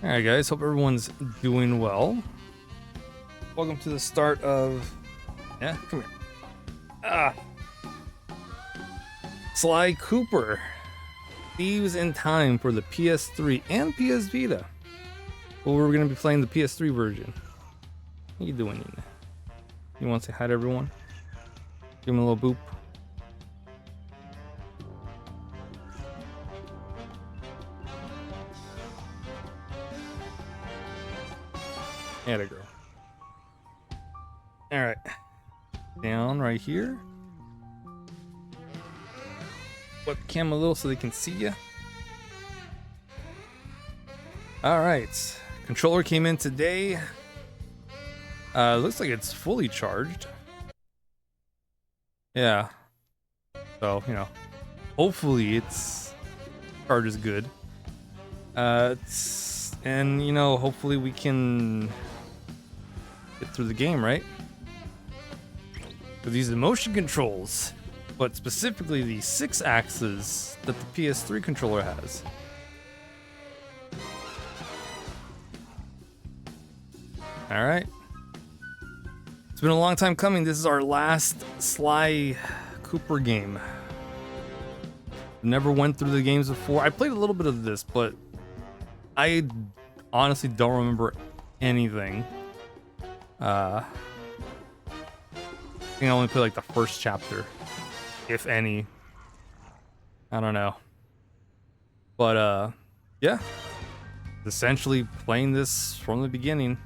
Alright guys, hope everyone's doing well. Welcome to the start of... Yeah, come here. Sly Cooper. Thieves in Time for the PS3 and PS Vita. Well, we're going to be playing the PS3 version. How you doing, Nina? You want to say hi to everyone? Give him a little boop. Atta girl. Alright. Down right here. Webcam a little so they can see you. Alright. Controller came in today. Looks like it's fully charged. Yeah. So, you know, hopefully it's charges good. And you know, hopefully we can get through the game, right? With these motion controls, but specifically the 6 axes that the PS3 controller has. All right. It's been a long time coming. This is our last Sly Cooper game. Never went through the games before. I played a little bit of this, but I honestly don't remember anything. I think I only played like the first chapter, if any. I don't know. But yeah. Essentially playing this from the beginning.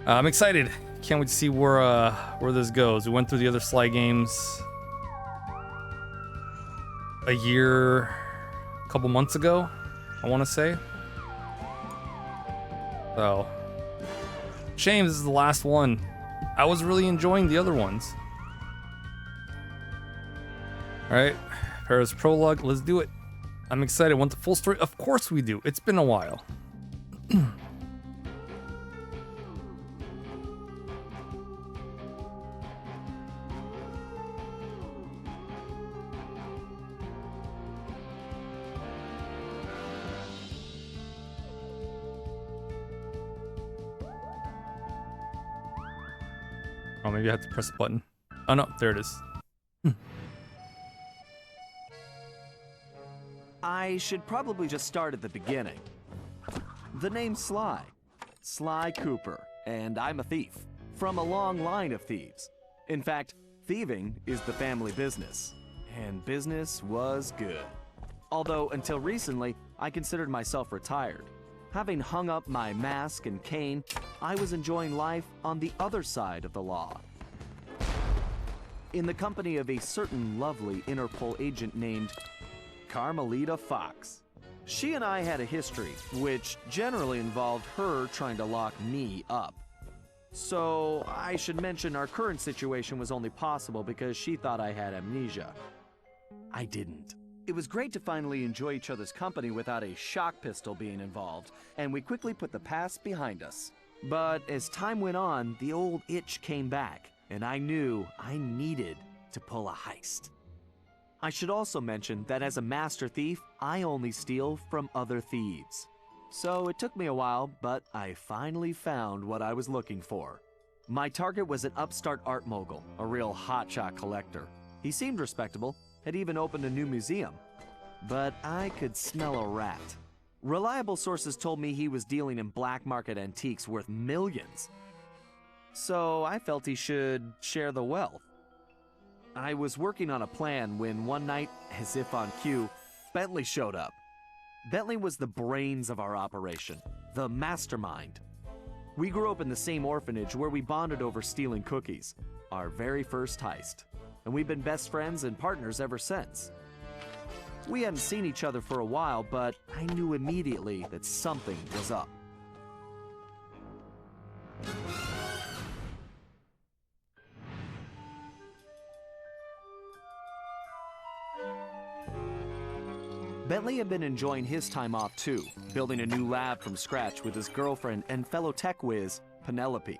I'm excited. Can't wait to see where this goes. We went through the other Sly games a couple months ago, I want to say. So, shame this is the last one. I was really enjoying the other ones. Alright, Paris prologue, let's do it. I'm excited. Want the full story? Of course we do. It's been a while. Oh, maybe I have to press the button. Oh no, there it is. I should probably just start at the beginning. The name's Sly. Sly Cooper, and I'm a thief. From a long line of thieves. In fact, thieving is the family business. And business was good. Although, until recently, I considered myself retired. Having hung up my mask and cane, I was enjoying life on the other side of the law. In the company of a certain lovely Interpol agent named Carmelita Fox. She and I had a history, which generally involved her trying to lock me up. So, I should mention our current situation was only possible because she thought I had amnesia. I didn't. It was great to finally enjoy each other's company without a shock pistol being involved, and we quickly put the past behind us. But as time went on, the old itch came back, and I knew I needed to pull a heist. I should also mention that as a master thief, I only steal from other thieves. So it took me a while, but I finally found what I was looking for. My target was an upstart art mogul, a real hotshot collector. He seemed respectable, had even opened a new museum. But I could smell a rat. Reliable sources told me he was dealing in black market antiques worth millions. So I felt he should share the wealth. I was working on a plan when one night, as if on cue, Bentley showed up. Bentley was the brains of our operation, the mastermind. We grew up in the same orphanage where we bonded over stealing cookies, our very first heist, and we've been best friends and partners ever since. We hadn't seen each other for a while, but I knew immediately that something was up. Bentley had been enjoying his time off too, building a new lab from scratch with his girlfriend and fellow tech whiz, Penelope.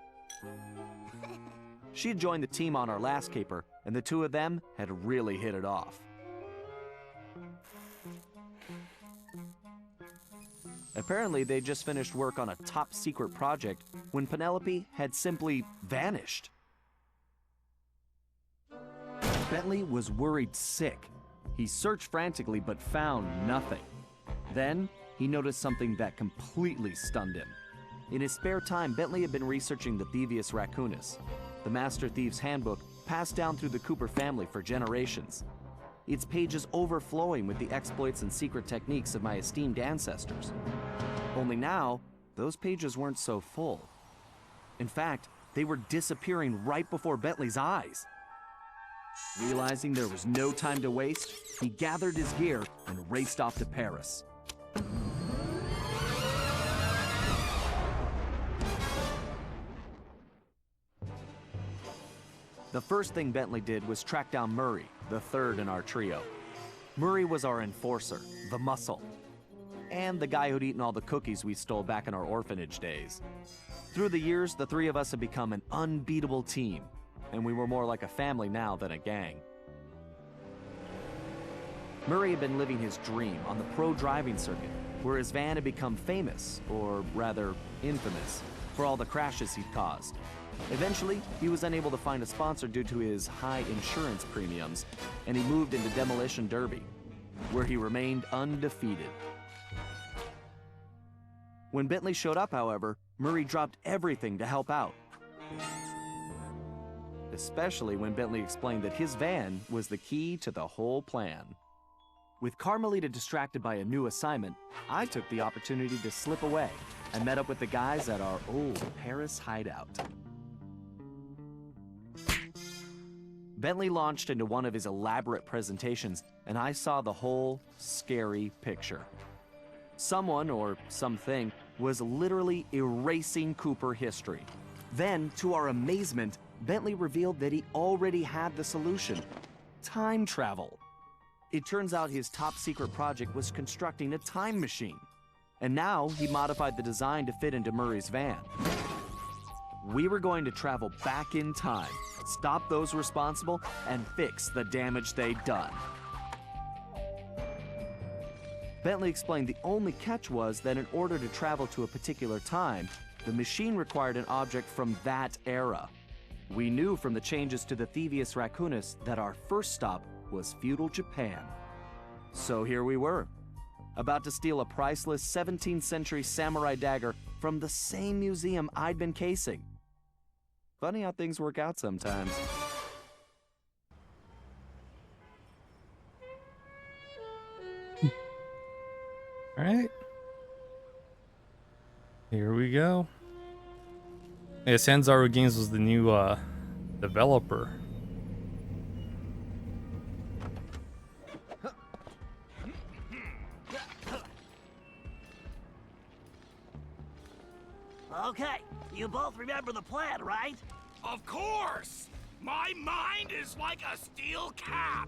She had joined the team on our last caper, and the two of them had really hit it off. Apparently, they just finished work on a top secret project when Penelope had simply vanished. Bentley was worried sick. He searched frantically but found nothing. Then, he noticed something that completely stunned him. In his spare time, Bentley had been researching the Thievius Raccoonus, the Master Thief's handbook passed down through the Cooper family for generations. Its pages overflowing with the exploits and secret techniques of my esteemed ancestors. Only now, those pages weren't so full. In fact, they were disappearing right before Bentley's eyes. Realizing there was no time to waste, he gathered his gear and raced off to Paris. The first thing Bentley did was track down Murray, the third in our trio. Murray was our enforcer, the muscle, and the guy who'd eaten all the cookies we stole back in our orphanage days. Through the years, the three of us had become an unbeatable team, and we were more like a family now than a gang. Murray had been living his dream on the pro driving circuit, where his van had become famous, or rather infamous, for all the crashes he'd caused. Eventually, he was unable to find a sponsor due to his high insurance premiums, and he moved into Demolition Derby, where he remained undefeated. When Bentley showed up, however, Murray dropped everything to help out. Especially when Bentley explained that his van was the key to the whole plan. With Carmelita distracted by a new assignment, I took the opportunity to slip away and met up with the guys at our old Paris hideout. Bentley launched into one of his elaborate presentations, and I saw the whole scary picture. Someone, or something, was literally erasing Cooper history. Then, to our amazement, Bentley revealed that he already had the solution: time travel. It turns out his top secret project was constructing a time machine, and now he modified the design to fit into Murray's van. We were going to travel back in time, stop those responsible, and fix the damage they'd done. Bentley explained the only catch was that in order to travel to a particular time, the machine required an object from that era. We knew from the changes to the Thievius Raccoonus that our first stop was feudal Japan. So here we were, about to steal a priceless 17th century samurai dagger from the same museum I'd been casing. Funny how things work out sometimes. All right. Here we go. Yeah, Sanzaru Games was the new developer. Okay, you both remember the plan, right? Of course! My mind is like a steel cap!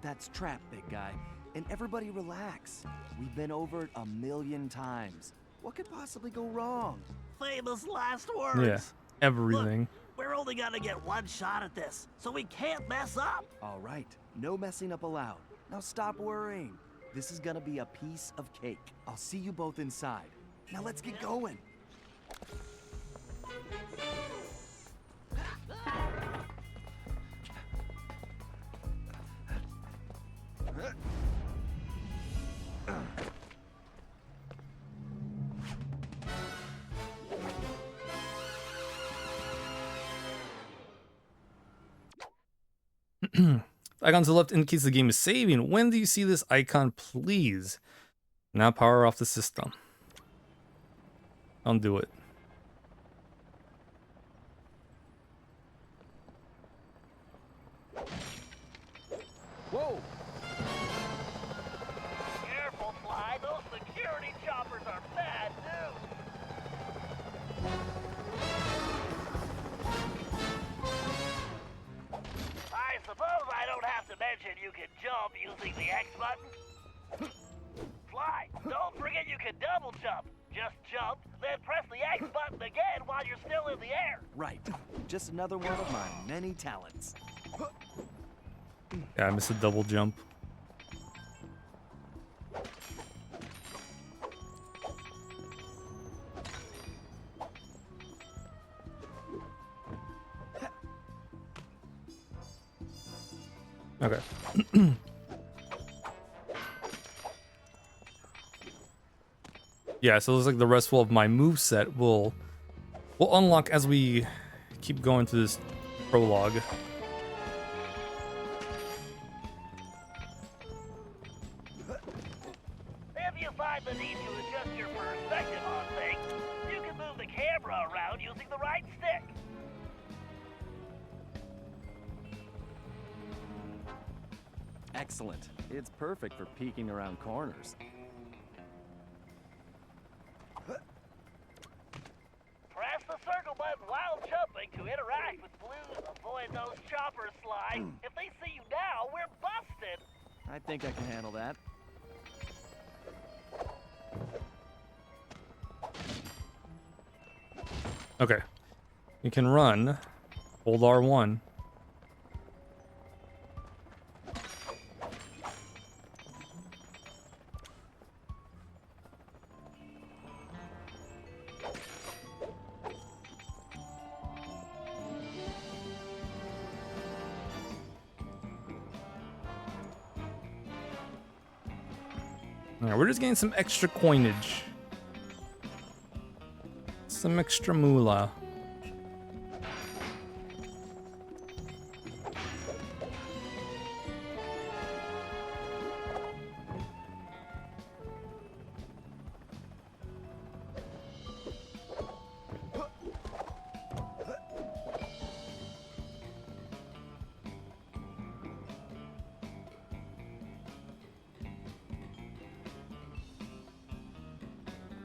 That's trap, big guy. And everybody relax. We've been over it 1,000,000 times. What could possibly go wrong? Famous last words. Yeah, everything. Look, we're only gonna get one shot at this, so we can't mess up. All right, no messing up allowed. Now stop worrying. This is gonna be a piece of cake. I'll see you both inside. Now let's get going. Icon to the left indicates the game is saving. When do you see this icon, please? Now power off the system. Don't do it. Whoa! Careful, Fly. Those security choppers are bad news. I suppose I don't have to mention you can jump using the X button. Fly, don't forget you can double jump. Just jump, then press the X button again while you're still in the air. Right. Just another one of my many talents. Yeah, I missed a double jump. Okay. Yeah, so it looks like the rest of my moveset will unlock as we keep going through this prologue. If you find the need to adjust your perspective on things, you can move the camera around using the right stick. Excellent. It's perfect for peeking around corners. Press the circle button while jumping to interact with blues. Avoid those choppers, Sly. If they see you now, we're busted. I think I can handle that. Okay. You can run. Hold R1. Alright, we're just getting some extra coinage. Some extra moolah.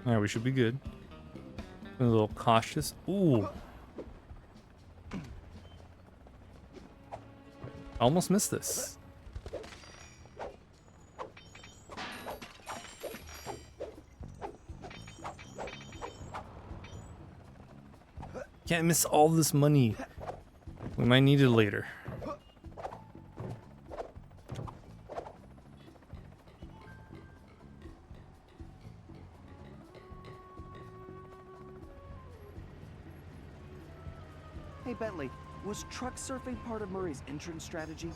Alright, we should be good. A little cautious. Ooh. Almost missed this. Can't miss all this money. We might need it later. Hey, Bentley, was truck surfing part of Murray's entrance strategy?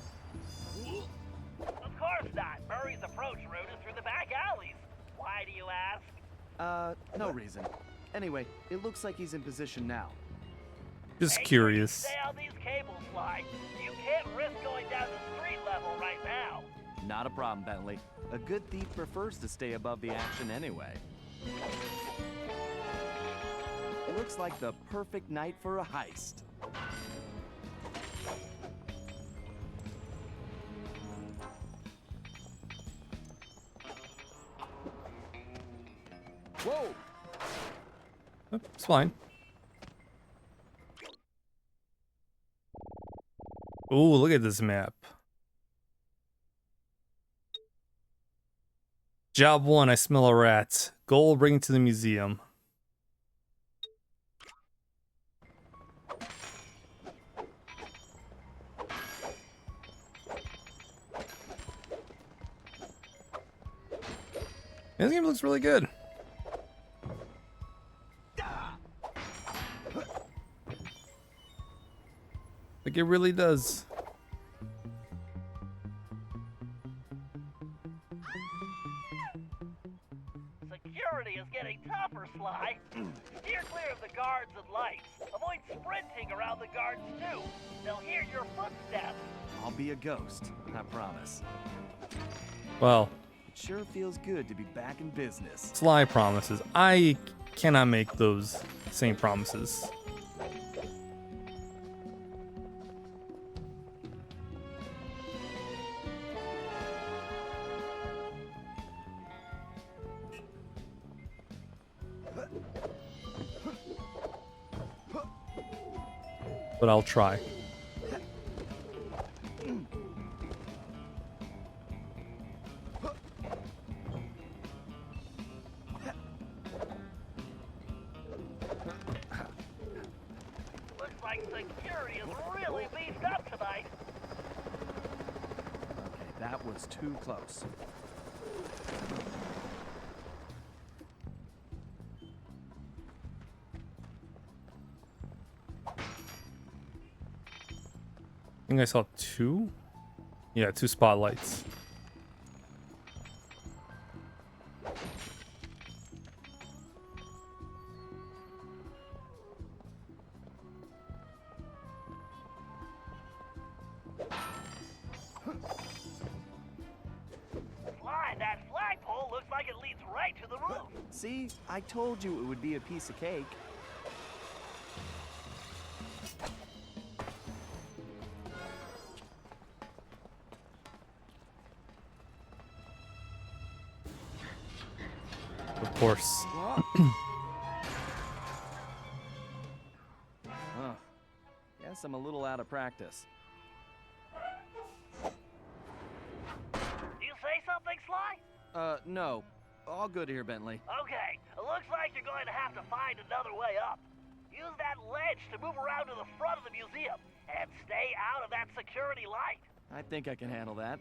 Of course not. Murray's approach route is through the back alleys. Why do you ask? No reason. Anyway, it looks like he's in position now. Just Make curious. Sure you stay on these cables, Sly. You can't risk going down to street level right now. Not a problem, Bentley. A good thief prefers to stay above the action anyway. It looks like the perfect night for a heist. Whoa! Oh, it's fine. Ooh, look at this map. Job 1, I smell a rat. Goal, bring it to the museum. This game looks really good. Like it really does. Security is getting tougher, Sly. Steer clear of the guards and lights. Avoid sprinting around the guards, too. They'll hear your footsteps. I'll be a ghost, I promise. Well, It sure feels good to be back in business. Sly promises. I cannot make those same promises. But I'll try. Looks like security is really beefed up tonight. Okay, that was too close. I think I saw 2. Yeah, 2 spotlights. Sly, that flagpole looks like it leads right to the roof. See, I told you it would be a piece of cake. Of course. Huh. Guess I'm a little out of practice. You say something, Sly? No. All good here, Bentley. Okay, it looks like you're going to have to find another way up. Use that ledge to move around to the front of the museum and stay out of that security light. I think I can handle that.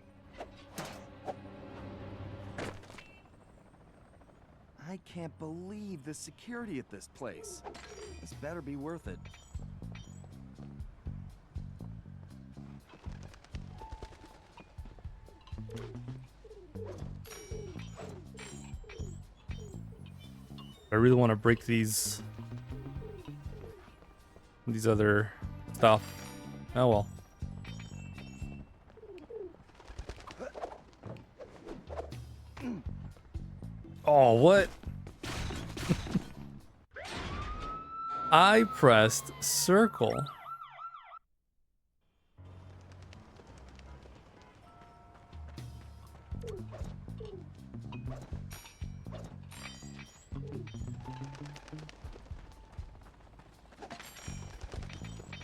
I can't believe the security at this place. This better be worth it. I really want to break these other stuff. Oh well. Oh, what? I pressed circle.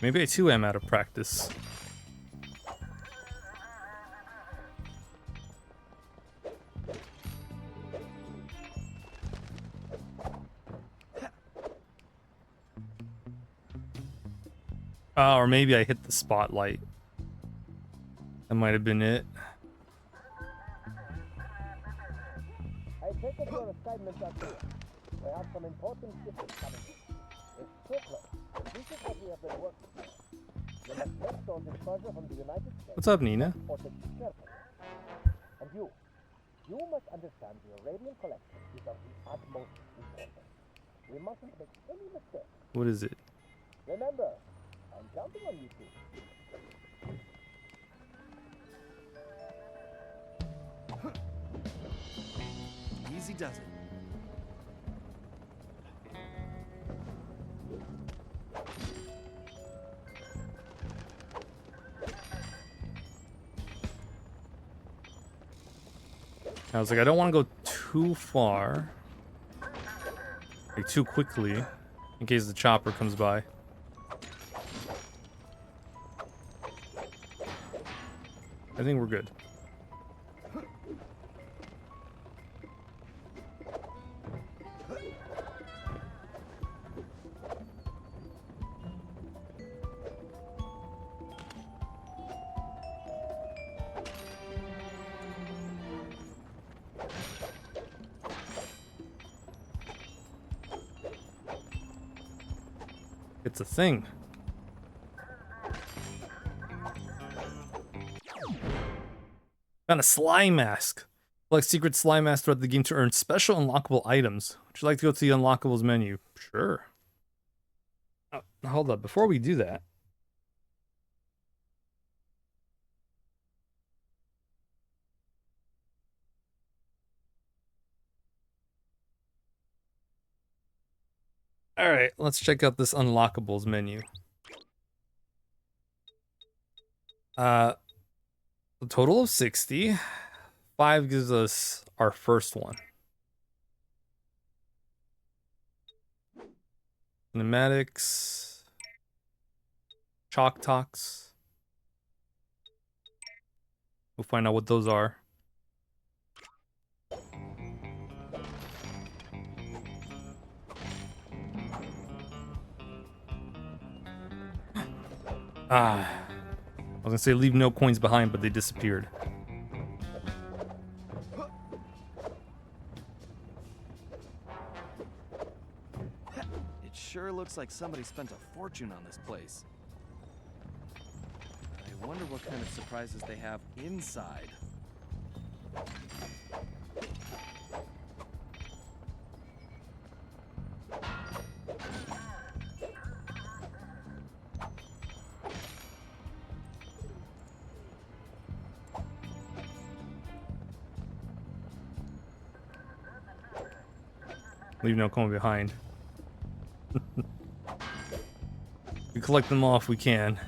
Maybe I too am out of practice. Oh, or maybe I hit the spotlight. That might have been it. I take it your assignments are clear. We have some important shipments coming in. It's Strickland. This is what we have been working for. You must take those in treasure from the United States. What's up, Nina? Or take it carefully. And you must understand the Arabian collection is of the utmost importance. We mustn't make any mistake. What is it? Remember, I'm counting on you two. Easy does it. I was like, I don't want to go too far, like too quickly, in case the chopper comes by. I think we're good. It's a thing. Found a slime mask. Collect secret slime masks throughout the game to earn special unlockable items. Would you like to go to the unlockables menu? Sure. Hold up. Before we do that. All right, let's check out this unlockables menu. A total of 60. 5 gives us our first one. Cinematics. Chalk talks. We'll find out what those are. I was gonna say leave no coins behind, but they disappeared. It sure looks like somebody spent a fortune on this place. I I wonder what kind of surprises they have inside. Leave no coming behind. We collect them all if we can.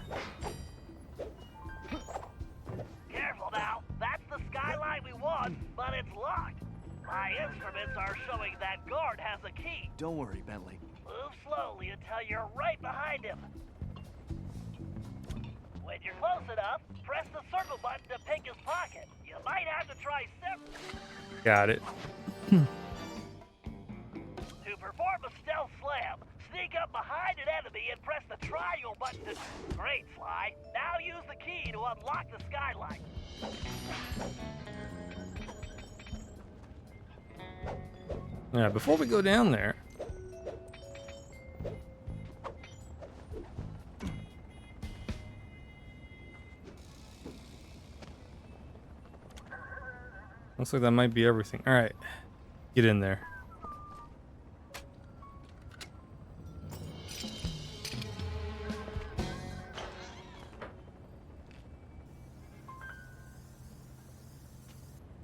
Careful now. That's the skylight we want, but it's locked. My instruments are showing that guard has a key. Don't worry, Bentley. Move slowly until you're right behind him. When you're close enough, press the circle button to pick his pocket. You might have to try several. Got it. To perform a stealth slam, sneak up behind an enemy and press the triangle button to... Great, Sly. Now use the key to unlock the skylight. Yeah, before we go down there. Looks like that might be everything. All right, get in there.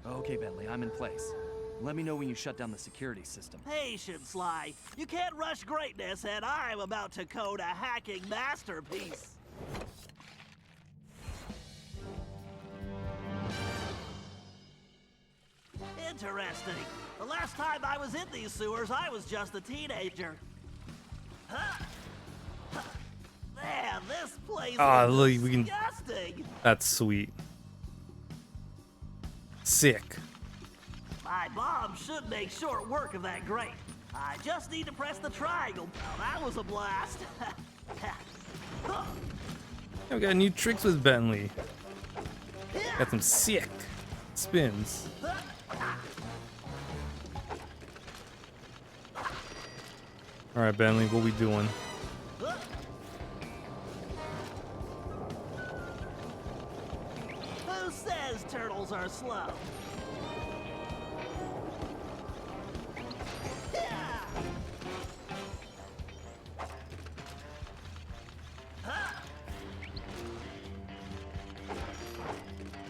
Okay, Bentley, I'm in place. Let me know when you shut down the security system. Patience, Sly. You can't rush greatness, and I'm about to code a hacking masterpiece. Interesting. The last time I was in these sewers, I was just a teenager. Huh? Man, this place Ah, is look, we can- disgusting. That's sweet. Sick. My mom should make short work of that grate. I just need to press the triangle. Oh, that was a blast. We got new tricks with Bentley. Got some sick spins. All right, Bentley, what we doing? Who says turtles are slow?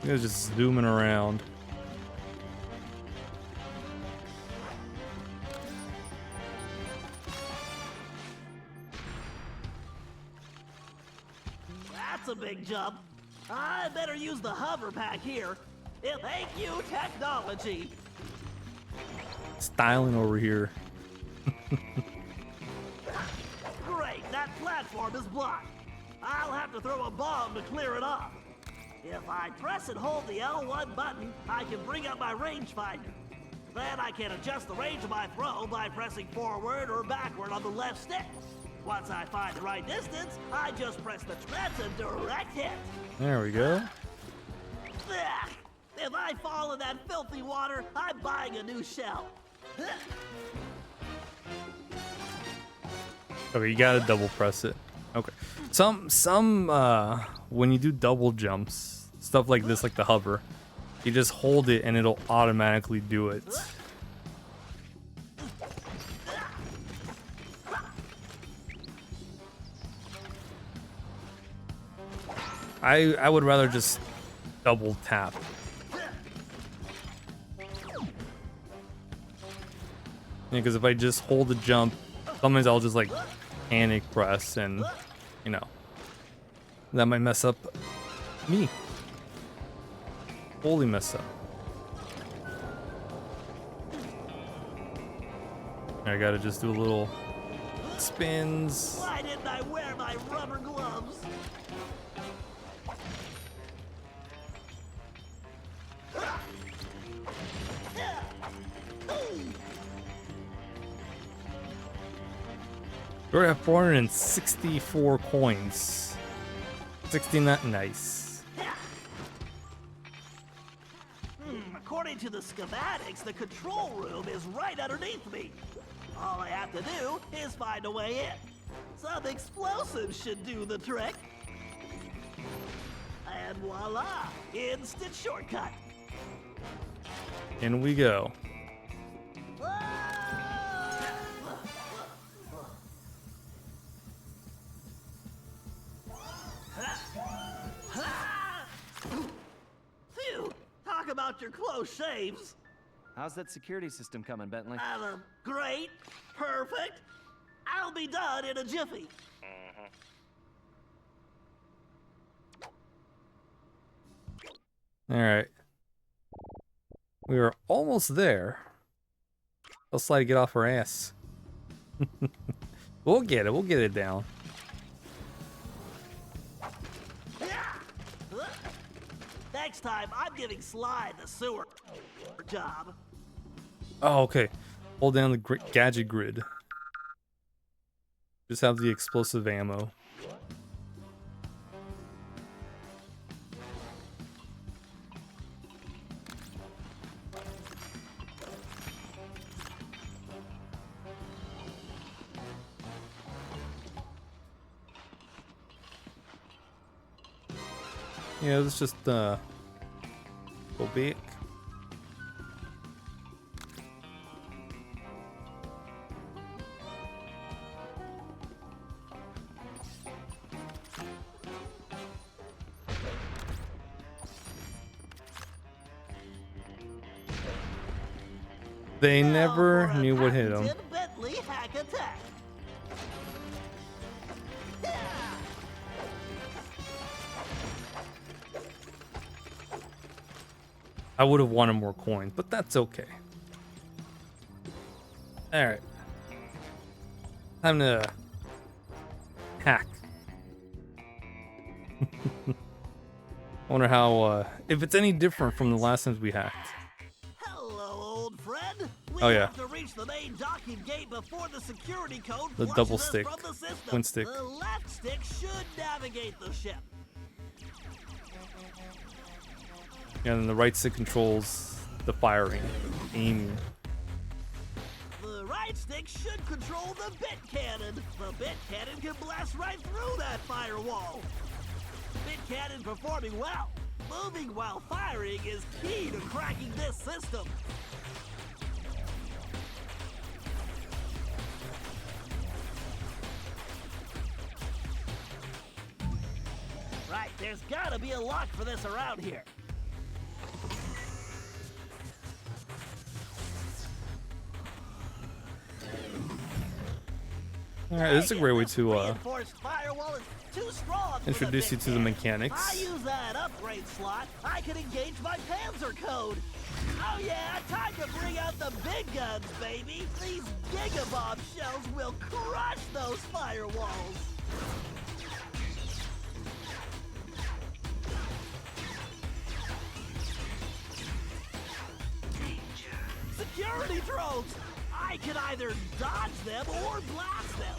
You guys just zooming around. That's a big jump. I better use the hover pack here. Thank you, technology. Styling over here. Great, that platform is blocked. I'll have to throw a bomb to clear it off. If I press and hold the L1 button, I can bring up my rangefinder. Then I can adjust the range of my throw by pressing forward or backward on the left stick. Once I find the right distance, I just press the treads and direct hit. There we go. Ugh. If I fall in that filthy water, I'm buying a new shell. Okay, you gotta double press it. Okay. Some when you do double jumps, stuff like this, like the hover, you just hold it and it'll automatically do it. I would rather just double tap. Yeah, because if I just hold the jump, sometimes I'll just like panic press and, you know, that might mess up me. Fully mess up. I gotta just do a little spins. Why didn't I wear my rubber gloves? We already have 464 coins. 69, nice. According to the schematics, the control room is right underneath me. All I have to do is find a way in. Some explosives should do the trick. And voila! Instant shortcut! In we go. Phew! Talk about your close shaves! How's that security system coming, Bentley? Great! Perfect! I'll be done in a jiffy! All right. We are almost there. Let's slide to get off our ass. We'll get it. We'll get it down. Next time, I'm giving Sly the sewer job. Oh, okay. Hold down the gadget grid. Just have the explosive ammo. Yeah, let's just go back. They never knew what hit them. Bentley hack attack. I would have wanted more coins, but that's okay. Alright. Time to hack. I wonder how, if it's any different from the last times we hacked. Hello, old friend. We Oh, yeah. have to reach the main docking gate before the security code The flushes double us stick, from the system. twin stick. The left stick should navigate the ship. And then the right stick controls the firing, aiming. The right stick should control the bit cannon. The bit cannon can blast right through that firewall. Bit cannon performing well. Moving while firing is key to cracking this system. Right, there's gotta be a lock for this around here. Alright, this is a great way to Reinforced firewall is too strong for introduce the you to the bit mechanics. cannon. If I use that upgrade slot, I can engage my Panzer code. Oh yeah, time to bring out the big guns, baby. These Gigabomb shells will crush those firewalls. Security drones! I can either dodge them or blast them.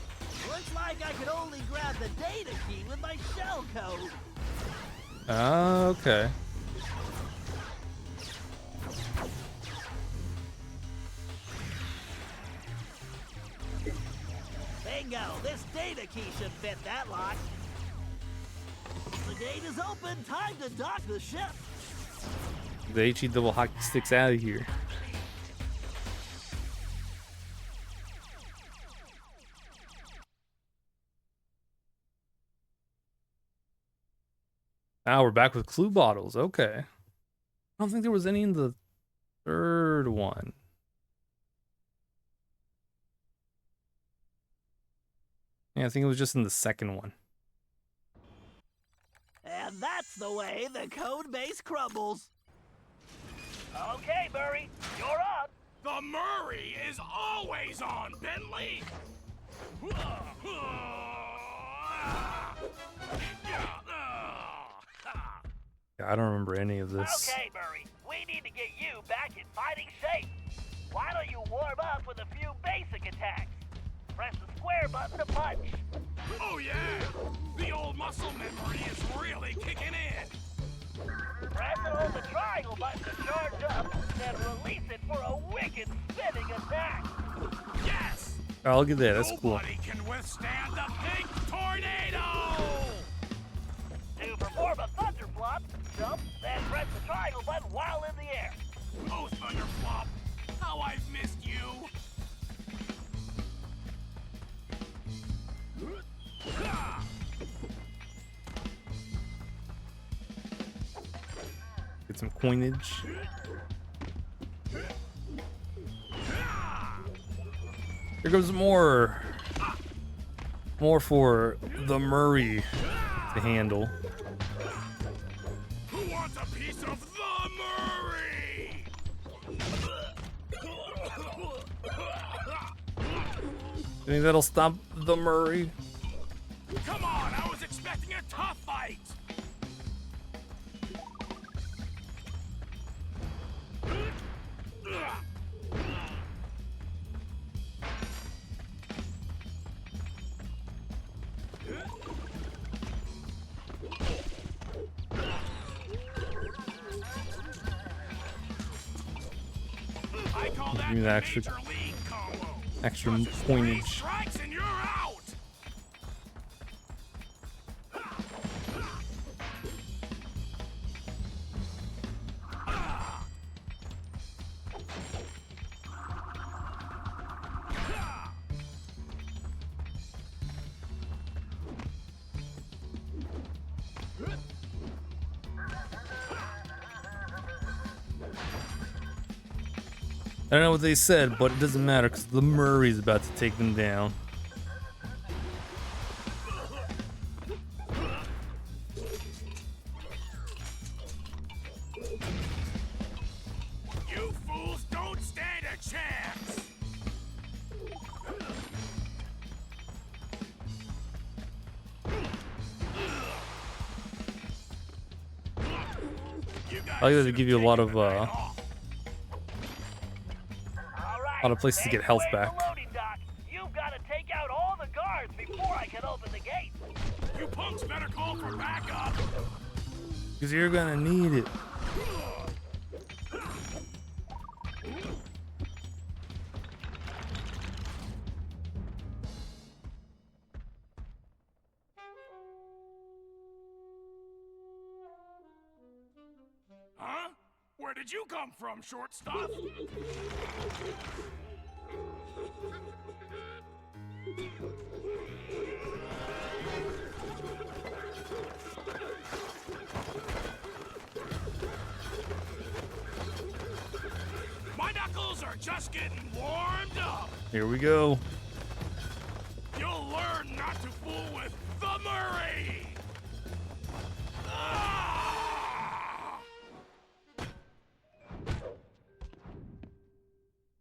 Looks like I can only grab the data key with my shell code. Okay. Bingo! This data key should fit that lock. The gate is open. Time to dock the ship. The HE double hockey sticks out of here. Now we're back with clue bottles. Okay. I don't think there was any in the third one. Yeah, I think it was just in the second one. And that's the way the code base crumbles. Okay, Murray, you're on. The Murray is always on, Bentley! Yeah, I don't remember any of this. Okay, Murray, we need to get you back in fighting shape. Why don't you warm up with a few basic attacks? Press the square button to punch. Oh yeah! The old muscle memory is really kicking in! Press and hold the triangle button to charge up, then release it for a wicked spinning attack. Yes! Oh, look at that. That's cool. Nobody can withstand the pink tornado! To perform a thunderfly, jump, then press the triangle button while in the air. Oh, Thunderflop, how I've missed you. Get some coinage. Here goes more. More for the Murray to handle. Who wants a piece of the Murray? You think that'll stop the Murray? Come on, I was expecting a tough fight. I call that Give me the the extra- Major League combo. Extra Just three coinage. strikes and you're out. I don't know what they said, but it doesn't matter because the Murray's about to take them down. You fools don't stand a chance. You guys I like that they should've give you a lot taken of the night off. All right, lot of places to get health stay away back. the loading dock. You've got to take out all the guards before I can open the gate. You punks better call for backup. Because you're gonna need it. Huh? Where did you come from, short stuff? My knuckles are just getting warmed up. Here we go. You'll learn not to fool with the Murray. Ah!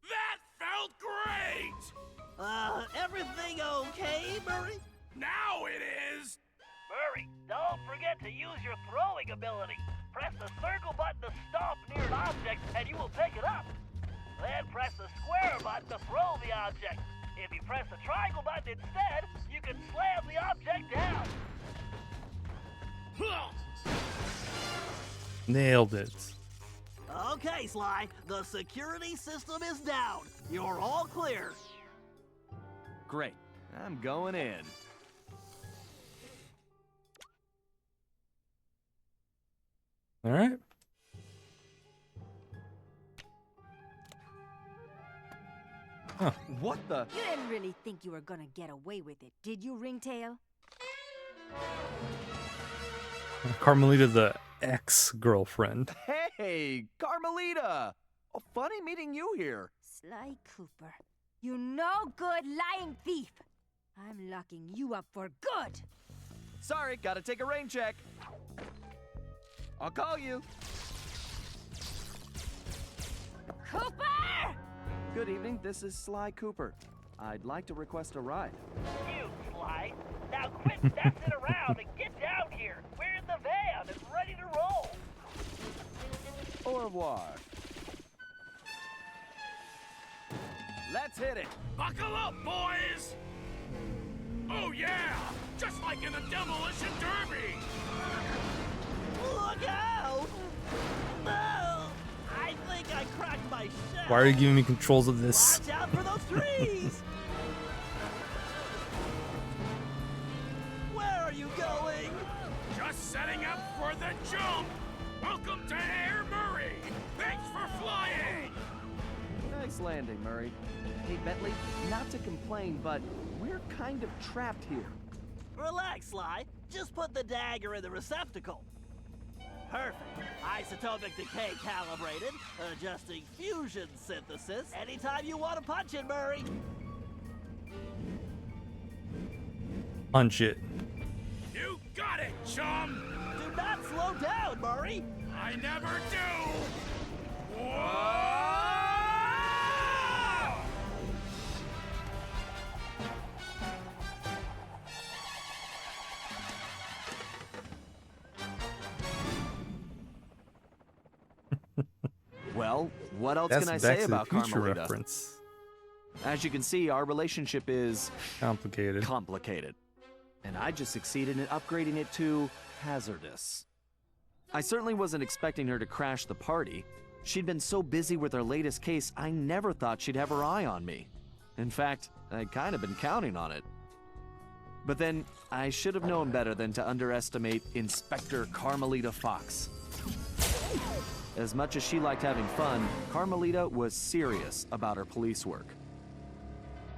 That felt great! Everything okay, Murray? Now it is! Murray, don't forget to use your throwing ability. Press the circle button to stomp near an object and you will pick it up. Then press the square button to throw the object. If you press the triangle button instead, you can slam the object down. Nailed it. Okay, Sly, the security system is down. You're all clear. Great. I'm going in. All right. What the? You didn't really think you were gonna get away with it, did you, Ringtail? Carmelita, the ex-girlfriend. Hey, Carmelita! Oh, funny meeting you here. Sly Cooper, you no good lying thief! I'm locking you up for good! Sorry, gotta take a rain check. I'll call you. Cooper! Good evening, this is Sly Cooper. I'd like to request a ride. You, Sly. Now quit dancing around and get down here. We're in the van and ready to roll. Au revoir. Let's hit it. Buckle up, boys! Oh yeah! Just like in the Demolition Derby! Look out! No! I think I cracked my shell. Why are you giving me controls of this? Watch out for those trees! Where are you going? Just setting up for the jump! Welcome to Air Murray! Thanks for flying! Nice landing, Murray. Hey, Bentley, not to complain, but we're kind of trapped here. Relax, Sly. Just put the dagger in the receptacle. Perfect. Isotopic decay calibrated. Adjusting fusion synthesis. Anytime you want to punch it, Murray. Punch it. You got it, chum! Do not slow down, Murray. I never do! Whoa! Well, what else That's can I Back say to the about Future Carmelita? reference. As you can see, our relationship is Complicated. complicated. And I just succeeded in upgrading it to hazardous. I certainly wasn't expecting her to crash the party. She'd been so busy with her latest case, I never thought she'd have her eye on me. In fact, I'd kind of been counting on it. But then, I should have known better than to underestimate Inspector Carmelita Fox. As much as she liked having fun, Carmelita was serious about her police work.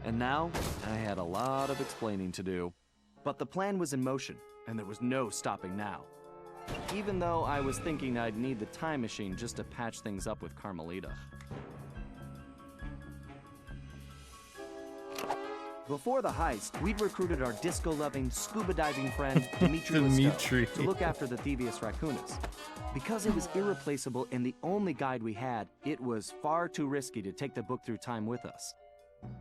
And now, I had a lot of explaining to do. But the plan was in motion, and there was no stopping now. Even though I was thinking I'd need the time machine just to patch things up with Carmelita. Before the heist, we'd recruited our disco-loving, scuba-diving friend, Dimitri Dimitri. Listo, to look after the Thievius Raccoonus. Because it was irreplaceable and the only guide we had, it was far too risky to take the book through time with us.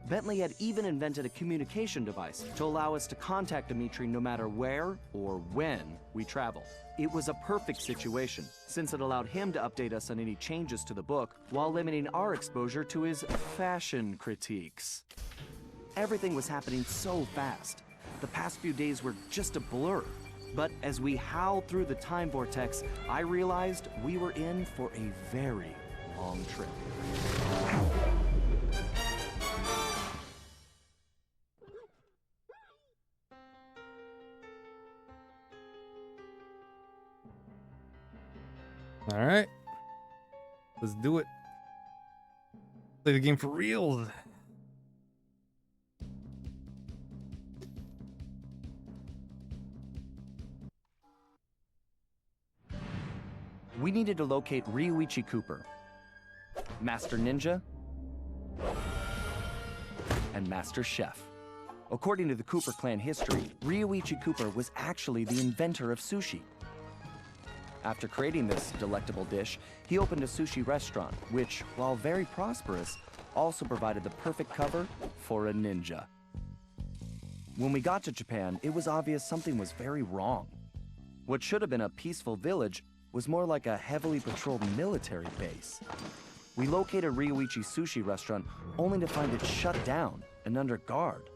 Bentley had even invented a communication device to allow us to contact Dimitri no matter where or when we travel. It was a perfect situation, since it allowed him to update us on any changes to the book while limiting our exposure to his fashion critiques. Everything was happening so fast. The past few days were just a blur. But as we howled through the time vortex, I realized we were in for a very long trip. All right. Let's do it. Play the game for real. We needed to locate Ryuichi Cooper, Master Ninja, and Master Chef. According to the Cooper clan history, Ryuichi Cooper was actually the inventor of sushi. After creating this delectable dish, he opened a sushi restaurant, which, while very prosperous, also provided the perfect cover for a ninja. When we got to Japan, it was obvious something was very wrong. What should have been a peaceful village was more like a heavily patrolled military base. We located Ryuichi Sushi restaurant only to find it shut down and under guard.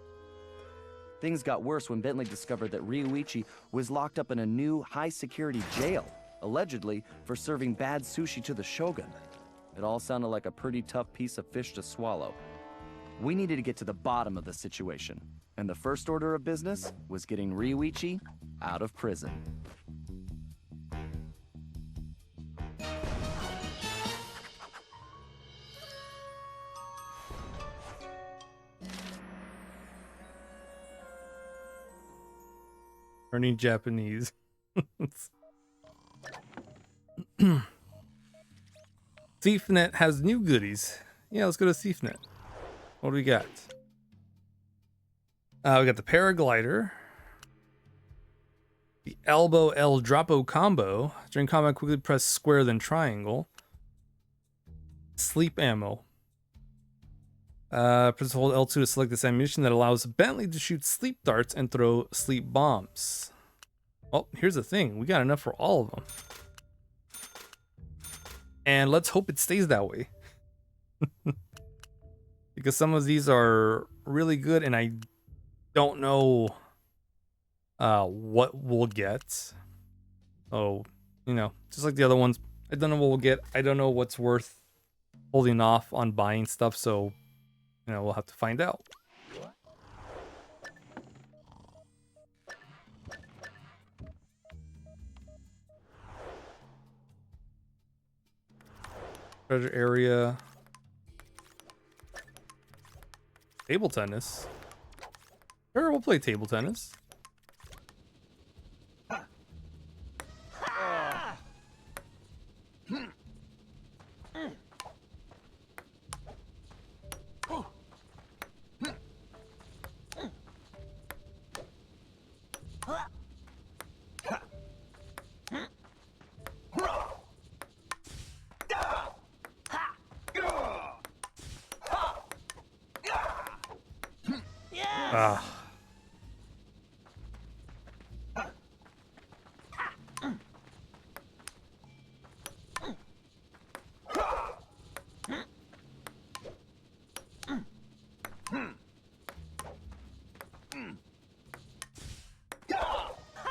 Things got worse when Bentley discovered that Ryuichi was locked up in a new high-security jail, allegedly for serving bad sushi to the shogun. It all sounded like a pretty tough piece of fish to swallow. We needed to get to the bottom of the situation, and the first order of business was getting Ryuichi out of prison. Learning Japanese. ThiefNet has new goodies. Yeah, let's go to ThiefNet. What do we got? We got the paraglider, the elbow El Dropo combo. During combat, quickly press square then triangle. Sleep ammo. Press hold L2 to select this ammunition that allows Bentley to shoot sleep darts and throw sleep bombs. Well, here's the thing. We got enough for all of them. And let's hope it stays that way. Because some of these are really good and I don't know what we'll get. Oh, you know, just like the other ones, I don't know what we'll get. I don't know what's worth holding off on buying stuff, so you know, we'll have to find out. Treasure area. Table tennis. Sure, we'll play table tennis. Ah.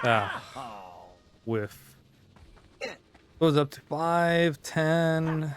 Ah. Whiff. Goes up to 5, 10.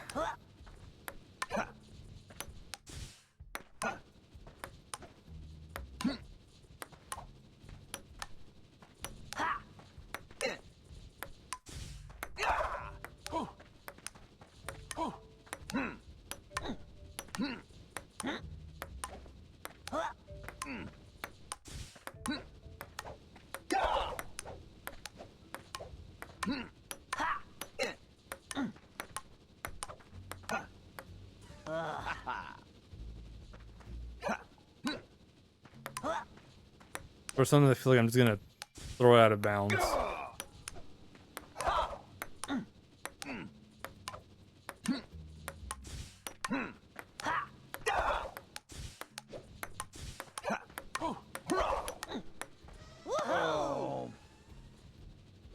Or something I feel like I'm just gonna throw it out of bounds.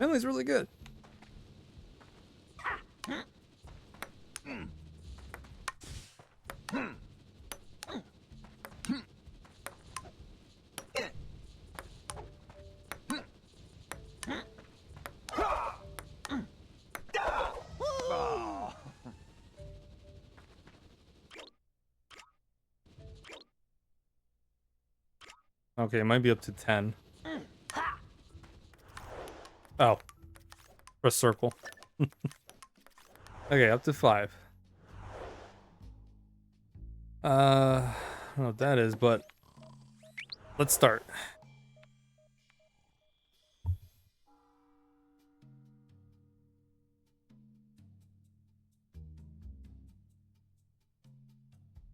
Emily's really good. Okay, it might be up to 10. Oh. Press circle. Okay, up to 5. I don't know what that is, but let's start.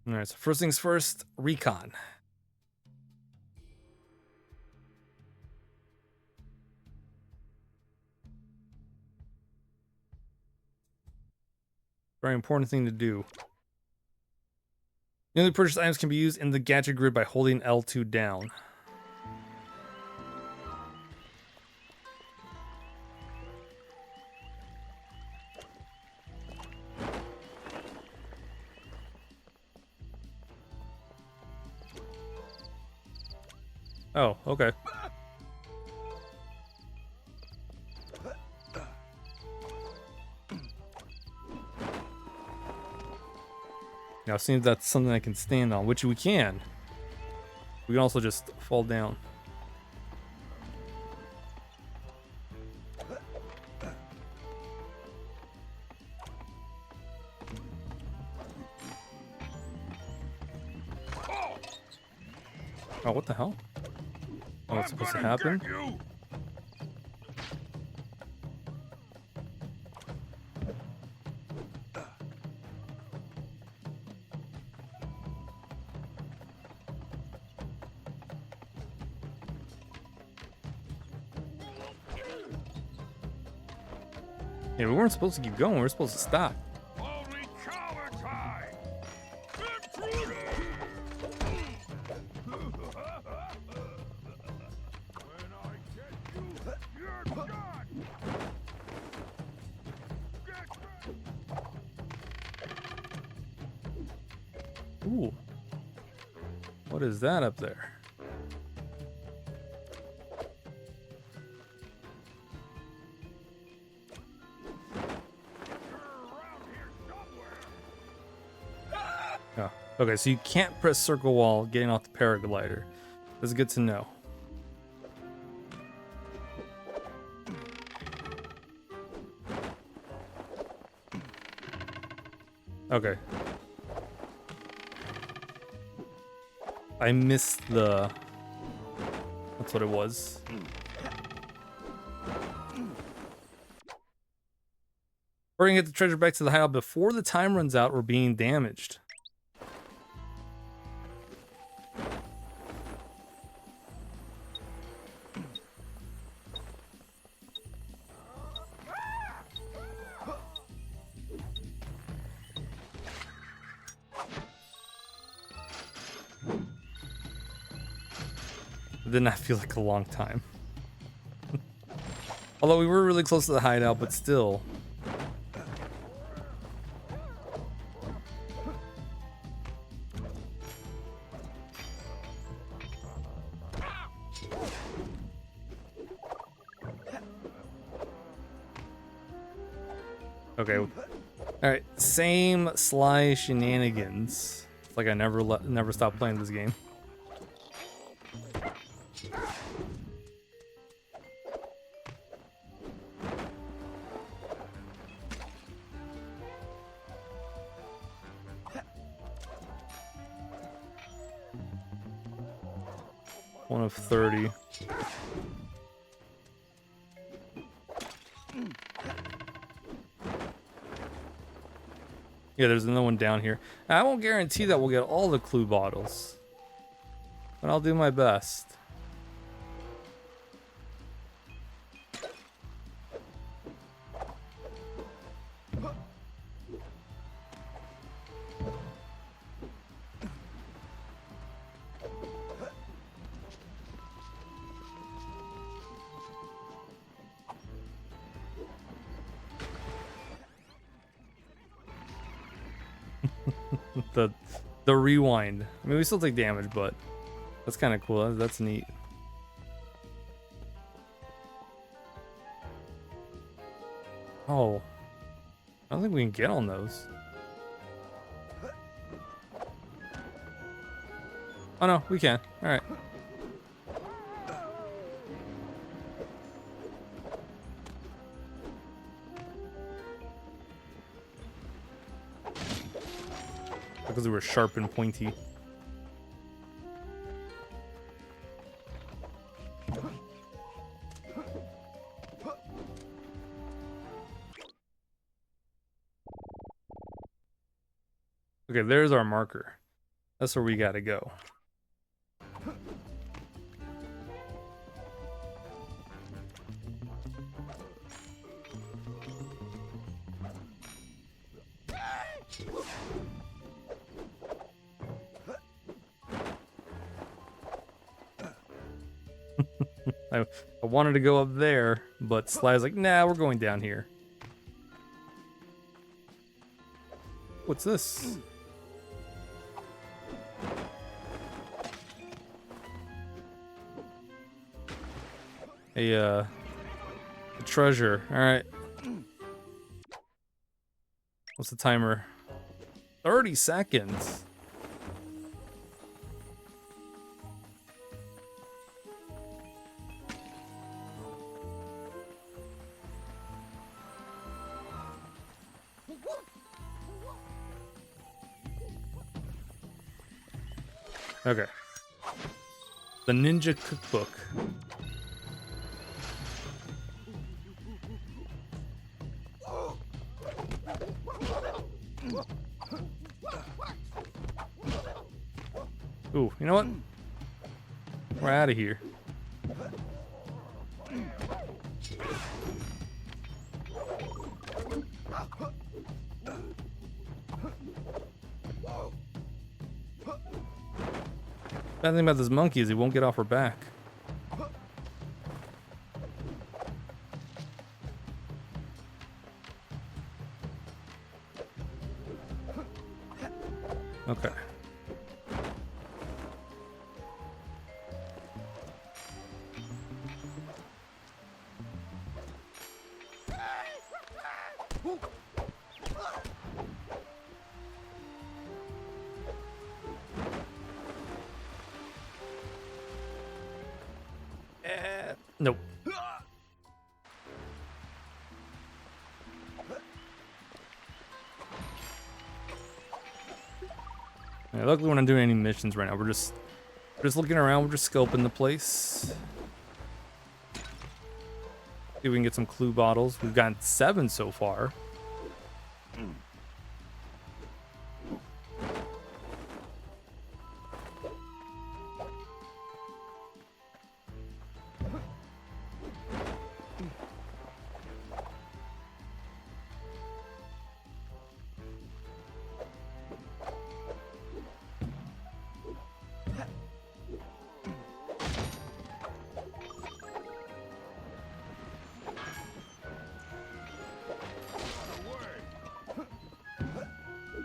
Alright, so first things first, recon. Very important thing to do. Newly purchased items can be used in the gadget grid by holding L2 down. Oh, okay. Now, it seems that's something I can stand on, which we can. We can also just fall down. Oh, what the hell? Oh, what's supposed to happen? Yeah, we weren't supposed to keep going. We were supposed to stop. Only cowards hide. Intruder! When I get you, you're done. Get back. Ooh. What is that up there? Oh, okay, so you can't press circle while getting off the paraglider. That's good to know. Okay. I missed the... That's what it was. We're gonna get the treasure back to the hideout before the time runs out or being damaged. It did not feel like a long time. Although we were really close to the hideout, but still. Okay. Alright, same Sly shenanigans. It's like I never stopped playing this game. One of 30. Yeah, there's another one down here. I won't guarantee that we'll get all the clue bottles, but I'll do my best. The rewind. I mean, we still take damage, but that's kind of cool. That's neat. Oh, I don't think we can get on those. Oh no, we can. All right. Because they were sharp and pointy. Okay, there's our marker. That's where we gotta go. I wanted to go up there, but Sly's like, nah, we're going down here. What's this? A treasure. All right. What's the timer? 30 seconds. Okay. The Ninja Cookbook. Ooh, you know what? We're out of here. Bad thing about this monkey is he won't get off her back. Okay. Nope. Yeah, luckily, we're not doing any missions right now. We're just looking around. We're just scoping the place. See if we can get some clue bottles. We've gotten 7 so far.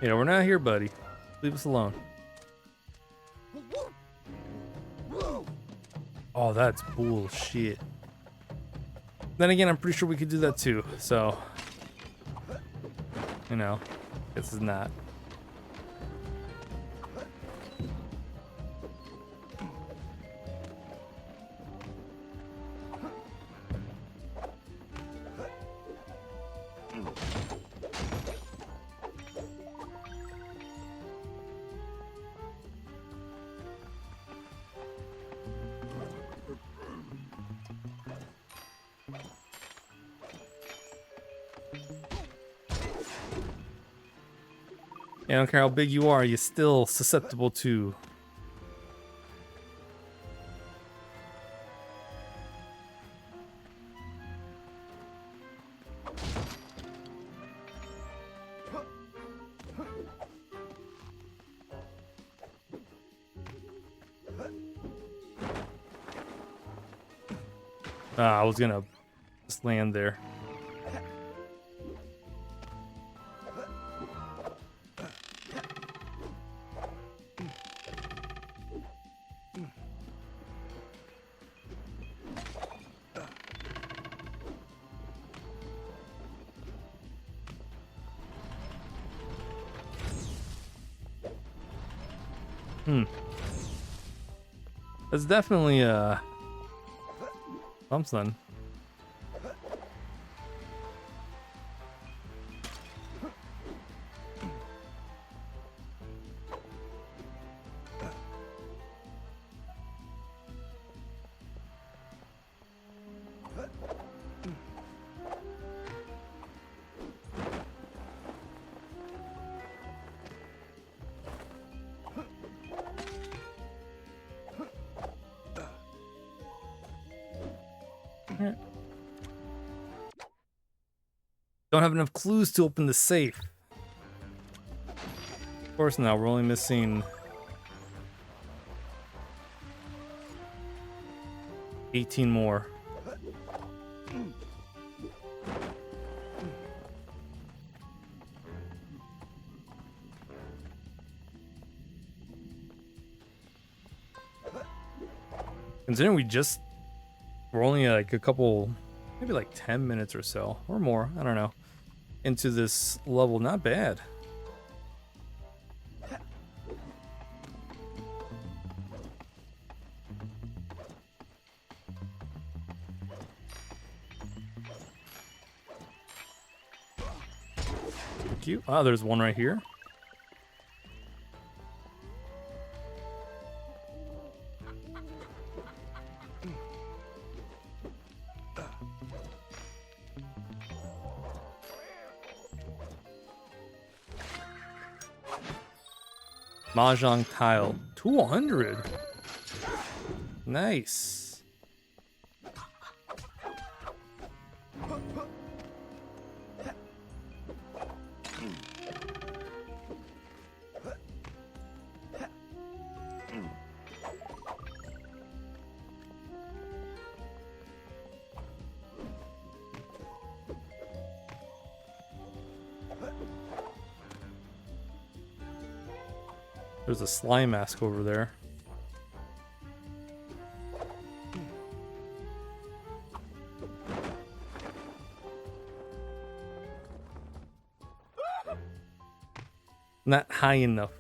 You know, we're not here, buddy. Leave us alone. Oh, that's bullshit. Then again, I'm pretty sure we could do that too. So, you know, this is not. I don't care how big you are, you're still susceptible to. I was gonna just land there. That's definitely something. Don't have enough clues to open the safe. Of course not, we're only missing 18 more. Considering we're only like a couple, maybe like 10 minutes or so, or more, I don't know, into this level, not bad. Thank you. Ah, there's one right here. Mahjong tile, 200. Nice. There's a slime mask over there. Not high enough.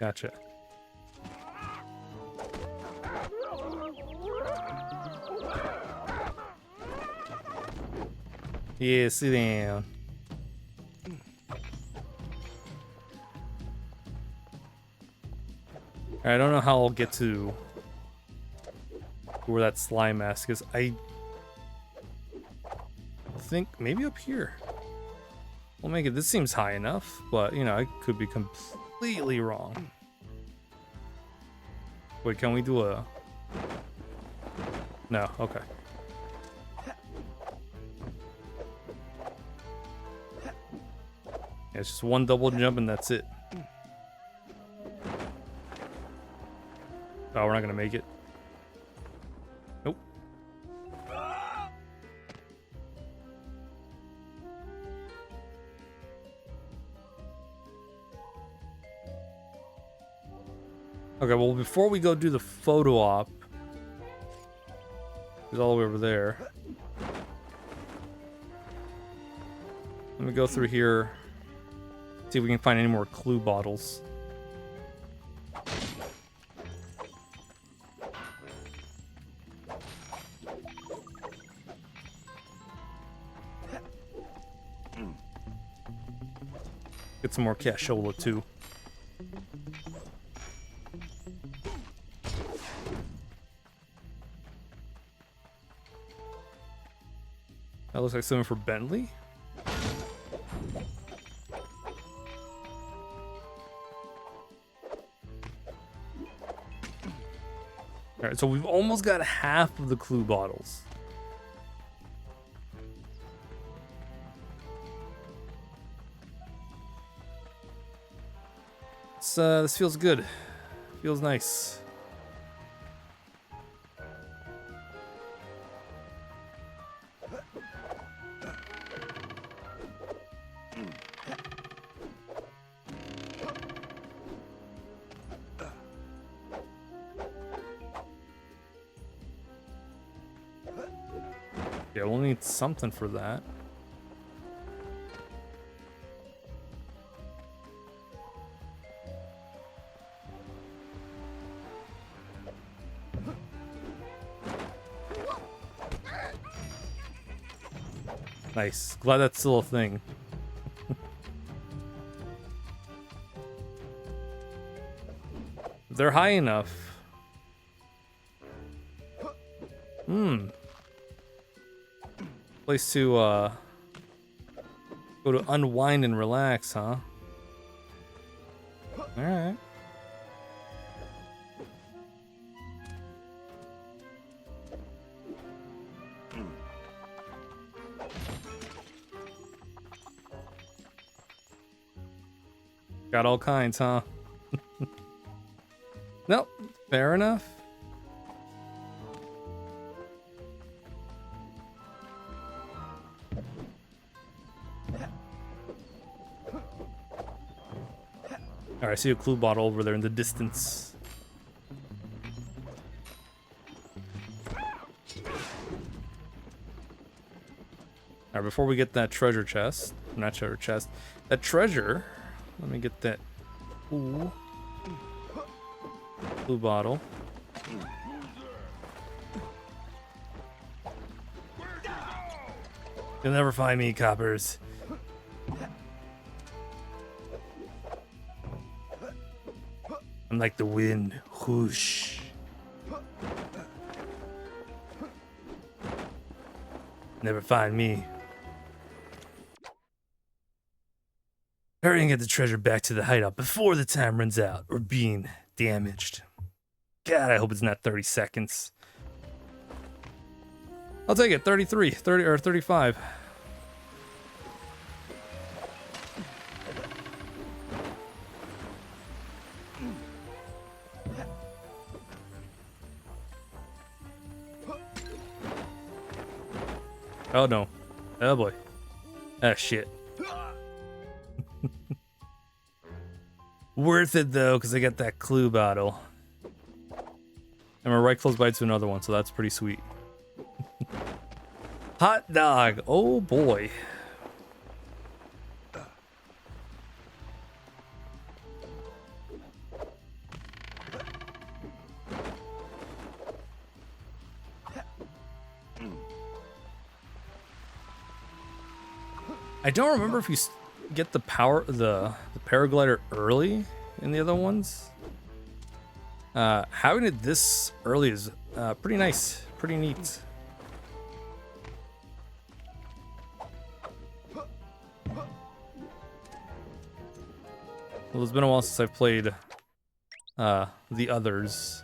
Gotcha. Yeah, sit down. I don't know how I'll get to where that slime mask is. I think maybe up here. We'll make it. This seems high enough, but you know, I could be completely wrong. Wait, can we do a... No, okay. Yeah, it's just one double jump and that's it. Oh, we're not gonna make it. Nope. Okay, well, before we go do the photo op, it's all the way over there. Let me go through here, see if we can find any more clue bottles. Get some more cashola too. That looks like something for Bentley. Alright, so we've almost got half of the clue bottles. This feels good. Feels nice. Yeah, we'll need something for that. Nice. Glad that's still a thing. If they're high enough. Place to go to unwind and relax, huh? Alright. Got all kinds, huh? Nope, fair enough. Alright, I see a clue bottle over there in the distance. Alright, before we get that treasure chest, not treasure chest, that treasure, let me get that blue bottle. You'll never find me, coppers. I'm like the wind, whoosh. Never find me. Hurry and get the treasure back to the hideout before the time runs out or being damaged. God, I hope it's not 30 seconds. I'll take it, 30 or 35. Oh no. Oh boy. Ah shit. Worth it though, because I got that clue bottle. And we're right close by to another one, so that's pretty sweet. Hot dog. Oh boy. I don't remember if you get the paraglider early in the other ones. Having it this early is pretty nice, pretty neat. Well, it's been a while since I've played the others.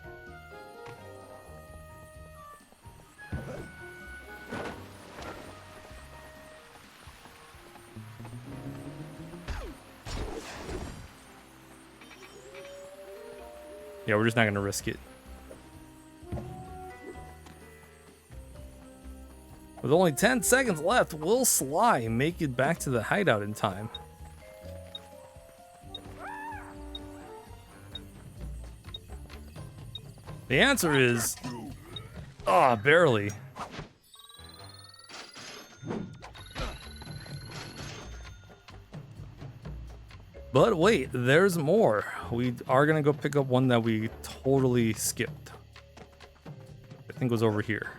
Yeah, we're just not gonna risk it. With only 10 seconds left, will Sly make it back to the hideout in time? The answer is, barely. But wait, there's more. We are gonna go pick up one that we totally skipped. I think it was over here.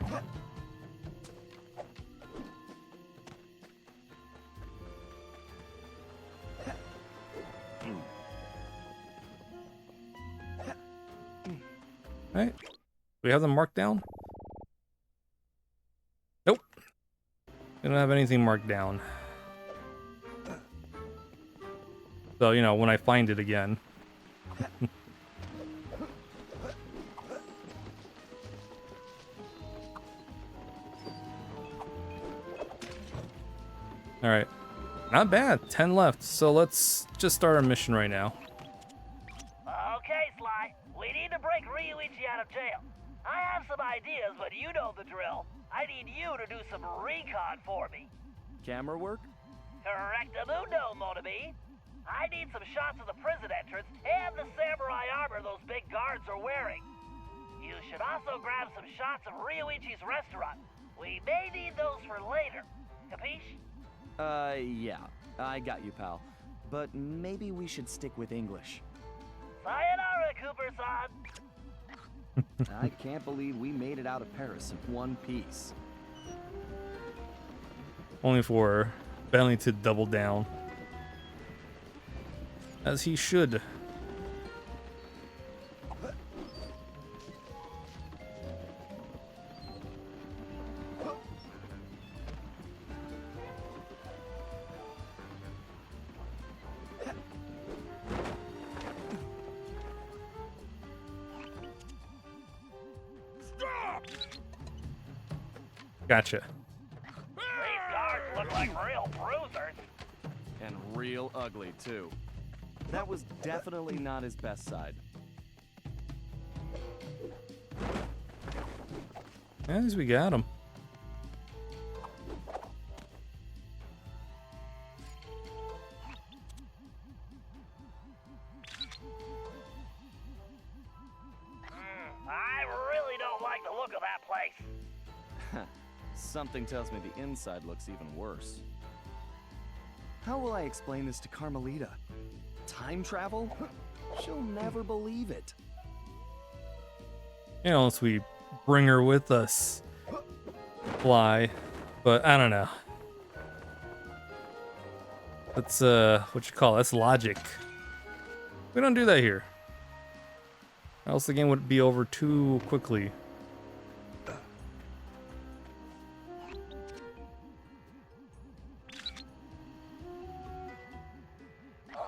Right? Do we have them marked down? Nope. We don't have anything marked down. So, you know, when I find it again. Alright. Not bad. 10 left. So let's just start our mission right now. Okay, Sly. We need to break Ryuichi out of jail. I have some ideas, but you know the drill. I need you to do some recon for me. Camera work? Correctamundo, Motobi. I need some shots of the prison entrance and the samurai armor those big guards are wearing. You should also grab some shots of Ryuichi's restaurant. We may need those for later. Capiche? Yeah. I got you, pal. But maybe we should stick with English. Sayonara, Cooper-san. I can't believe we made it out of Paris in one piece. Only for Bentley to double down. As he should. Gotcha. These guards look like real bruisers. And real ugly, too. That was definitely not his best side. Yeah, at least we got him. I really don't like the look of that place. Something tells me the inside looks even worse. How will I explain this to Carmelita? Time travel? She'll never believe it. You know, unless we bring her with us. Fly. But I don't know. That's what you call it? That's logic. We don't do that here. Or else the game would be over too quickly.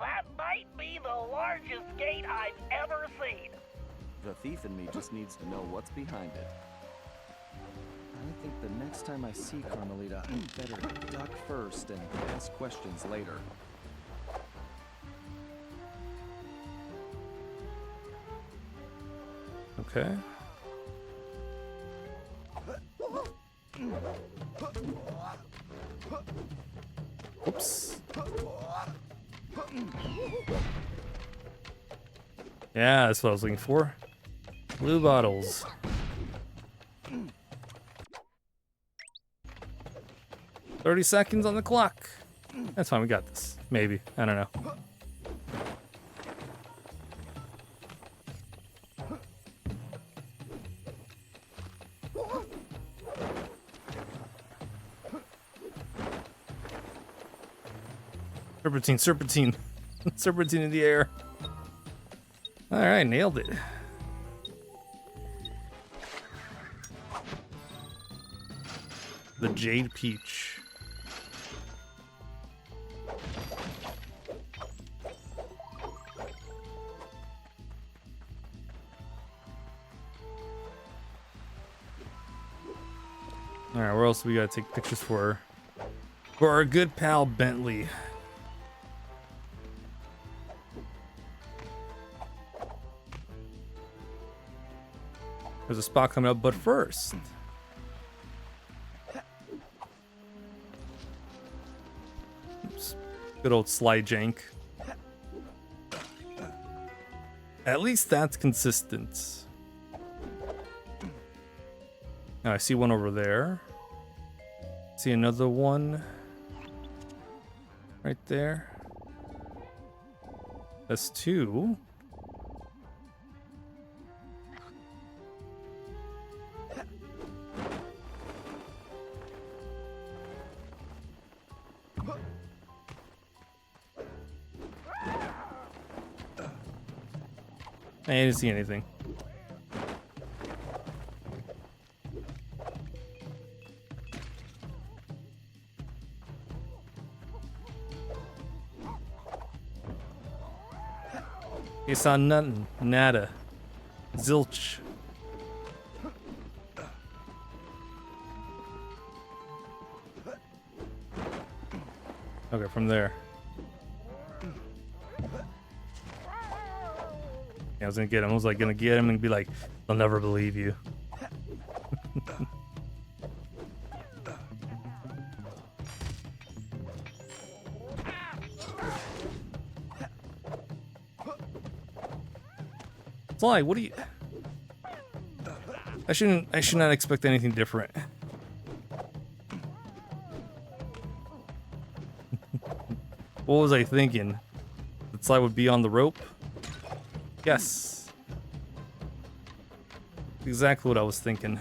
That might be the largest gate I've ever seen. The thief in me just needs to know what's behind it. I think the next time I see Carmelita, I better duck first and ask questions later. Okay. Oops. Yeah, that's what I was looking for. Blue bottles. "30 seconds on the clock." That's fine, we got this. Maybe. I don't know. Serpentine, serpentine. Serpentine in the air. Alright, nailed it. The Jade Peach. Alright, where else do we gotta take pictures for? For our good pal Bentley. There's a spot coming up, but first. Oops. Good old slide jank. At least that's consistent. Now I see one over there. See another one right there. That's two. I didn't see anything. You saw nothing. Nada. Zilch. Okay, from there. Yeah, I was gonna get him. I was like gonna get him and be like, they'll never believe you. Sly, what do you... I should not expect anything different. What was I thinking? That Sly would be on the rope? Yes. Exactly what I was thinking.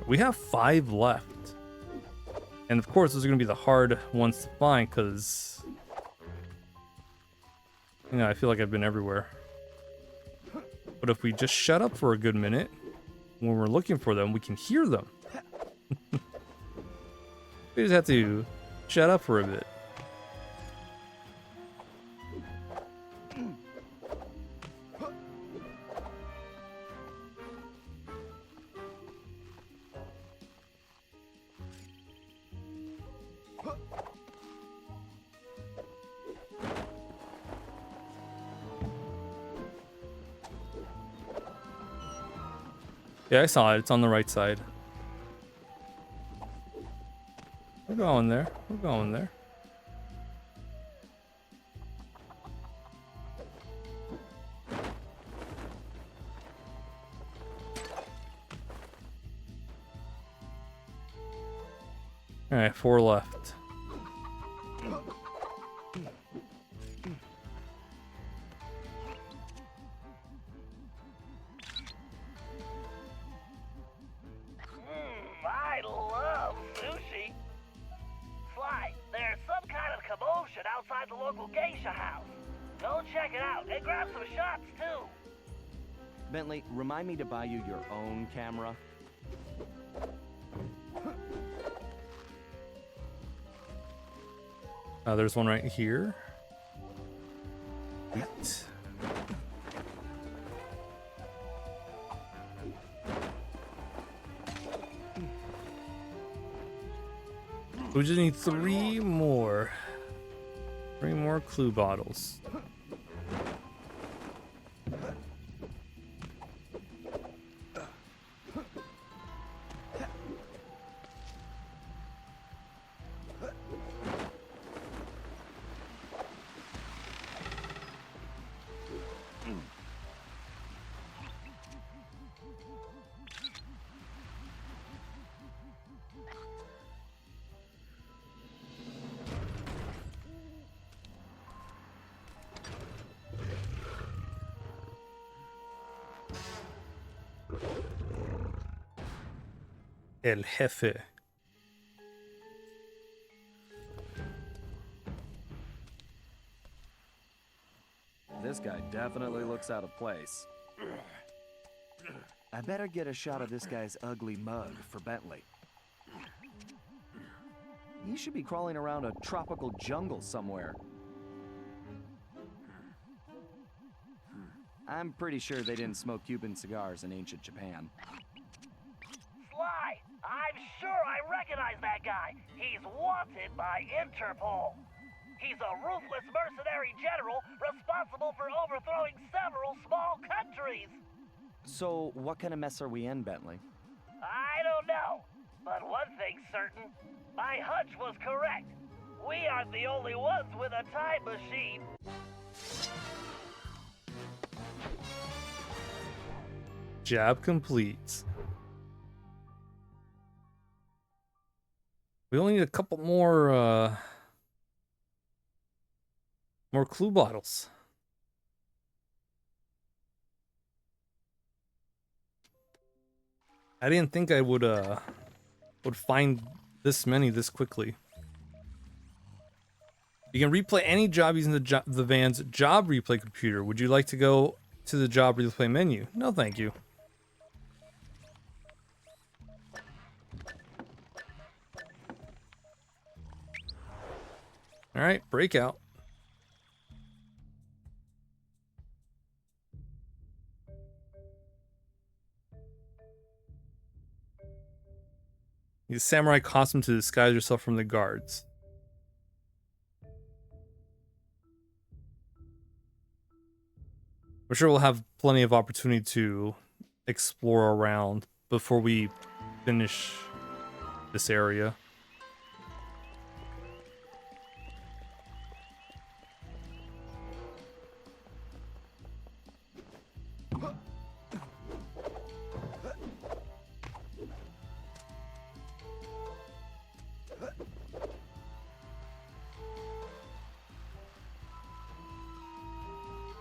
We have 5 left. And of course, those are going to be the hard ones to find because... You know, I feel like I've been everywhere. But if we just shut up for a good minute, when we're looking for them, we can hear them. We just have to shut up for a bit. Yeah, I saw it. It's on the right side. We're going there. We're going there. All right, 4 left. I love sushi. Sly, there's some kind of commotion outside the local geisha house. Go check it out and grab some shots too. Bentley, remind me to buy you your own camera. There's one right here. Sweet. We just need 3 more. 3 more clue bottles. El Jefe. This guy definitely looks out of place. I better get a shot of this guy's ugly mug for Bentley. He should be crawling around a tropical jungle somewhere. I'm pretty sure they didn't smoke Cuban cigars in ancient Japan. Sly, I'm sure I recognize that guy. He's wanted by Interpol. He's a ruthless mercenary general responsible for overthrowing several small countries. So, what kind of mess are we in, Bentley? I don't know, but one thing's certain. My hunch was correct. We aren't the only ones with a time machine. Job complete. We only need a couple more clue bottles. I didn't think I would find this many this quickly. You can replay any job using the van's job replay computer. Would you like to go to the job replay menu? No, thank you. All right, breakout. Use samurai costume to disguise yourself from the guards. I'm sure we'll have plenty of opportunity to explore around before we finish this area.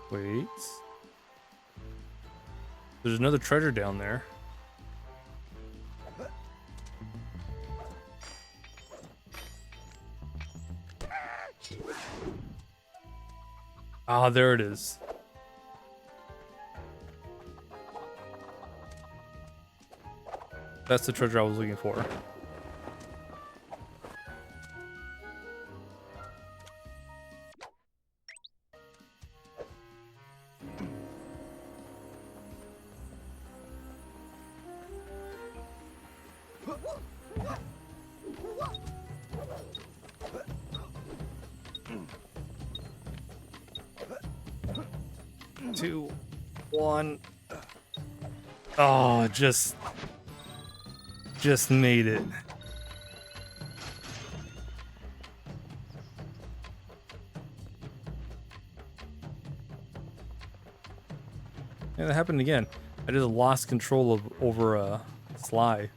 Wait. There's another treasure down there. Ah, there it is. That's the treasure I was looking for. Two, one. Oh, just made it. Yeah, that happened again. I just lost control over Sly.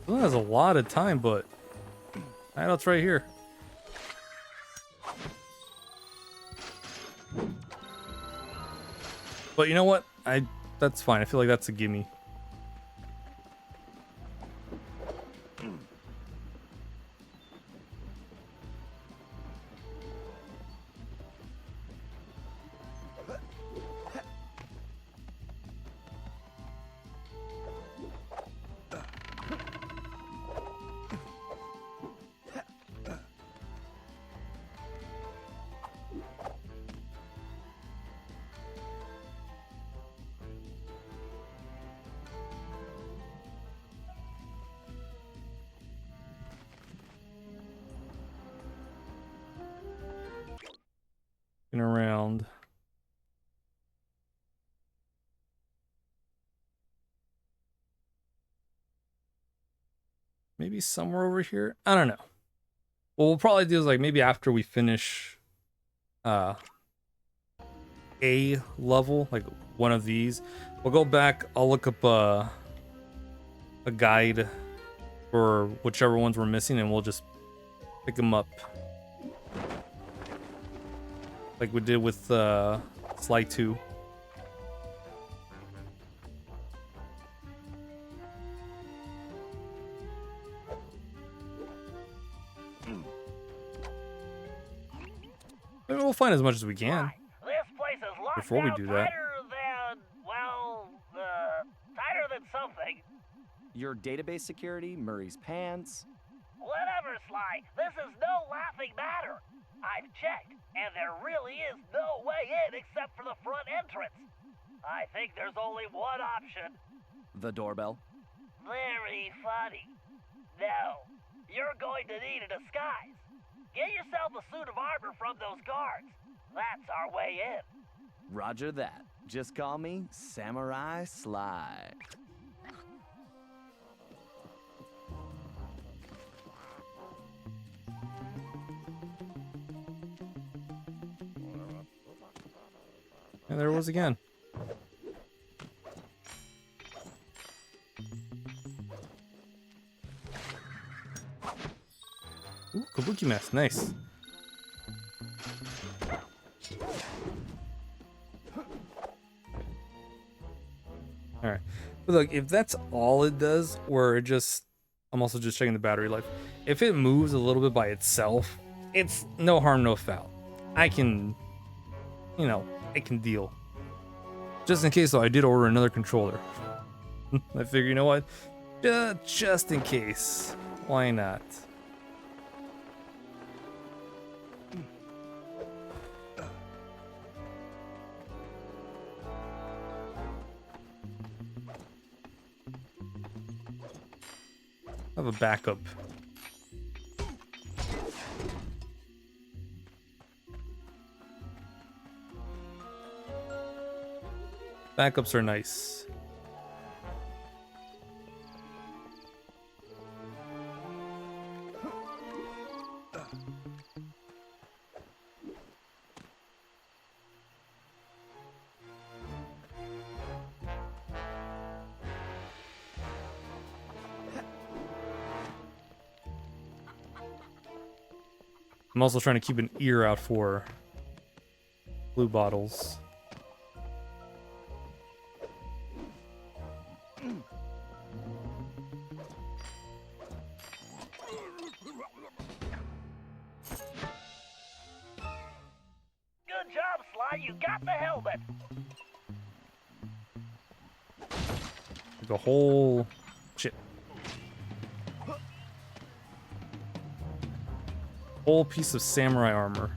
Well, that's a lot of time, but I know it's right here. But you know what? That's fine. I feel like that's a gimme. Around. Maybe somewhere over here? I don't know. What we'll probably do is like maybe after we finish a level, like one of these, we'll go back. I'll look up a guide for whichever ones we're missing, and we'll just pick them up like we did with Sly 2. Maybe we'll find as much as we can This place is locked before we down do that. tighter than, well, tighter than something. Your database security, Murray's pants. Whatever, Sly. This is no laughing matter. I've checked, and there really is no way in except for the front entrance. I think there's only one option. The doorbell. Very funny. No, you're going to need a disguise. Get yourself a suit of armor from those guards. That's our way in. Roger that. Just call me Samurai Sly. And there it was again. Ooh, kabuki mask, nice. Alright. But look, if that's all it does, or it just... I'm also just checking the battery life. If it moves a little bit by itself, it's no harm, no foul. I can... You know, I can deal. Just in case, though, I did order another controller. I figure, you know what? Just in case. Why not? I have a backup. Backups are nice. I'm also trying to keep an ear out for blue bottles. Good job, Sly. You got the helmet. The whole shit. Whole piece of samurai armor.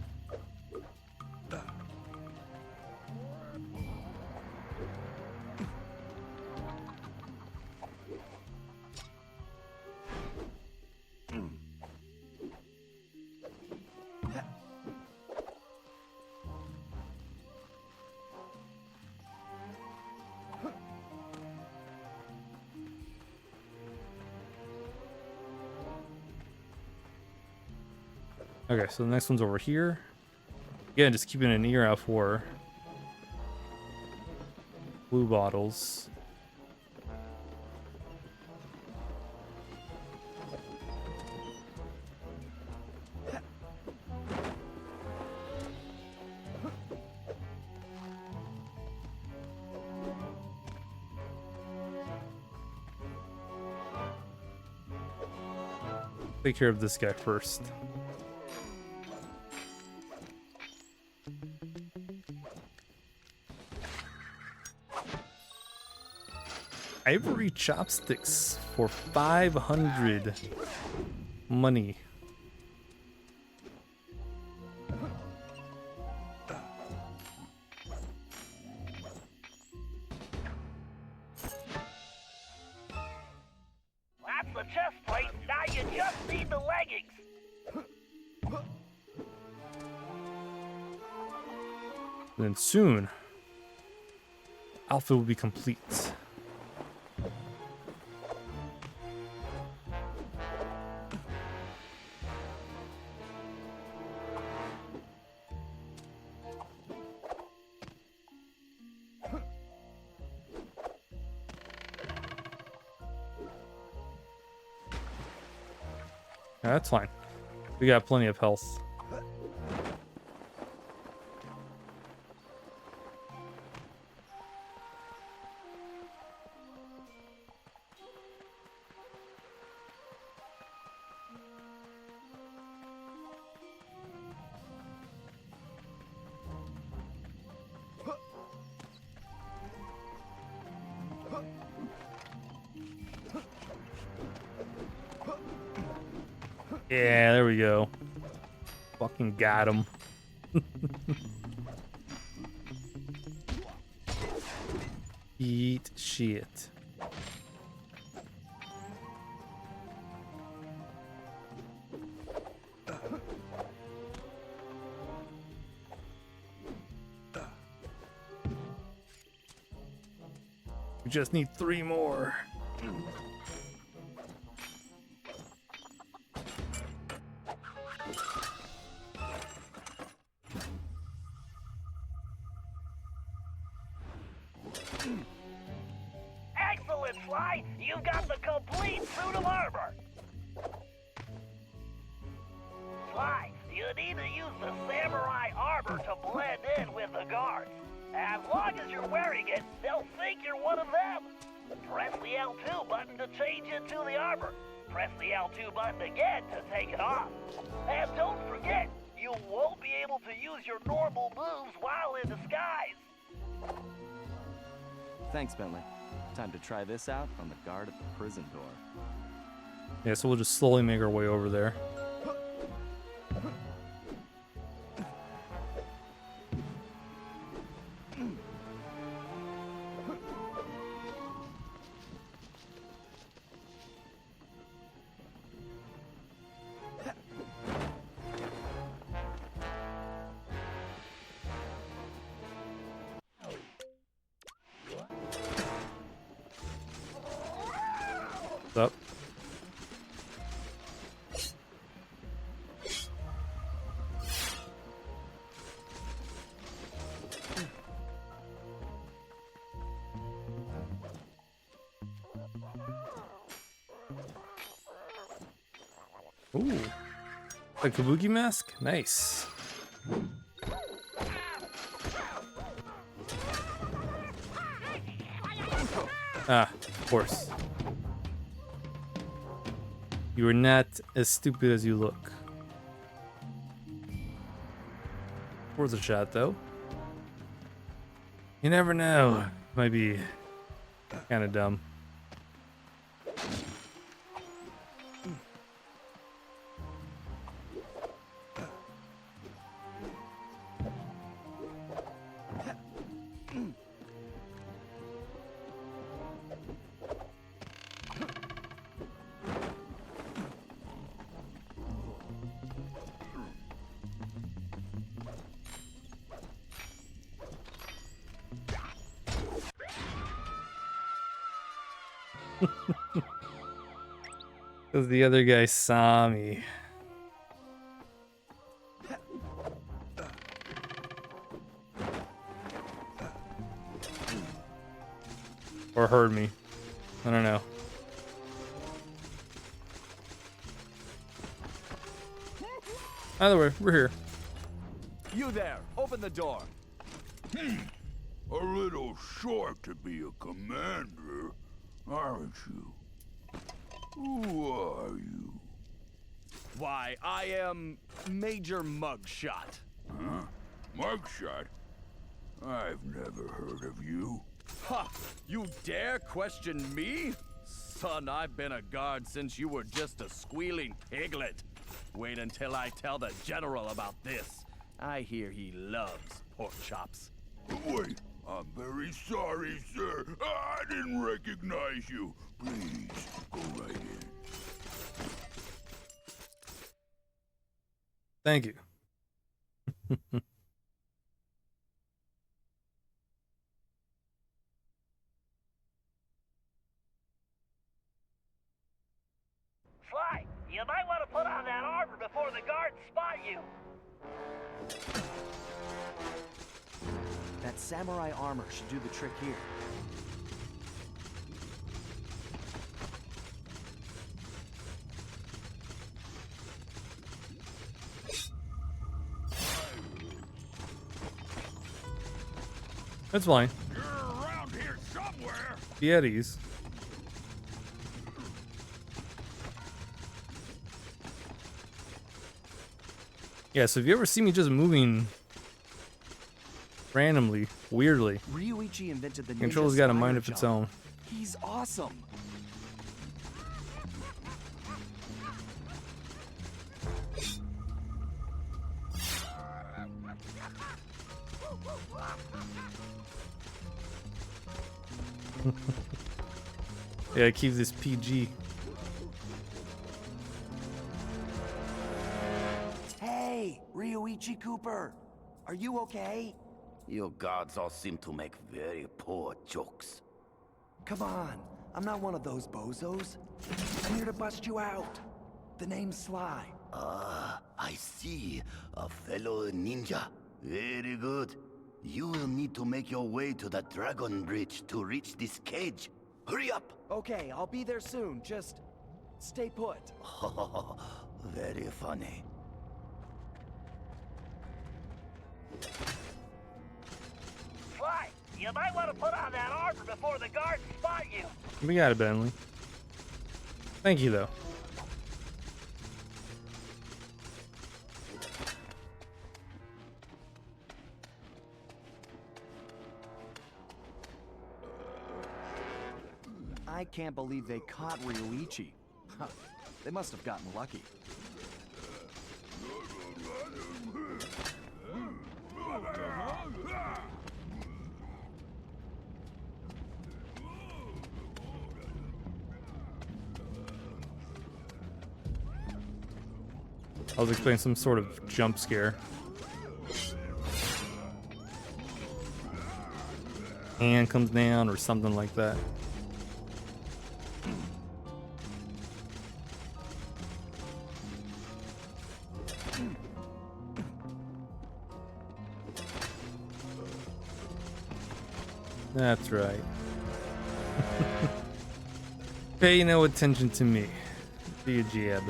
Okay, so the next one's over here. Again, just keeping an ear out for blue bottles. Take care of this guy first. Ivory chopsticks for 500 money. That's the chest plate. Now you just need the leggings. And then soon, outfit will be complete. Yeah, that's fine. We got plenty of health. Yeah, there we go. Fucking got him. Eat shit. We just need 3 more. Excellent, Sly! You've got the complete suit of armor! Sly, you need to use the samurai armor to blend in with the guards. As long as you're wearing it, they'll think you're one of them. Press the L2 button to change into the armor. Press the L2 button again to take it off. And don't forget, you won't be able to use your normal moves while in disguise. Thanks, Bentley. Time to try this out on the guard at the prison door. Yeah, so we'll just slowly make our way over there. What's up? Ooh, a kabuki mask? Nice. Ah, of course. You are not as stupid as you look. Worth a shot, though. You never know. Might be kind of dumb. Because the other guy saw me. Or heard me. I don't know. Either way, we're here. You there! Open the door! A little short to be a commander, aren't you? Who are you? Why, I am Major Mugshot. Huh? Mugshot? I've never heard of you. Ha! You dare question me? Son, I've been a guard since you were just a squealing piglet. Wait until I tell the general about this. I hear he loves pork chops. Wait, I'm very sorry, sir. I didn't recognize you. Please, go right in. Thank you. Sly, you might want to put on that armor before the guards spot you. That samurai armor should do the trick here. That's fine. You're around here somewhere. Be at ease. Yeah, so if you ever see me just moving randomly, weirdly, Ryuichi invented the ninja control's got a spider mind of its jump. own. He's awesome. Yeah, keep this PG. Hey, Ryuichi Cooper. Are you okay? You gods all seem to make very poor jokes. Come on. I'm not one of those bozos. I'm here to bust you out. The name's Sly. Ah, I see. A fellow ninja. Very good. You will need to make your way to the Dragon Bridge to reach this cage. Hurry up! Okay, I'll be there soon. Just stay put. Very funny. Sly, you might want to put on that armor before the guards spot you. We got it, Bentley. Thank you, though. I can't believe they caught Ryuichi. Huh, they must have gotten lucky. I was expecting some sort of jump scare. Hand comes down or something like that. That's right. Pay no attention to me. Be a jab.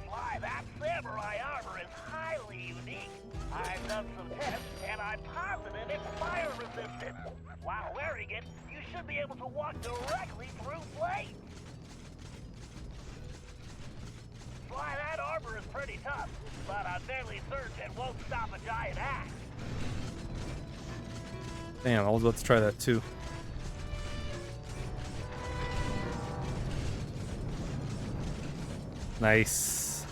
Sly, that samurai armor is highly unique. I've done some tests, and I'm positive it's fire resistant. While wearing it, you should be able to walk directly through flames. Sly, that armor is pretty tough, but I'm fairly certain it won't stop a giant axe. Damn, I was about to try that too. Nice.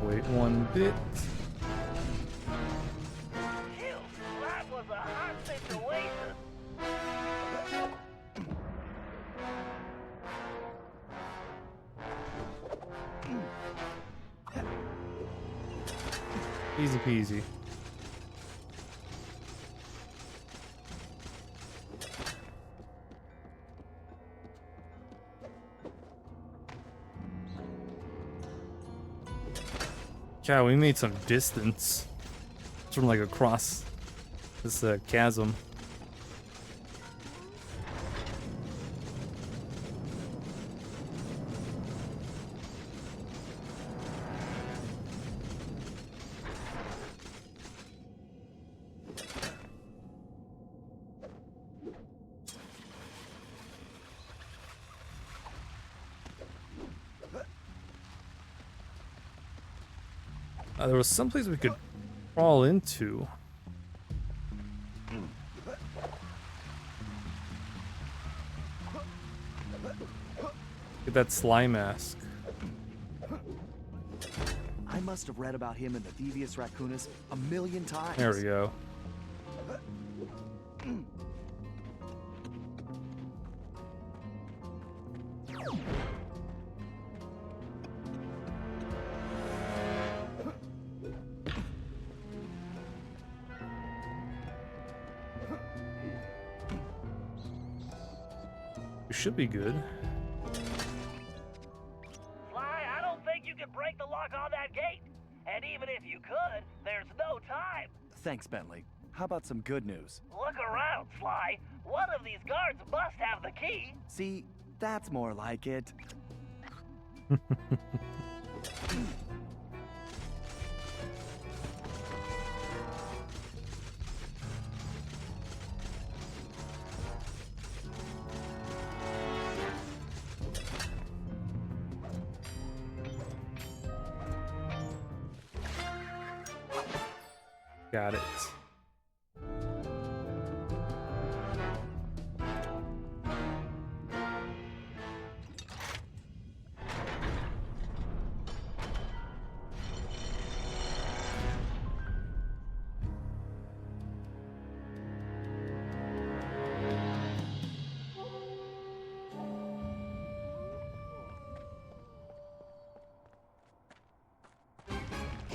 Wait one bit. Phew, that was a hot situation. Easy peasy. God, we made some distance from like across this chasm. There was someplace we could crawl into. Get that slime mask. I must have read about him in the Thievius Raccoonus a million times. There we go. We should be good. Sly, I don't think you can break the lock on that gate. And even if you could, there's no time. Thanks, Bentley. How about some good news? Look around. out, Sly. One of these guards must have the key. See, that's more like it. Got it.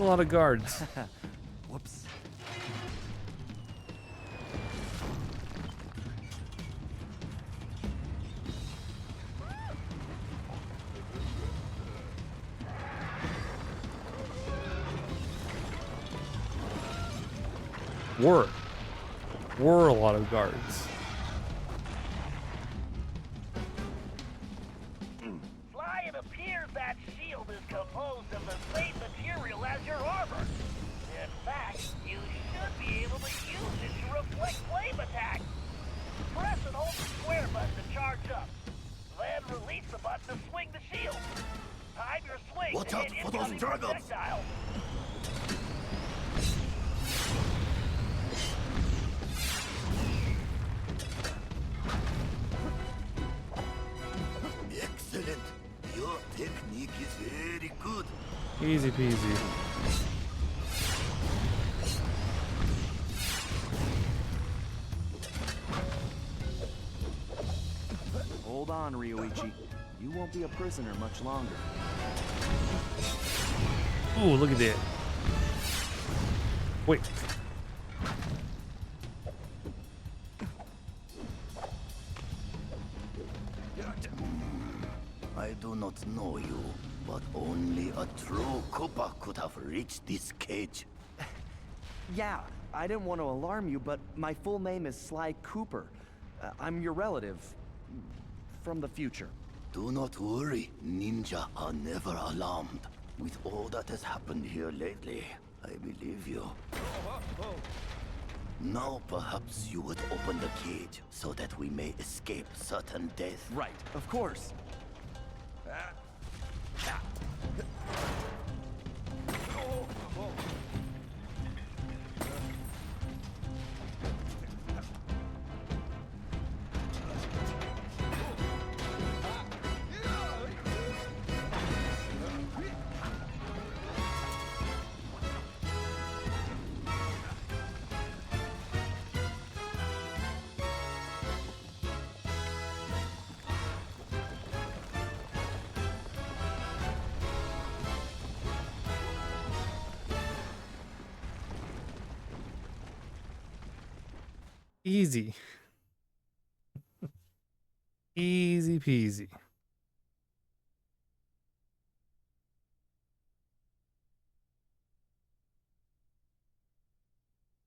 A lot of guards. Whoops. Were a lot of guards. Sly, it appears that shield is composed of the same material as your armor. In fact, you should be able to use it to reflect flame attacks. Press and hold the square button to charge up. Then release the button to swing the shield. Time your swing Watch to out hit for those incoming dragons. projectiles. Excellent. Your technique is very good. Easy peasy. Hold on, Ryoichi. You won't be a prisoner much longer. Ooh, look at that. Wait. I do not know you, but only a true Koopa could have reached this cage. Yeah, I didn't want to alarm you, but my full name is Sly Cooper. I'm your relative. From the future. Do not worry, ninja are never alarmed. With all that has happened here lately, I believe you. Now perhaps you would open the cage so that we may escape certain death. Right, of course. Easy. Easy peasy.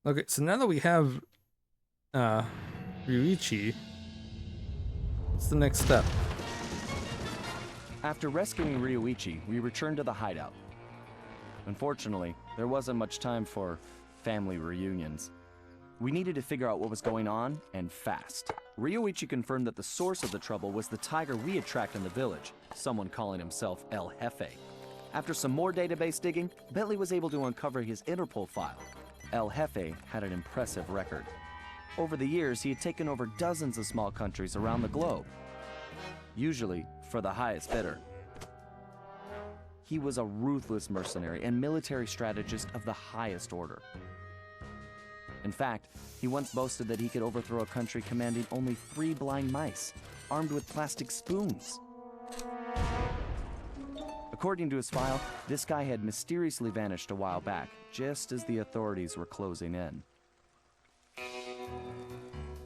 Okay, so now that we have Ryuichi, what's the next step? After rescuing Ryoichi, we returned to the hideout. Unfortunately, there wasn't much time for family reunions. We needed to figure out what was going on, and fast. Ryoichi confirmed that the source of the trouble was the tiger we had tracked in the village, someone calling himself El Jefe. After some more database digging, Bentley was able to uncover his Interpol file. El Jefe had an impressive record. Over the years, he had taken over dozens of small countries around the globe, usually for the highest bidder. He was a ruthless mercenary and military strategist of the highest order. In fact, he once boasted that he could overthrow a country commanding only 3 blind mice, armed with plastic spoons. According to his file, this guy had mysteriously vanished a while back, just as the authorities were closing in.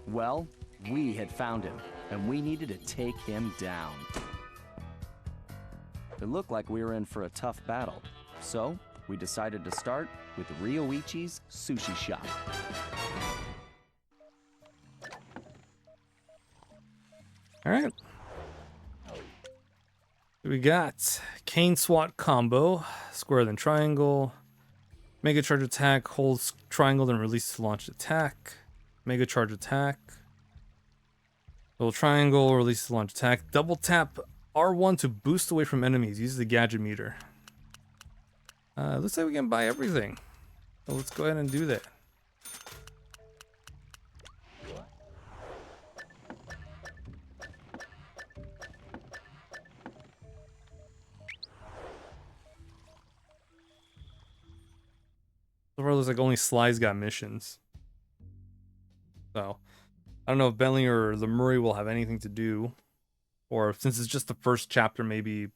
Well, we had found him, and we needed to take him down. It looked like we were in for a tough battle, so we decided to start with Ryoichi's sushi shop. All right. We got Cane SWAT combo, square then triangle, mega charge attack, holds triangle then release to launch attack, mega charge attack, little triangle, release to launch attack, double tap R1 to boost away from enemies, use the gadget meter. Looks like we can buy everything, so let's go ahead and do that. So far, it looks like only Sly's got missions. So, I don't know if Bentley or the Murray will have anything to do. Or since it's just the first chapter, maybe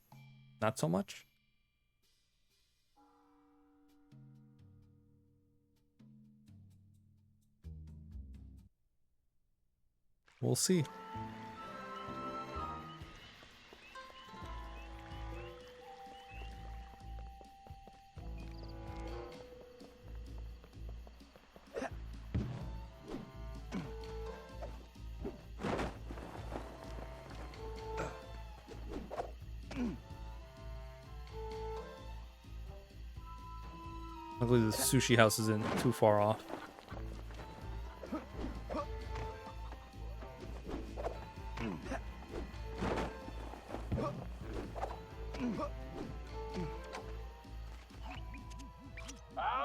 not so much. We'll see. Luckily, the sushi house isn't too far off.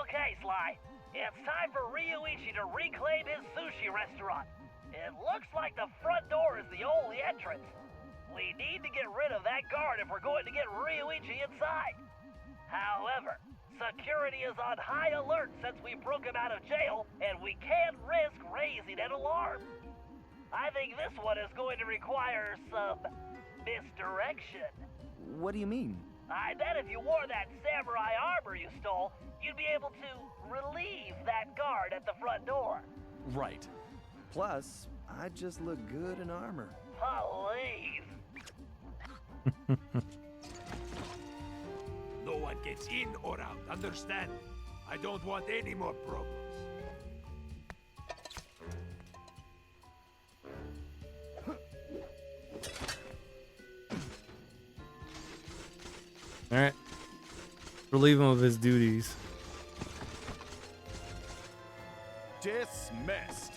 Okay, Sly. It's time for Ryuichi to reclaim his sushi restaurant. It looks like the front door is the only entrance. We need to get rid of that guard if we're going to get Ryuichi inside. However, security is on high alert since we broke him out of jail, and we can't risk raising an alarm. I think this one is going to require some misdirection. What do you mean? I bet if you wore that samurai armor you stole, you'd be able to relieve that guard at the front door. Right. Plus, I just look good in armor. Please. No one gets in or out, understand? I don't want any more problems. Alright. Relieve him of his duties. Dismissed.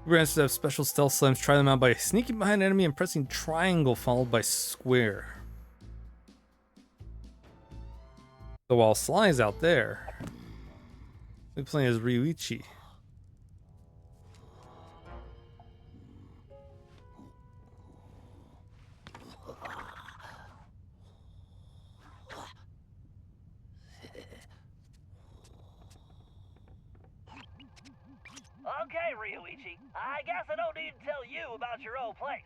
Grants to have special stealth slams. Try them out by sneaking behind an enemy and pressing triangle followed by square. So while Sly's out there, we're playing as Ryuichi. Okay, Ryuichi. I guess I don't need to tell you about your old place.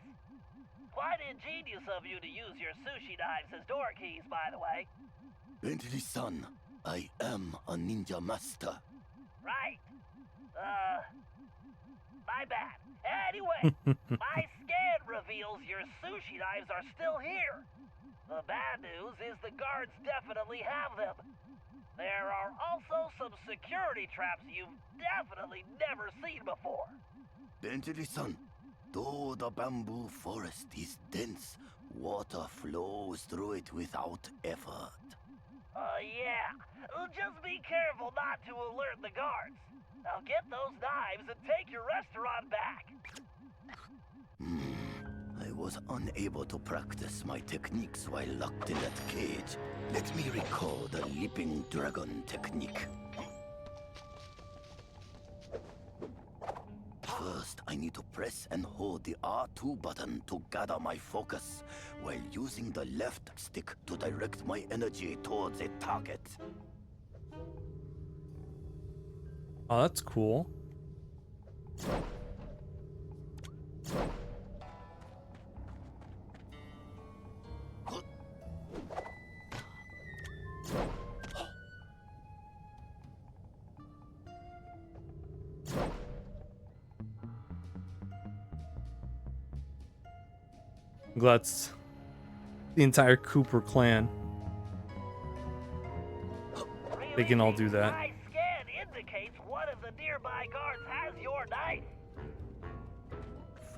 Quite ingenious of you to use your sushi knives as door keys, by the way. Bentley-san, I am a ninja master. Right. My bad. Anyway, my scan reveals your sushi knives are still here. The bad news is the guards definitely have them. There are also some security traps you've definitely never seen before. Bentley-san, though the bamboo forest is dense, water flows through it without effort. Yeah. Just be careful not to alert the guards. Now get those knives and take your restaurant back. I was unable to practice my techniques while locked in that cage. Let me recall the leaping dragon technique. First, I need to press and hold the R2 button to gather my focus, while using the left stick to direct my energy towards a target. Oh, that's cool. I'm glad it's the entire Cooper clan. They can all do that. My scan indicates one of the nearby guards has your knife.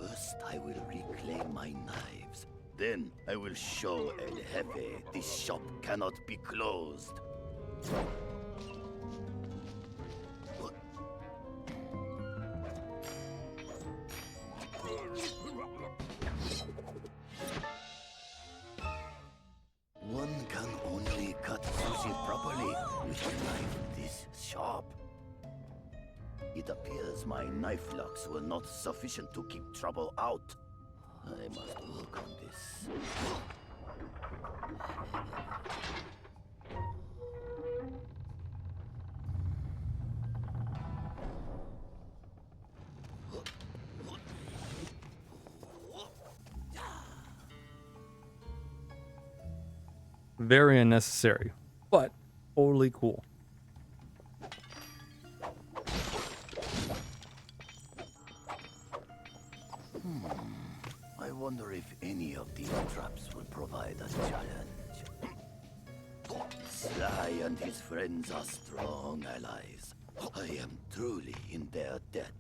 First, I will reclaim my knives. Then, I will show El Jefe this shop cannot be closed. One can only cut sushi properly with a knife this sharp. It appears my knife locks were not sufficient to keep trouble out. I must work on this. Very unnecessary, but totally cool. I wonder if any of these traps will provide a challenge. Sly and his friends are strong allies. I am truly in their debt.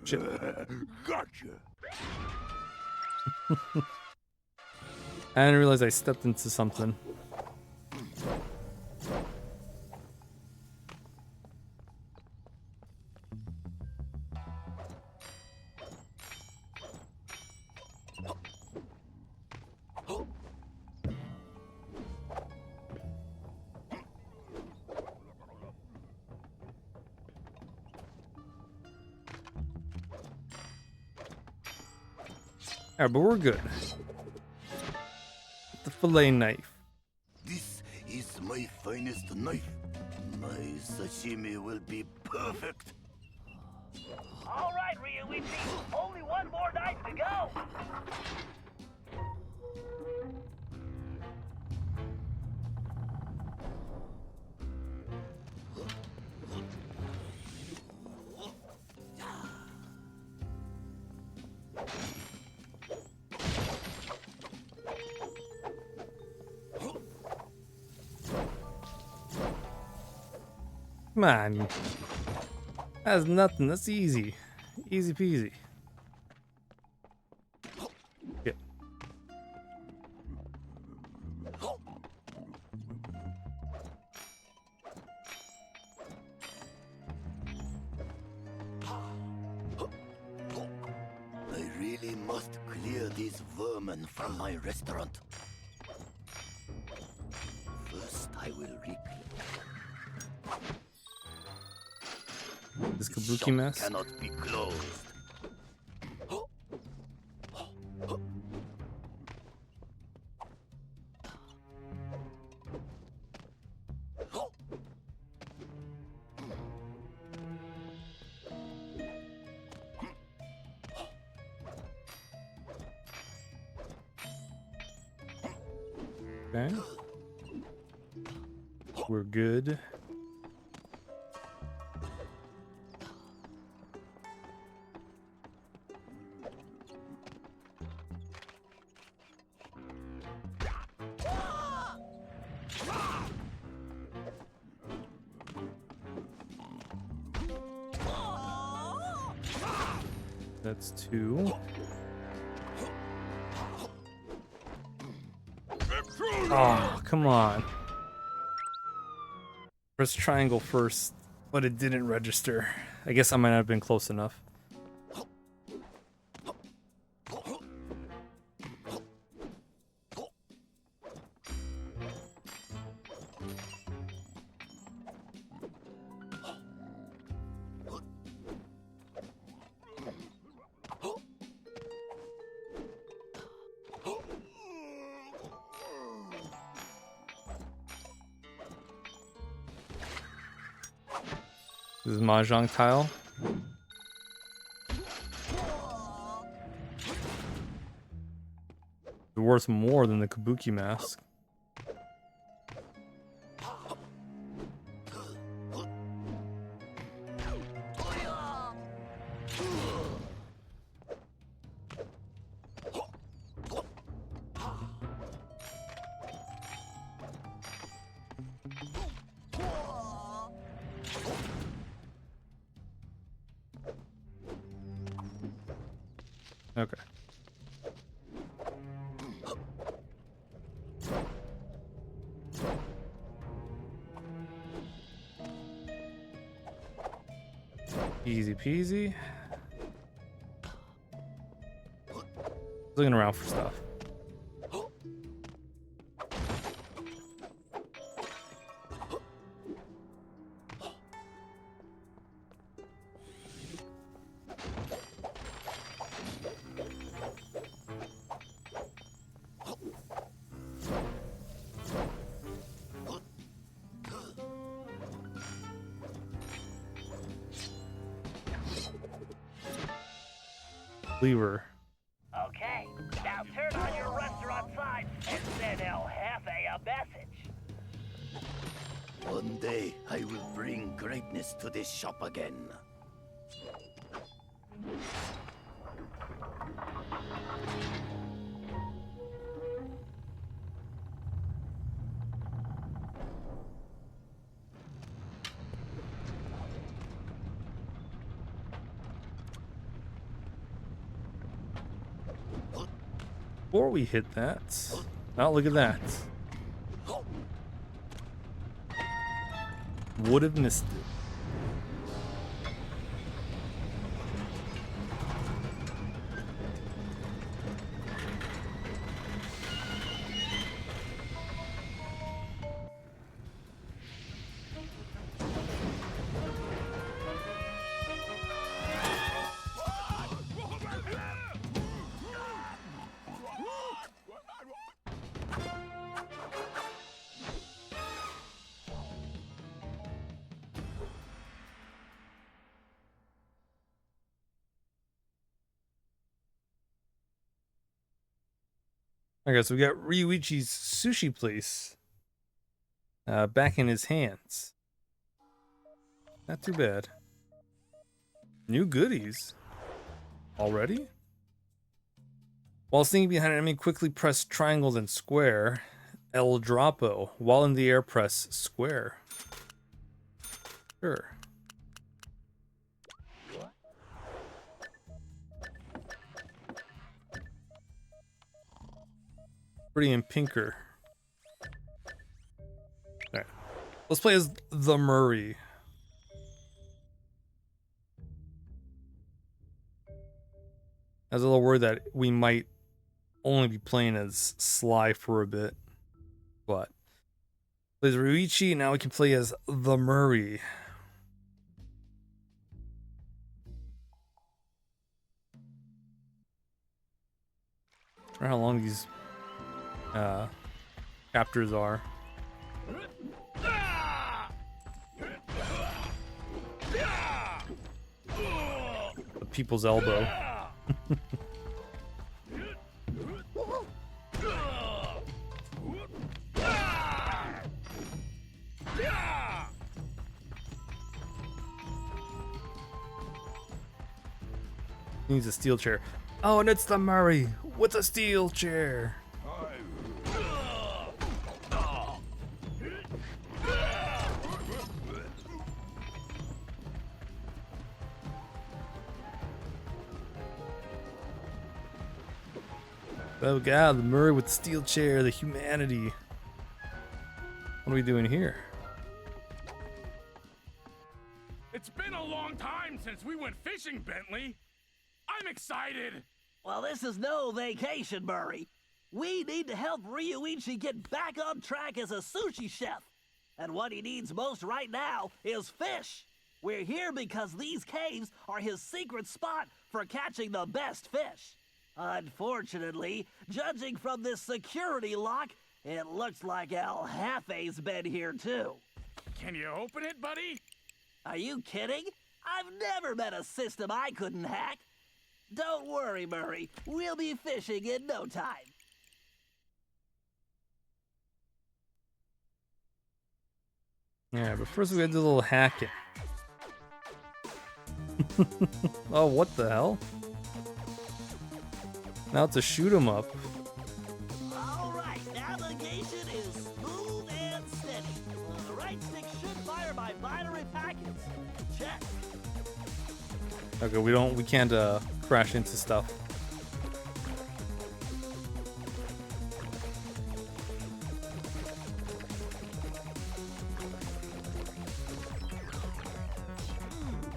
Shit. Gotcha. I didn't realize I stepped into something. Alright, but we're good. The fillet knife. This is my finest knife. My sashimi will be perfect. All right, Ryuichi, only one more knife to go. Come on. That's nothing. That's easy. Easy peasy. Yeah. I really must clear these vermin from my restaurant. First, I will reclaim. This This kabuki shop mask. cannot be closed. Okay. We're good. That's two. Oh, come on. Press triangle first, but it didn't register. I guess I might not have been close enough. This is Mahjong tile. It's worth more than the kabuki mask. Okay. Easy peasy. Looking around for stuff. Lever. Okay, now turn on your restaurant sign and send El Jefe a message. One day, I will bring greatness to this shop again. Before we hit that, oh, look at that. Would have missed it. Okay, so we got Ryuichi's sushi place back in his hands. Not too bad. New goodies. Already? While sneaking behind an enemy, quickly press triangle then square. El Drapo. While in the air, press square. Sure. Pretty in pinker. Alright. Let's play as the Murray. I was a little worried that we might only be playing as Sly for a bit. But plays Ryuichi, now we can play as the Murray. I don't know how long these chapters are. The people's elbow. Needs a steel chair. Oh, and it's the Murray with a steel chair. Oh god, the Murray with the steel chair, the humanity. What are we doing here? It's been a long time since we went fishing, Bentley. I'm excited. Well, this is no vacation, Murray. We need to help Ryuichi get back on track as a sushi chef. And what he needs most right now is fish. We're here because these caves are his secret spot for catching the best fish. Unfortunately, judging from this security lock, it looks like El Jefe's been here too. Can you open it, buddy? Are you kidding? I've never met a system I couldn't hack. Don't worry, Murray. We'll be fishing in no time. Yeah, but first we gotta do a little hacking. Oh, what the hell? Now it's a shoot 'em up. Alright, navigation is smooth and steady. The right stick should fire by binary packets. Check. Okay, we can't crash into stuff.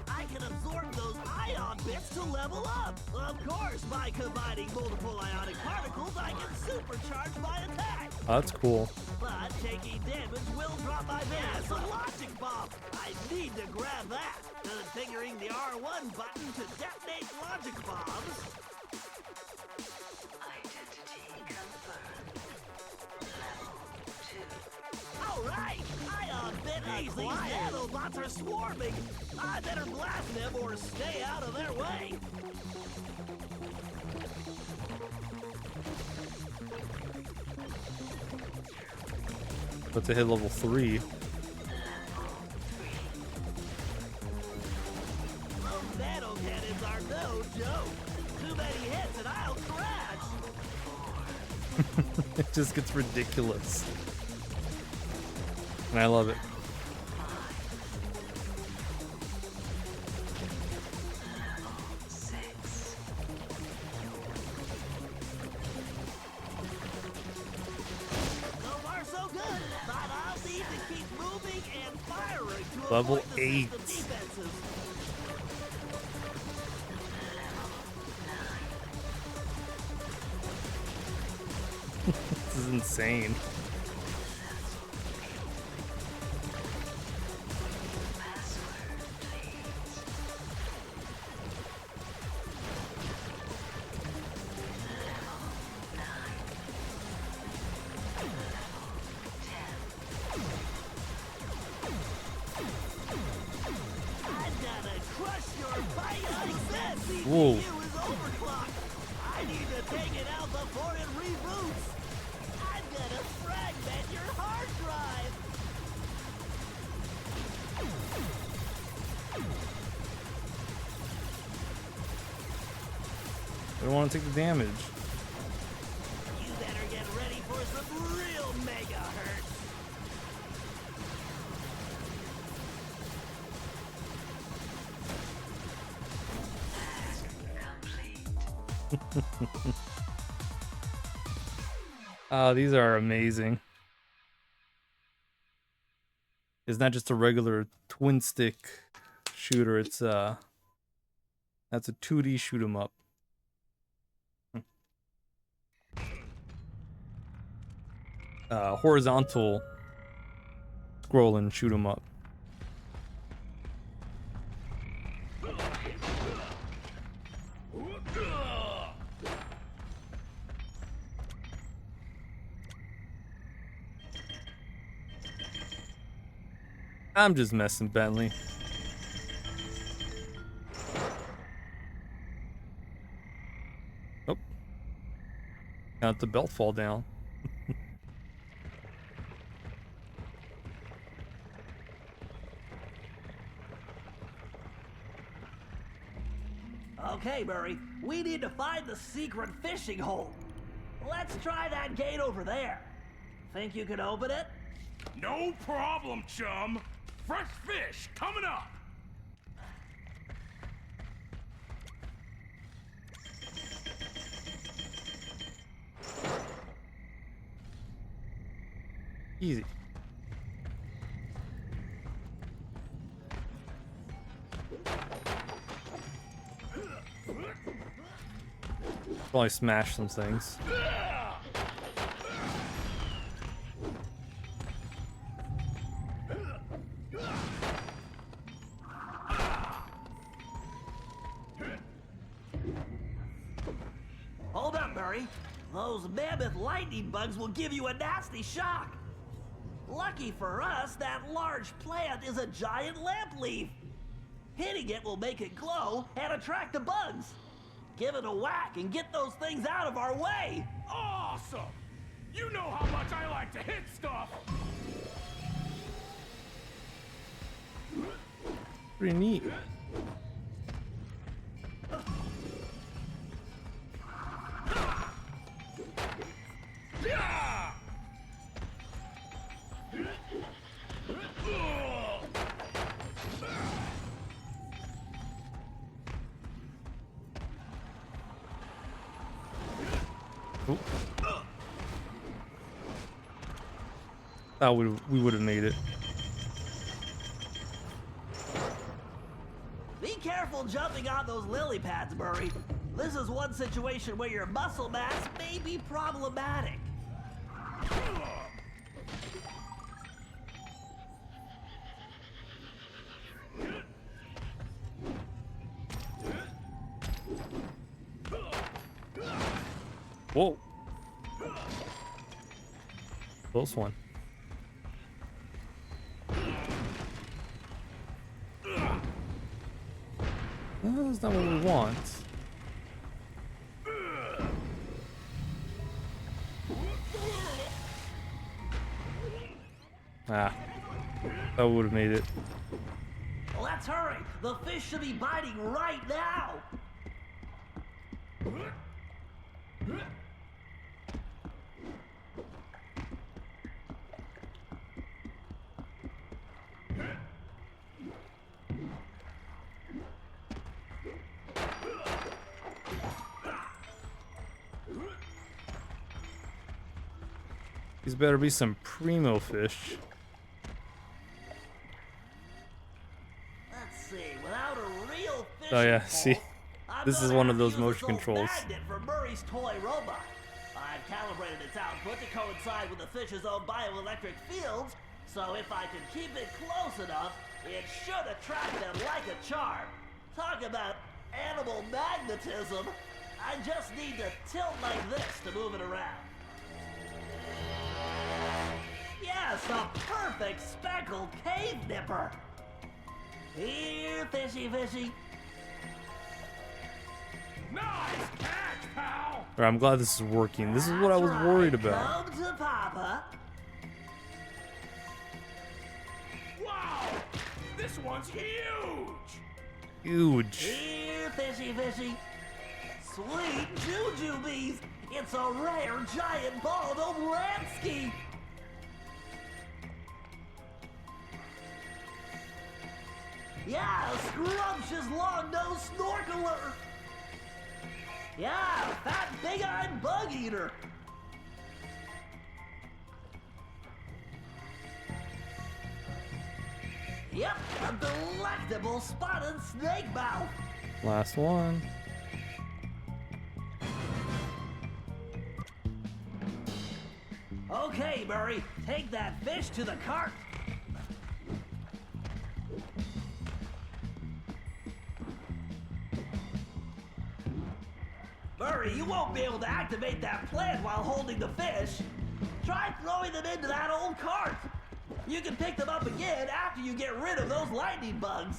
I can absorb those ion bits to level up. Of course, by combining multiple ionic particles, I can supercharge my attack. Oh, that's cool. But taking damage will drop my base. A logic bomb. I need to grab that. Configuring the R1 button to detonate logic bombs. Identity confirmed. Level 2. Alright! Ion bit these nanobots are swarming. I better blast them or stay out of their way. But to hit level 3. Those nano cannons are no joke. Too many hits and I'll crash. It just gets ridiculous. And I love it. Level 8. This is insane. Whoa. I need to take it out before it reboots. I'm gonna fragment your hard drive. I don't want to take the damage. You better get ready for some real megahertz. Oh, these are amazing. It's not just a regular twin stick shooter, it's that's a 2D shoot 'em up. Horizontal scroll and shoot 'em up. I'm just messing, Bentley. Oh. Got the belt fall down. Okay, Murray, we need to find the secret fishing hole. Let's try that gate over there. Think you can open it? No problem, chum. Fresh fish coming up. Easy. Probably smash some things. Hold up, Murray. Those mammoth lightning bugs will give you a nasty shock. Lucky for us, that large plant is a giant lamp leaf. Hitting it will make it glow and attract the bugs. Give it a whack and get those things out of our way. Awesome. You know how much I like to hit stuff. Pretty neat. Oop. Thought we would have made it. Be careful jumping on those lily pads, Murray. This is one situation where your muscle mass may be problematic. Whoa. Close one. That's not what we want. Ah. That would have made it. Let's hurry. The fish should be biting right now. These better be some primo fish. Let's see. Without a real fishing Oh yeah, pole, see? I'm This is gonna one have of to those use motion this old controls. magnet from Murray's toy robot. I've calibrated its output to coincide with the fish's own bioelectric fields, so if I can keep it close enough, it should attract them like a charm. Talk about animal magnetism. I just need to tilt like this to move it around. Yes, a perfect speckled cave nipper. Here, fishy, fishy. Nice catch, pal! Alright, I'm glad this is working. This is what I was That's worried right. about. Come to Papa. Wow! This one's huge! Huge. Here, fishy, fishy. Sweet jujubes. It's a rare giant ball of Lansky. Yeah, a scrumptious long-nosed snorkeler. Yeah, a fat big-eyed bug eater. Yep, a delectable spotted snake mouth. Last one. Okay, Murray, take that fish to the cart. Murray, you won't be able to activate that plant while holding the fish. Try throwing them into that old cart. You can pick them up again after you get rid of those lightning bugs.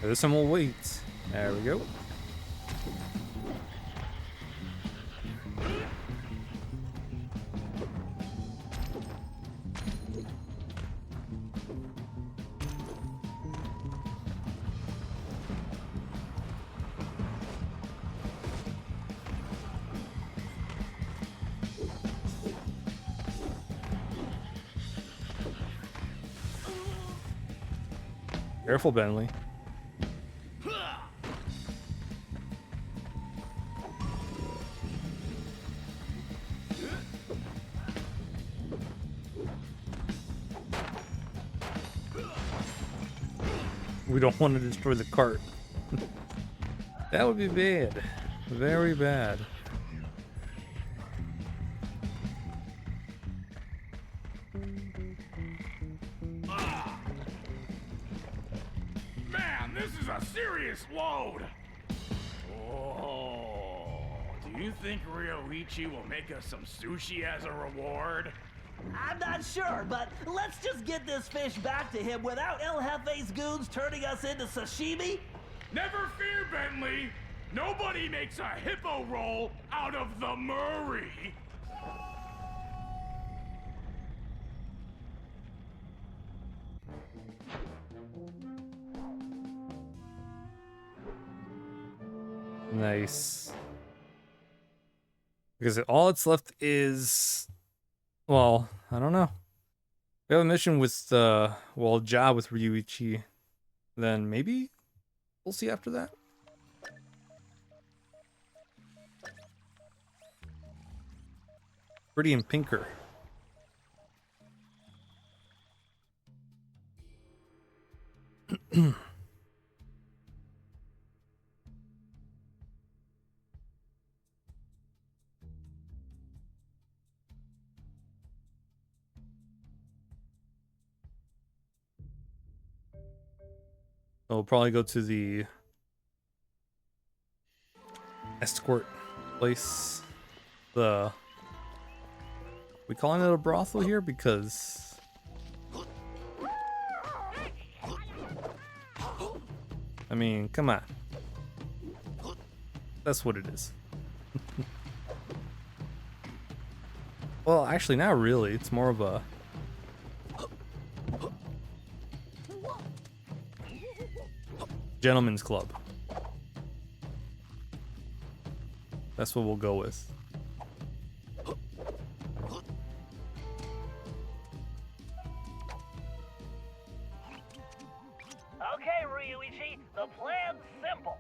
There's some more weights. There we go. Careful, Bentley. We don't want to destroy the cart. That would be bad. Very bad. Man, this is a serious load! Oh, do you think Ryoichi will make us some sushi as a reward? I'm not sure, but let's just get this fish back to him without El Jefe's goons turning us into sashimi. Never fear, Bentley! Nobody makes a hippo roll out of the Murray! Nice. Because all that's left is, well, I don't know. We have a mission with well, job with Ryuichi. Then maybe we'll see after that. Pretty and Pinker. We'll probably go to the escort place. We calling it a brothel here because I mean, come on. That's what it is. Well, actually, not really. It's more of a gentleman's club. That's what we'll go with. Okay, Ryuichi, the plan's simple.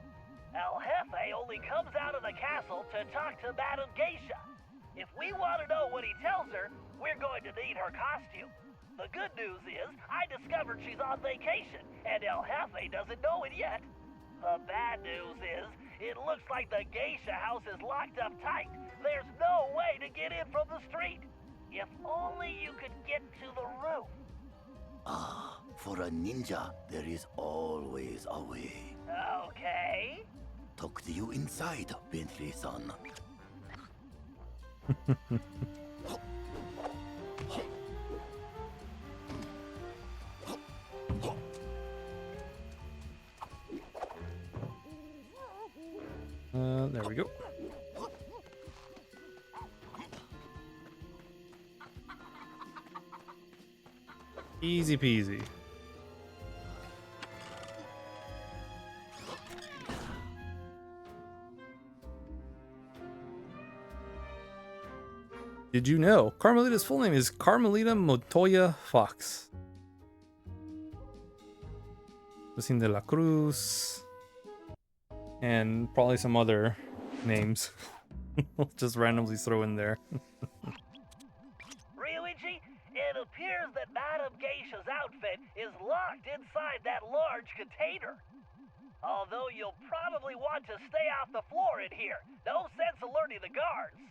El Jefe only comes out of the castle to talk to Madame Geisha. If we want to know what he tells her, we're going to need her costume. The good news is, I discovered she's on vacation, and El Jefe doesn't know it yet. The bad news is, it looks like the Geisha house is locked up tight. There's no way to get in from the street. If only you could get to the roof. Ah, for a ninja, there is always a way. Okay. Talk to you inside, Bentley-san. There we go. Easy peasy. Did you know Carmelita's full name is Carmelita Montoya Fox? Lucín de la Cruz. And probably some other names. We'll just randomly throw in there. Ryuichi, it appears that Madame Geisha's outfit is locked inside that large container. Although you'll probably want to stay off the floor in here. No sense alerting the guards.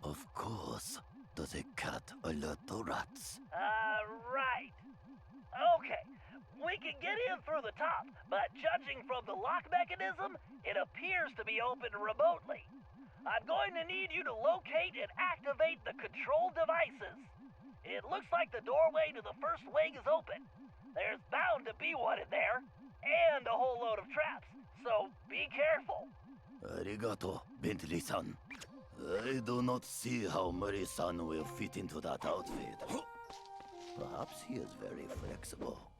Of course. Does a cat alert the rats? Right. Okay. We can get in through the top, but judging from the lock mechanism, it appears to be open remotely. I'm going to need you to locate and activate the control devices. It looks like the doorway to the first wing is open. There's bound to be one in there, and a whole load of traps, so be careful. Arigato, Bentley-san. I do not see how Murray-san will fit into that outfit. Perhaps he is very flexible.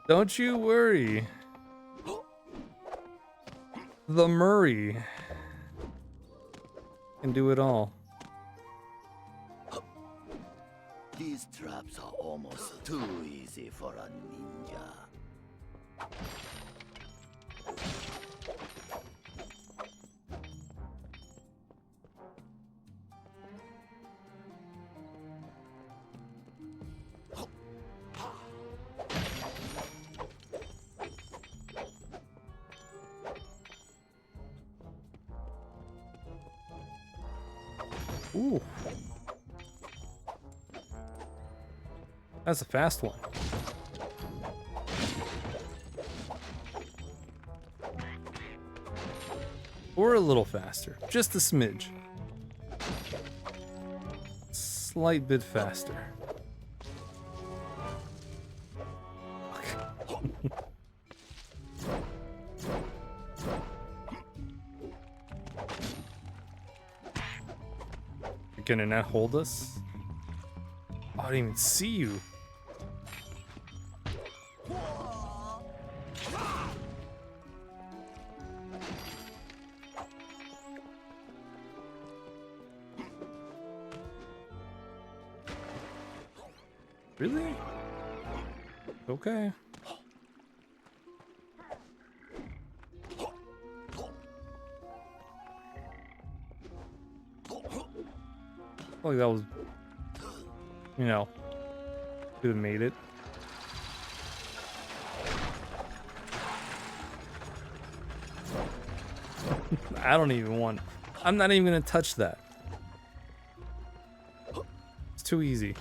Don't you worry. The Murray can do it all. These traps are almost too easy for a ninja. Ooh. That's a fast one. Or a little faster. Just a smidge. Slight bit faster. You're gonna not hold us? Oh, I didn't even see you. Really? Okay. Like that was, you know, could have made it. I don't even want. I'm not even gonna touch that. It's too easy.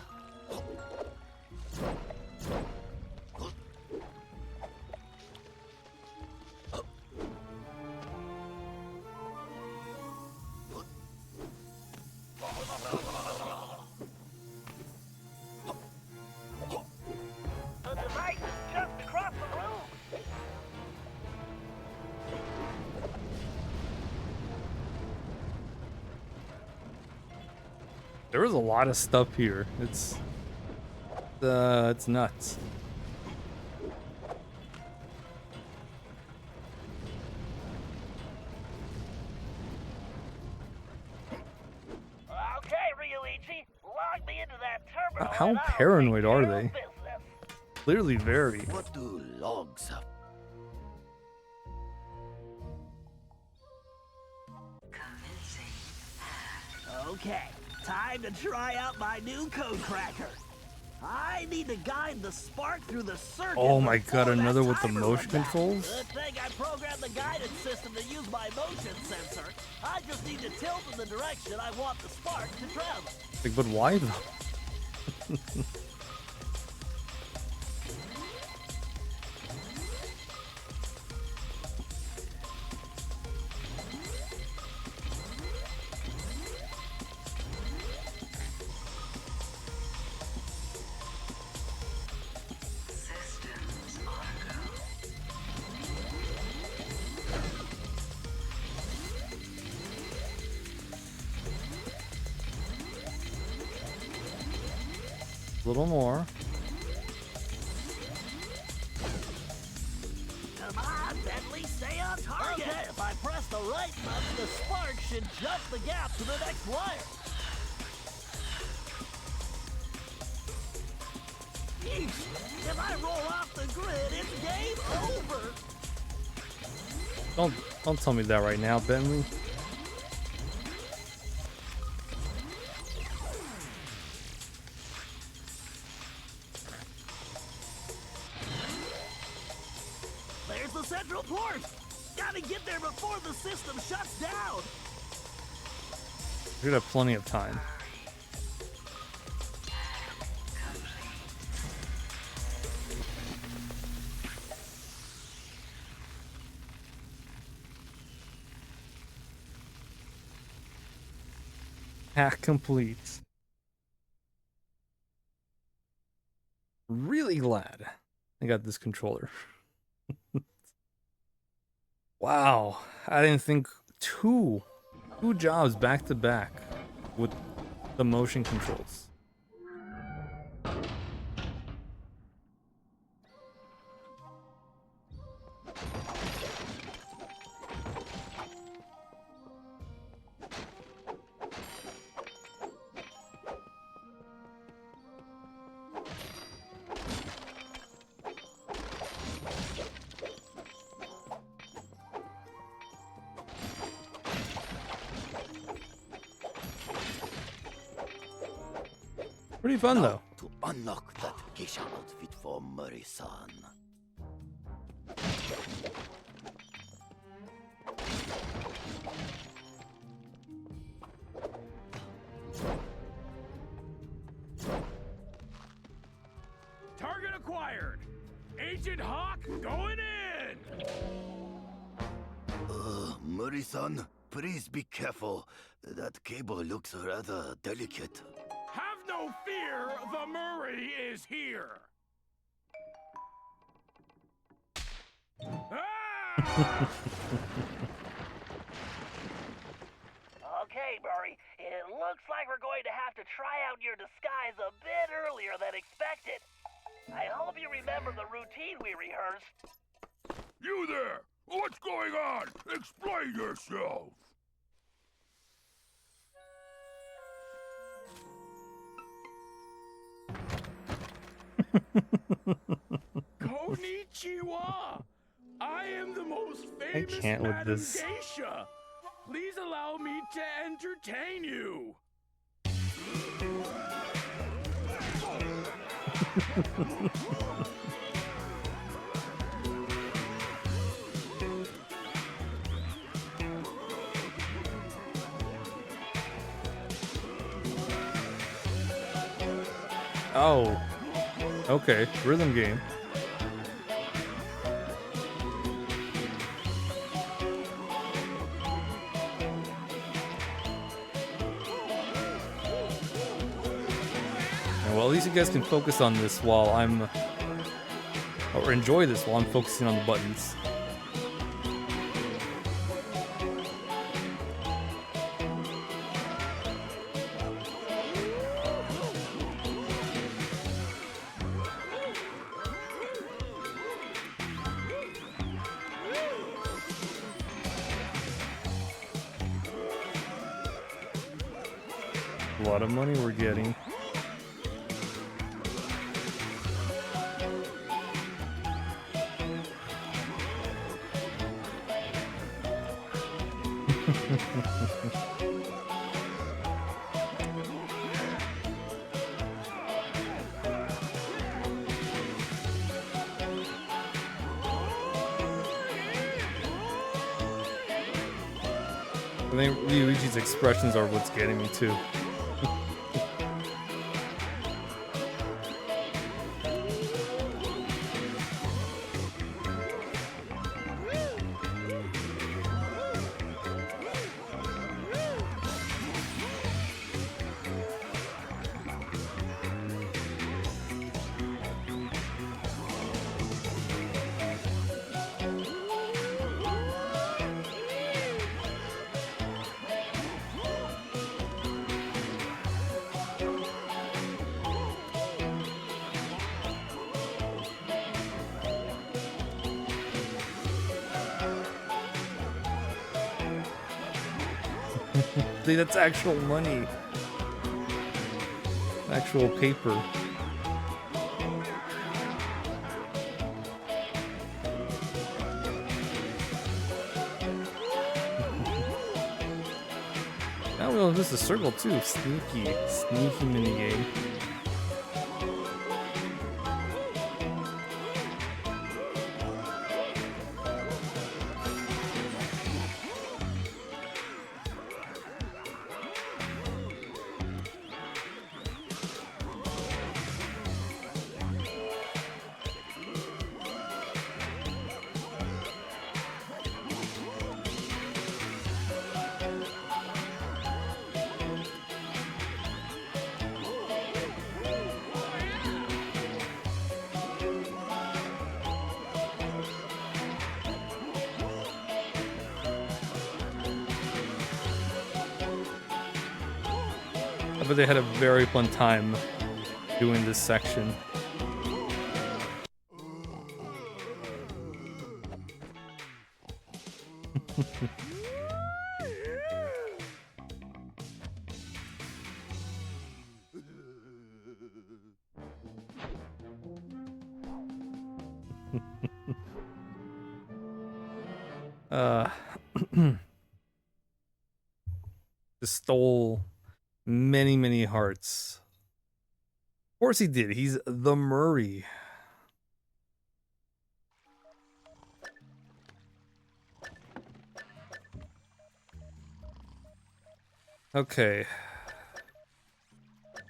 The device is just across the room. There was a lot of stuff here. It's nuts. Okay, Ryuichi, log me into that terminal. How and I'll paranoid take are care of they? business. Clearly very. What do logs have? Okay, time to try out my new code cracker. I need to guide the spark through the circuit. Oh my god, before that another with the timer motion runs out. controls? Good thing I programmed the guidance system to use my motion sensor. I just need to tilt in the direction I want the spark to travel. Like, but why though? A little more. Come on, Bentley, stay on target. Okay, if I press the right button, the spark should jump the gap to the next wire. Yeesh, if I roll off the grid, it's game over. Don't tell me that right now, Bentley. There's the central port. Gotta get there before the system shuts down. We have plenty of time. Hack complete. Really glad I got this controller. Wow, I didn't think two jobs back to back with the motion controls. Pretty fun though. To unlock that geisha outfit for Murray-san. Target acquired. Agent Hawk going in. Murray-san, please be careful. That cable looks rather delicate. Have no fear, the Murray is here. Ah! Okay, Murray, it looks like we're going to have to try out your disguise a bit earlier than expected. I hope you remember the routine we rehearsed. You there! What's going on? Explain yourself! Konnichiwa! I am the most famous can't with Madam this. Geisha. Please allow me to entertain you. Oh, okay, rhythm game. And well, at least you guys can focus on this while I'm, or enjoy this while I'm focusing on the buttons. A lot of money we're getting. I think Ryuichi's expressions are what's getting me too. See, that's actual money. Actual paper. Now we know this is a circle too. Sneaky minigame. But they had a very fun time doing this section. Just stole many hearts. Of course he did. He's the Murray. Okay.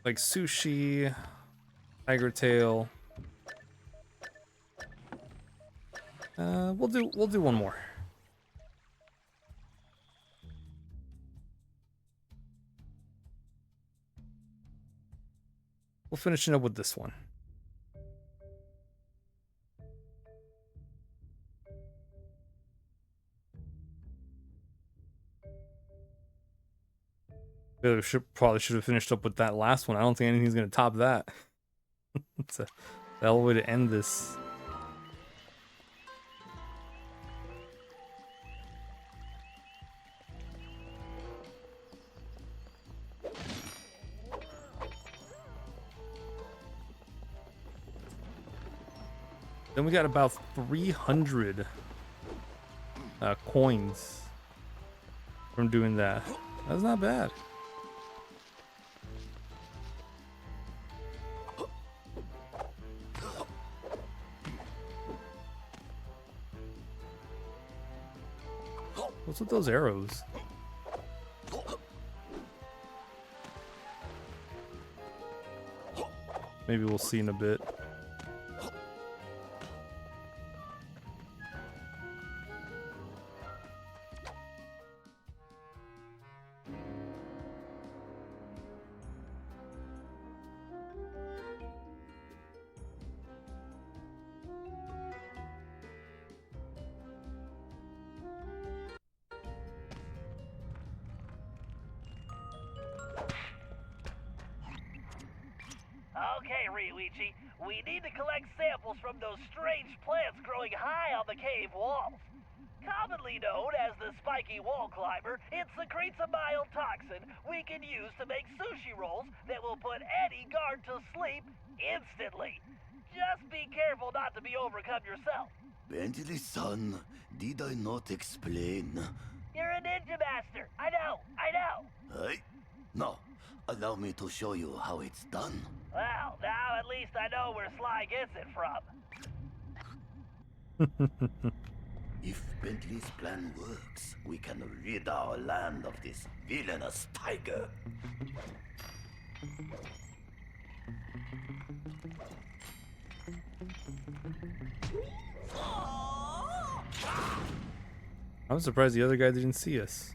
Like sushi, tiger tail. We'll do one more. We'll finish it up with this one. Probably should have finished up with that last one. I don't think anything's gonna top that. It's a hell way to end this. Then we got about 300 coins from doing that. That's not bad. What's with those arrows? Maybe we'll see in a bit. Okay, Ryuichi, we need to collect samples from those strange plants growing high on the cave walls. Commonly known as the spiky wall climber, it secretes a mild toxin we can use to make sushi rolls that will put any guard to sleep instantly. Just be careful not to be overcome yourself. Bentley-san, did I not explain? You're a ninja master. I know. Hey? No. Allow me to show you how it's done. Well, now at least I know where Sly gets it from. If Bentley's plan works, we can rid our land of this villainous tiger. I'm surprised the other guy didn't see us.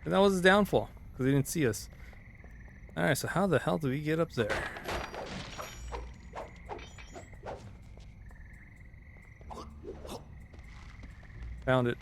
And that was his downfall, because he didn't see us. Alright, so how the hell do we get up there? Found it.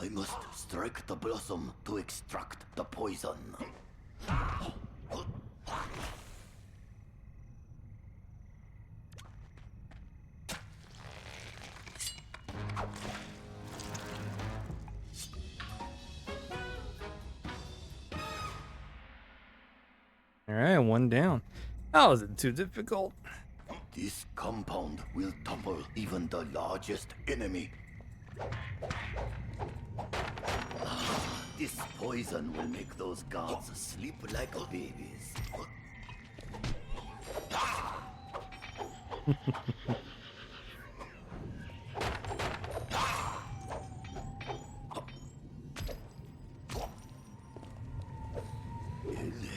I must strike the blossom to extract the poison. Alright, one down. That wasn't too difficult. This compound will topple even the largest enemy. This poison will make those guards sleep like babies.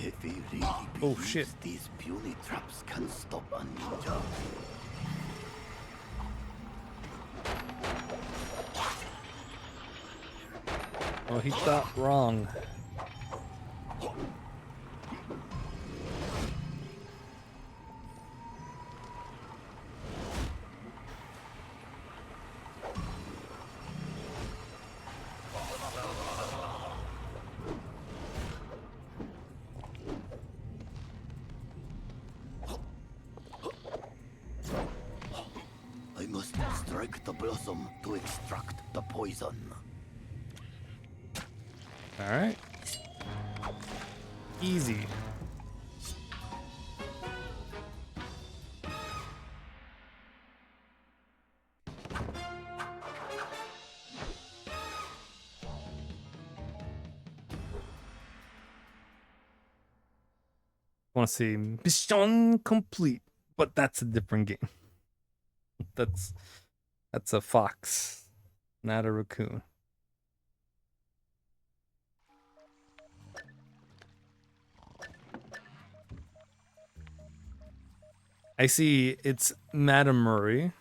If he really Oh, believes shit. these puny traps can stop a ninja. Oh, he thought wrong. I must strike the blossom to extract the poison. Alright. Easy. Want to say mission complete, but that's a different game. That's a fox, not a raccoon. I see it's Madame Murray.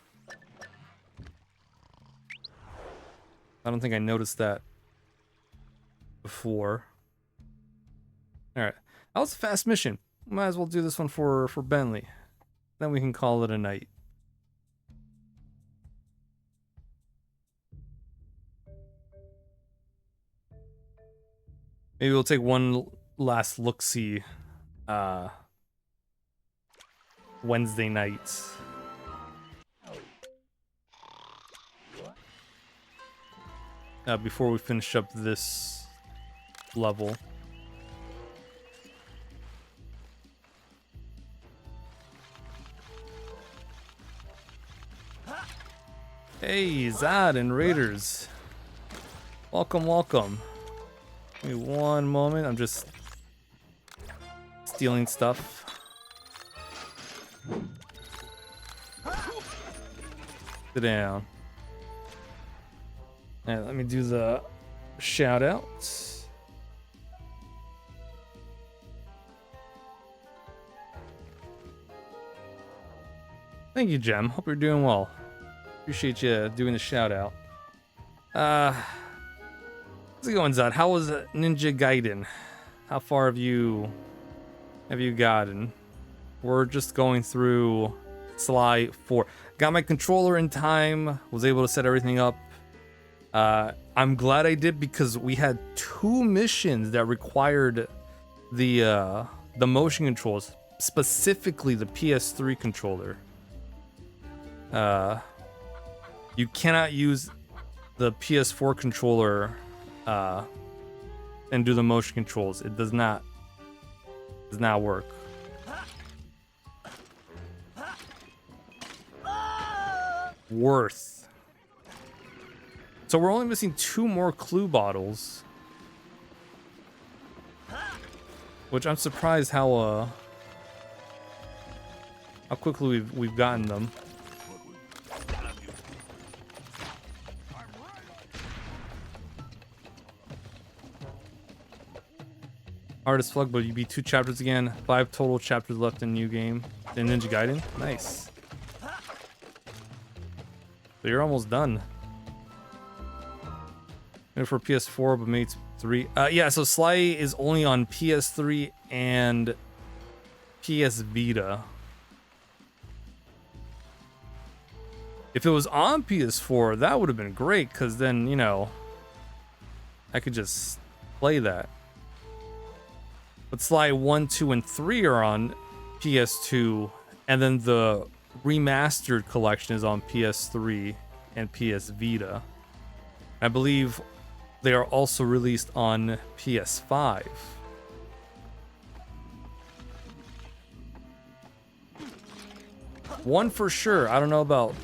I don't think I noticed that before. All right, that was a fast mission. Might as well do this one for Bentley. Then we can call it a night. Maybe we'll take one last look-see Wednesday night. Before we finish up this level. Hey, Zod and Raiders. Welcome, welcome. Give me one moment. I'm just stealing stuff. Sit down. And let me do the shout outs. Thank you, Jem. Hope you're doing well. Appreciate you doing the shout out. How's it going, Zod? How was Ninja Gaiden? How far have you gotten? We're just going through Sly 4. Got my controller in time, was able to set everything up. I'm glad I did because we had 2 missions that required the motion controls, specifically the PS3 controller. You cannot use the PS4 controller and do the motion controls. It does not work. Worth. So we're only missing 2 more clue bottles, which I'm surprised how quickly we've gotten them. Hard as fuck, but you beat 2 chapters again. 5 total chapters left in new game. In Ninja Gaiden. Nice. So you're almost done. And for PS4, but maybe it's 3. Yeah, so Sly is only on PS3 and PS Vita. If it was on PS4, that would have been great, because then, you know, I could just play that. But Sly 1, 2, and 3 are on PS2, and then the remastered collection is on PS3 and PS Vita. I believe they are also released on PS5. One for sure. I don't know about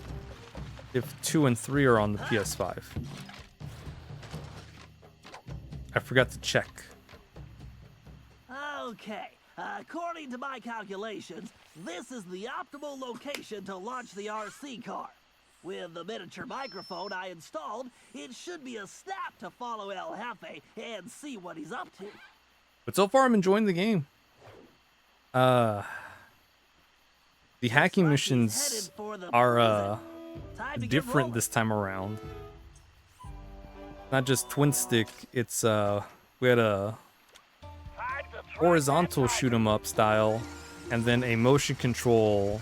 if 2 and 3 are on the PS5. I forgot to check. Okay, according to my calculations, this is the optimal location to launch the RC car. With the miniature microphone I installed, it should be a snap to follow El Jefe and see what he's up to. But so far, I'm enjoying the game. The hacking missions are different this time around. Not just twin stick. It's we had a horizontal shoot 'em up style, and then a motion control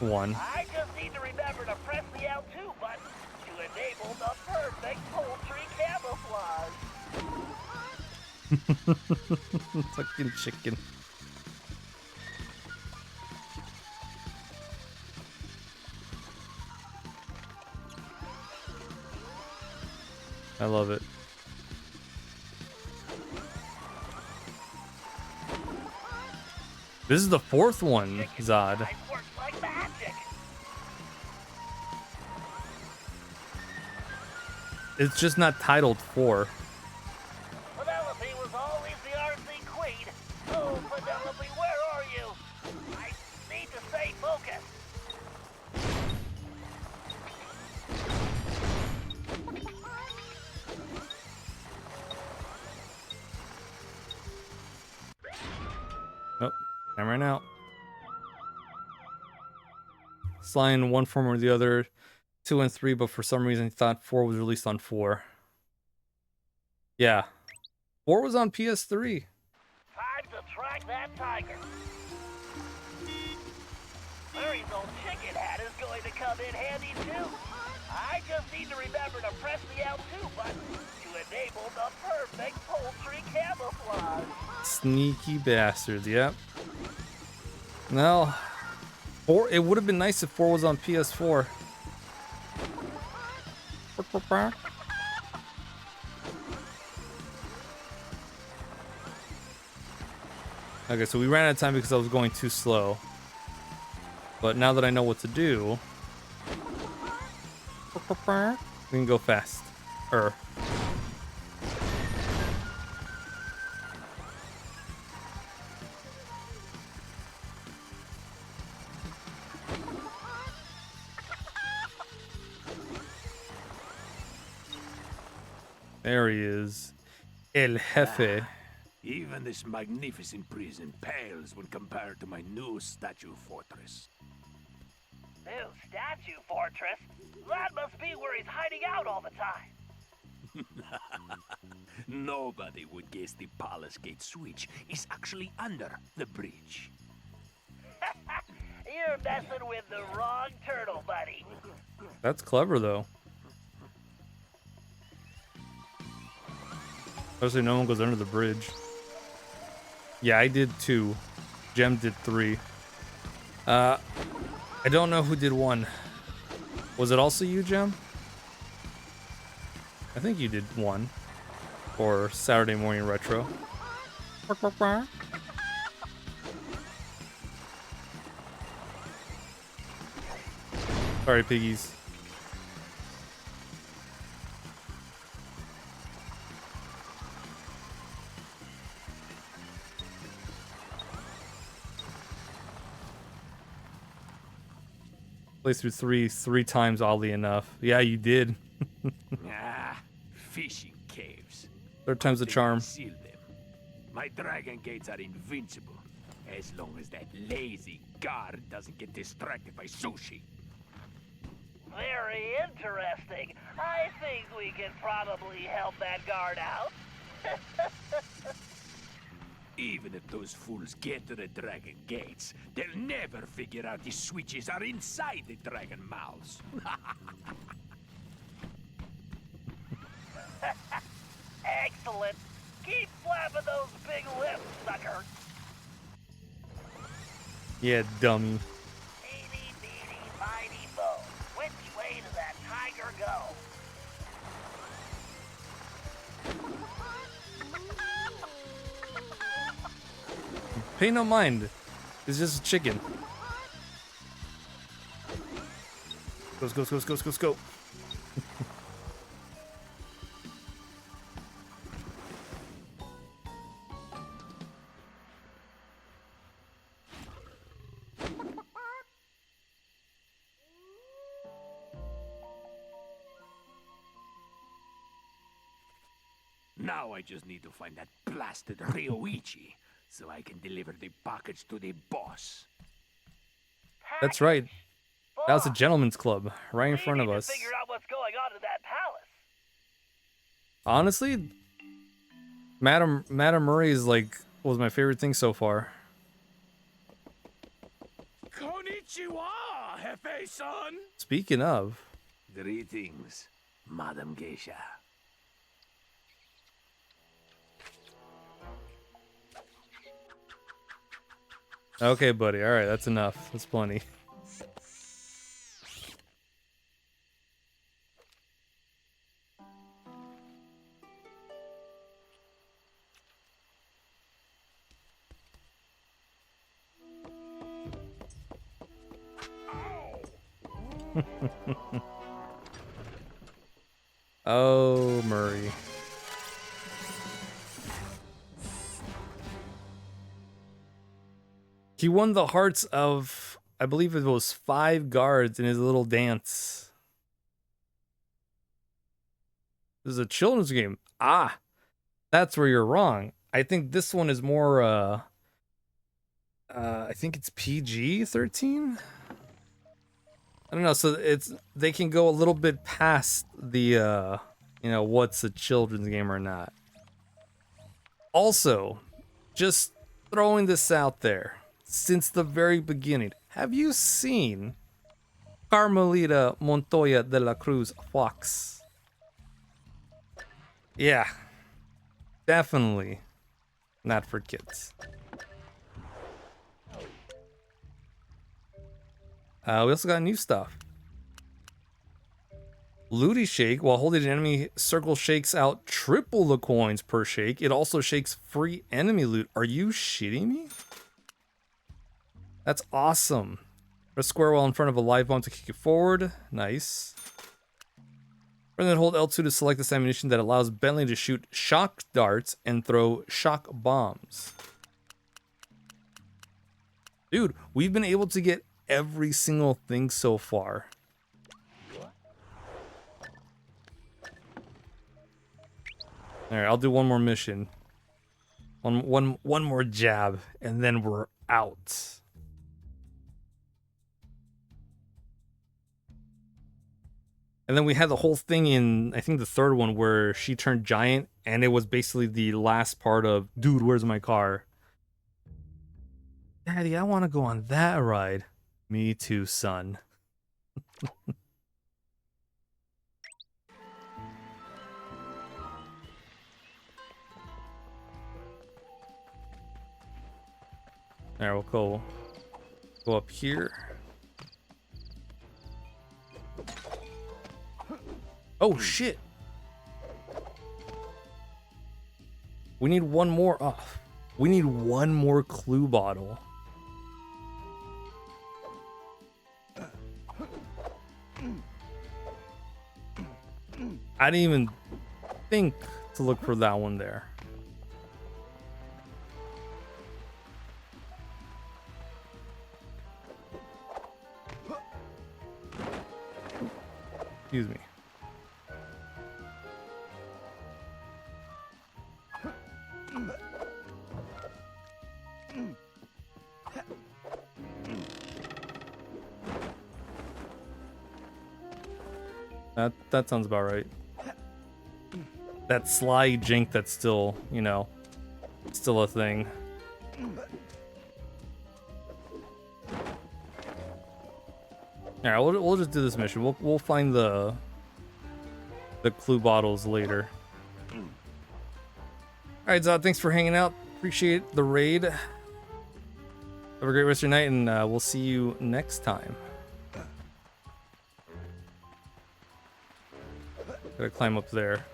one. I just need to remember to press the L2 button to enable the perfect poultry camouflage. Fucking chicken. I love it. This is the 4th one, Zod. It's just not titled 4. Penelope was always the RC queen. Oh, Penelope, where are you? I need to stay focused. Oh, time ran out. Sly in one form or the other. 2 and 3, but for some reason he thought 4 was released on 4. Yeah. 4 was on PS3. Time to track that tiger. Murray's old chicken hat is going to come in handy too. I just need to remember to press the L2 button to enable the perfect poultry camouflage. Sneaky bastards, yep. No. 4, it would have been nice if 4 was on PS4. Okay, so we ran out of time because I was going too slow. But now that I know what to do, we can go fast. There he is. El Jefe. Even this magnificent prison pales when compared to my new statue fortress. New statue fortress? That must be where he's hiding out all the time. Nobody would guess the palace gate switch is actually under the bridge. You're messing with the wrong turtle, buddy. That's clever, though. Especially no one goes under the bridge. Yeah, I did 2. Jem did 3. I don't know who did 1. Was it also you, Jem? I think you did 1. Or Saturday Morning Retro. Sorry, piggies. Played through 3 times, oddly enough. Yeah, you did. Fishing caves. 3rd time's the charm. Seal them. My dragon gates are invincible, as long as that lazy guard doesn't get distracted by sushi. Very interesting. I think we can probably help that guard out. Even if those fools get to the dragon gates, they'll never figure out the switches are inside the dragon mouths. Excellent. Keep flapping those big lips, sucker. Yeah, dummy. Eeny, meeny, miny, mo. Which way does that tiger go? Pay no mind. It's just a chicken. Go. Now I just need to find that blasted Ryoichi, so I can deliver the package to the boss. That's right. That was a gentleman's club right in front of us. Figure out what's going on in that palace. Honestly, Madam Murray's was my favorite thing so far. Konnichiwa, Hefe-san! Speaking of, Greetings, Madam Geisha. okay, buddy. All right, that's enough. That's plenty. Oh, Murray. He won the hearts of, I believe it was 5 guards in his little dance. This is a children's game. Ah, that's where you're wrong. I think this one is more, I think it's PG-13? I don't know. So they can go a little bit past the you know, what's a children's game or not. Also, just throwing this out there, since the very beginning, have you seen Carmelita Montoya de la Cruz Fox? Yeah, definitely not for kids. We also got new stuff. Looty Shake, while holding an enemy circle, shakes out triple the coins per shake. It also shakes free enemy loot. Are you shitting me? That's awesome. Press square while in front of a live bomb to kick it forward. Nice. And then hold L2 to select this ammunition that allows Bentley to shoot shock darts and throw shock bombs. Dude, we've been able to get every single thing so far. Alright, I'll do one more mission. One more jab, and then we're out. And then we had the whole thing in, I think, the third one where she turned giant, and it was basically the last part of, dude, where's my car? Daddy, I want to go on that ride. Me too, son. Alright, we'll go up here. Oh shit! We need one more off. We need one more clue bottle. I didn't even think to look for that one there. Excuse me. That sounds about right. That sly jink that's still, you know, still a thing. Alright, we'll just do this mission. We'll find the clue bottles later. Alright, Zod, thanks for hanging out. Appreciate the raid. Have a great rest of your night, and we'll see you next time. Gotta climb up there.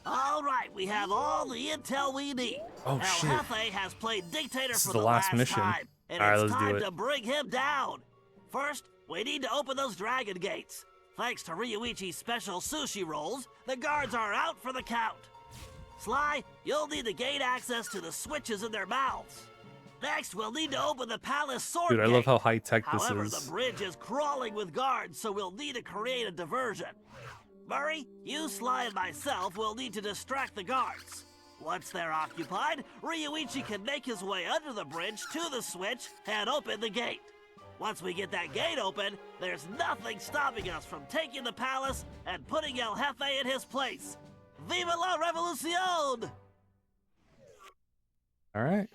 All right, we have all the intel we need. Oh, El shit. Jefe has played dictator This for is the the last last mission. time, and All right, it's let's do time it. to bring him down. First, we need to open those dragon gates. Thanks to Ryuichi's special sushi rolls, the guards are out for the count. Sly, you'll need to gain access to the switches in their mouths. Next, we'll need to open the palace sword Dude, I gate. love how high-tech this However, is. the bridge is crawling with guards, so we'll need to create a diversion. Murray, you, Sly, and myself will need to distract the guards. Once they're occupied, Ryuichi can make his way under the bridge to the switch and open the gate. Once we get that gate open, there's nothing stopping us from taking the palace and putting El Jefe in his place. Viva la revolucion! All right.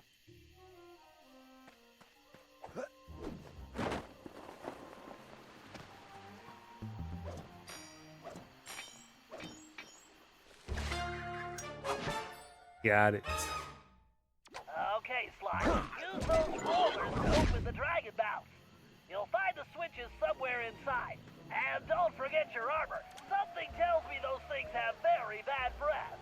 Got it. Okay, Sly, use those rollers to open the dragon mouth. You'll find the switches somewhere inside. And don't forget your armor. Something tells me those things have very bad breath.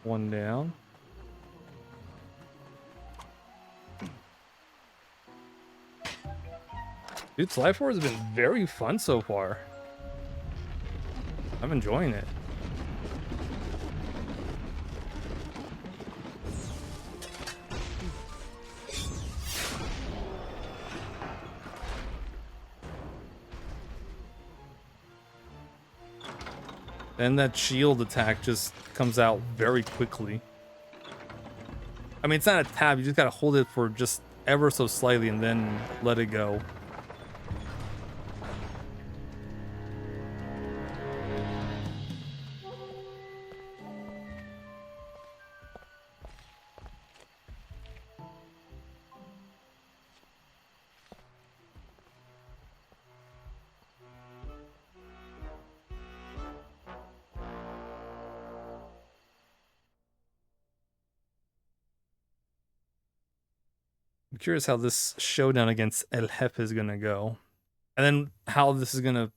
One down. Dude, Slide 4 has been very fun so far. I'm enjoying it. And that shield attack just comes out very quickly. I mean, it's not a tab, you just gotta hold it for just ever so slightly and then let it go. I'm curious how this showdown against El Jefe is gonna go. And then how this is gonna...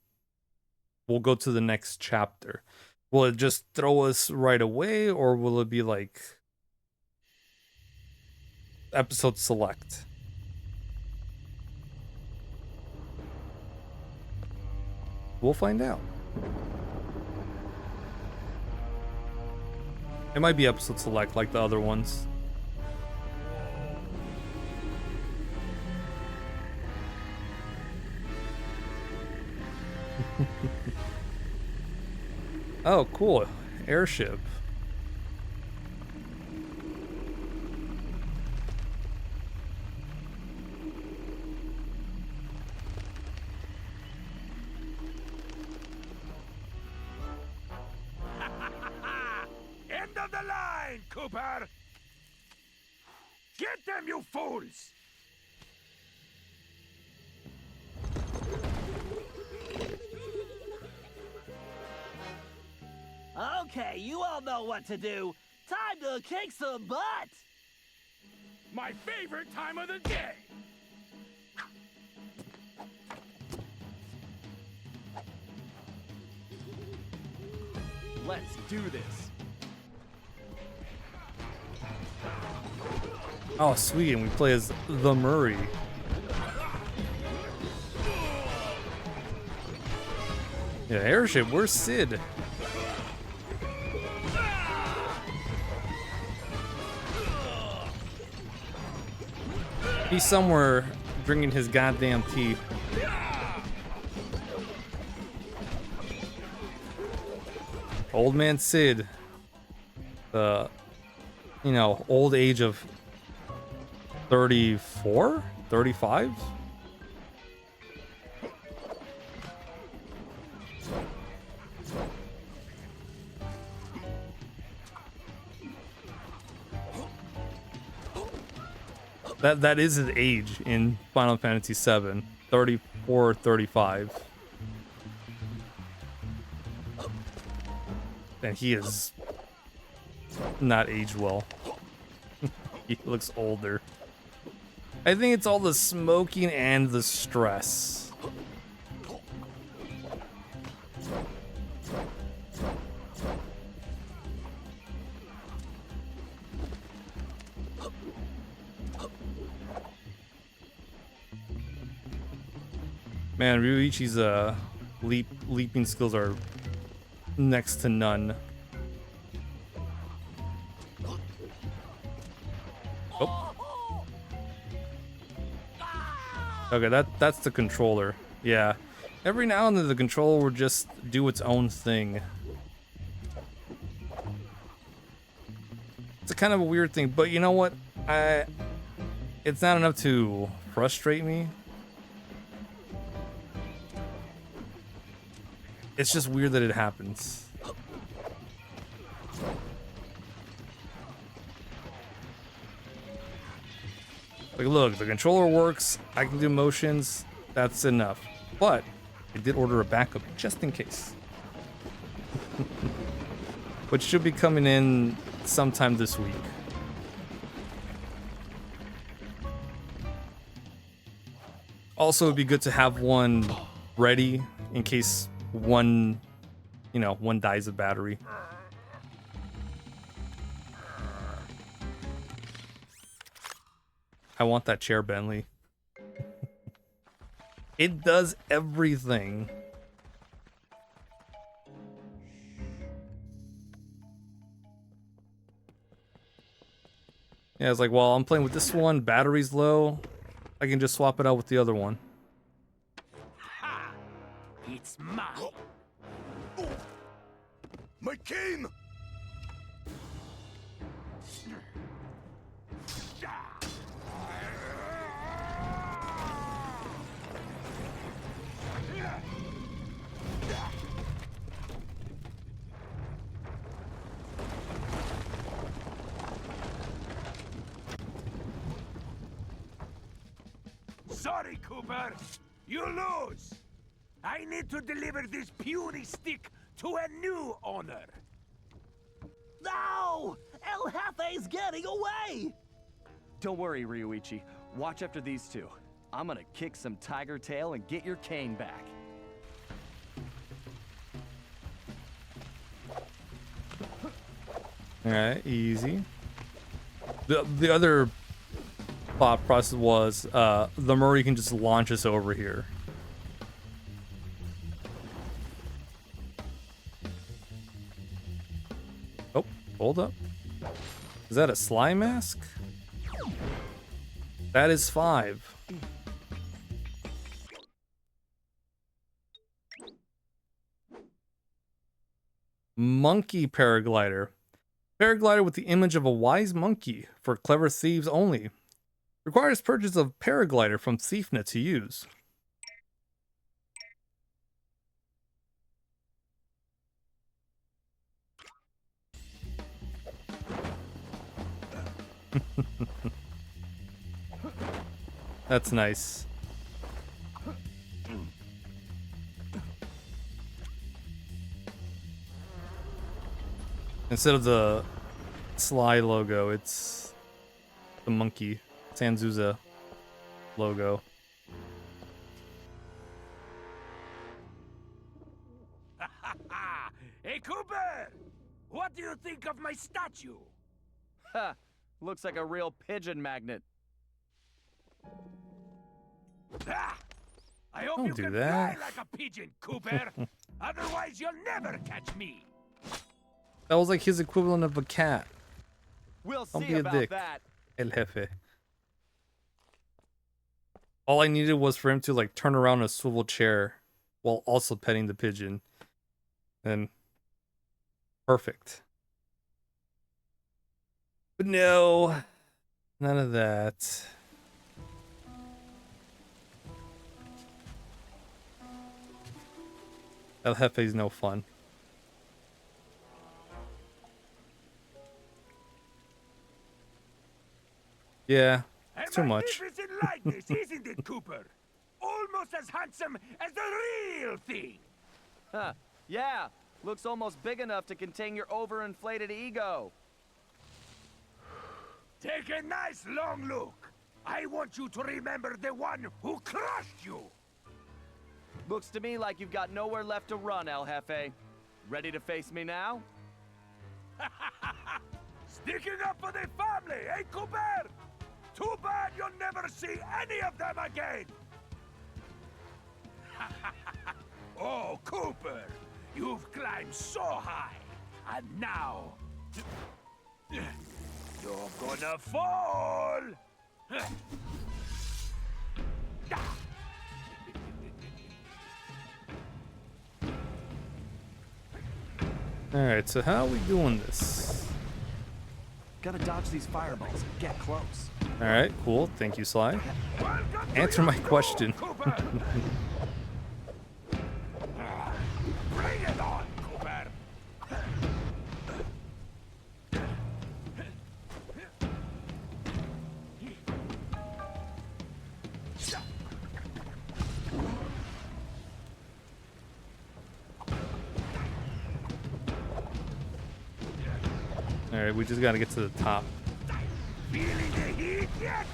We'll go to the next chapter. Will it just throw us right away, or will it be like... episode select? We'll find out. It might be episode select like the other ones. Oh, cool. Airship. End of the line, Cooper! Get them, you fools! Okay, you all know what to do. Time to kick some butt! My favorite time of the day! Let's do this. Oh, sweet, and we play as the Murray. Yeah, airship, where's Sid? He's somewhere drinking his goddamn tea. Old man Sid. The, you know, old age of 34? 35? That is his age in Final Fantasy VII. 34, 35. And he is not aged well. He looks older. I think it's all the smoking and the stress. Man, Ryuichi's leaping skills are next to none. Oh. Okay, that's the controller. Yeah. Every now and then the controller will just do its own thing. It's a kind of a weird thing, but you know what? It's not enough to frustrate me. It's just weird that it happens. Like, look, the controller works. I can do motions. That's enough. But I did order a backup just in case. Which should be coming in sometime this week. Also, it'd be good to have one ready in case one dies of battery. I want that chair, Bentley. It does everything. Yeah, it's like, well, I'm playing with this one, battery's low. I can just swap it out with the other one. Ha! It's mine. My cane! Sorry, Cooper. You lose. I need to deliver this puny stick to a new owner. No! El Jefe's getting away! Don't worry, Ryuichi. Watch after these two. I'm gonna kick some tiger tail and get your cane back. Alright, easy. The other thought process was the Murray can just launch us over here. Oh, hold up. Is that a slime mask? That is 5. Monkey paraglider. Paraglider with the image of a wise monkey for clever thieves only. Requires purchase of paraglider from ThiefNet to use. That's nice. Instead of the Sly logo, it's the monkey Sanzuza logo. Hey, Cooper! What do you think of my statue? Ha! Looks like a real pigeon magnet. Ah! I hope Don't you do can that. fly like a pigeon, Cooper. Otherwise, you'll never catch me. That was like his equivalent of a cat. We'll Don't see be a about dick. that. El Jefe. All I needed was for him to like turn around a swivel chair while also petting the pigeon. And perfect. But no, none of that. El Jefe's no fun. Yeah, it's too And my much. thief is in likeness, isn't it, Cooper? Almost as handsome as the real thing. Huh. Yeah. Looks almost big enough to contain your overinflated ego. Take a nice long look. I want you to remember the one who crushed you. Looks to me like you've got nowhere left to run, El Jefe. Ready to face me now? Sticking up for the family, eh, Cooper? Too bad you'll never see any of them again. Oh, Cooper, you've climbed so high, and now you're gonna fall. Alright, so how are we doing this? Gotta dodge these fireballs and get close. Alright, cool. Thank you, Sly. Welcome to Answer your my doom, question. Cooper. Bring it on, Cooper. Alright, we just gotta get to the top. Feeling the heat yet?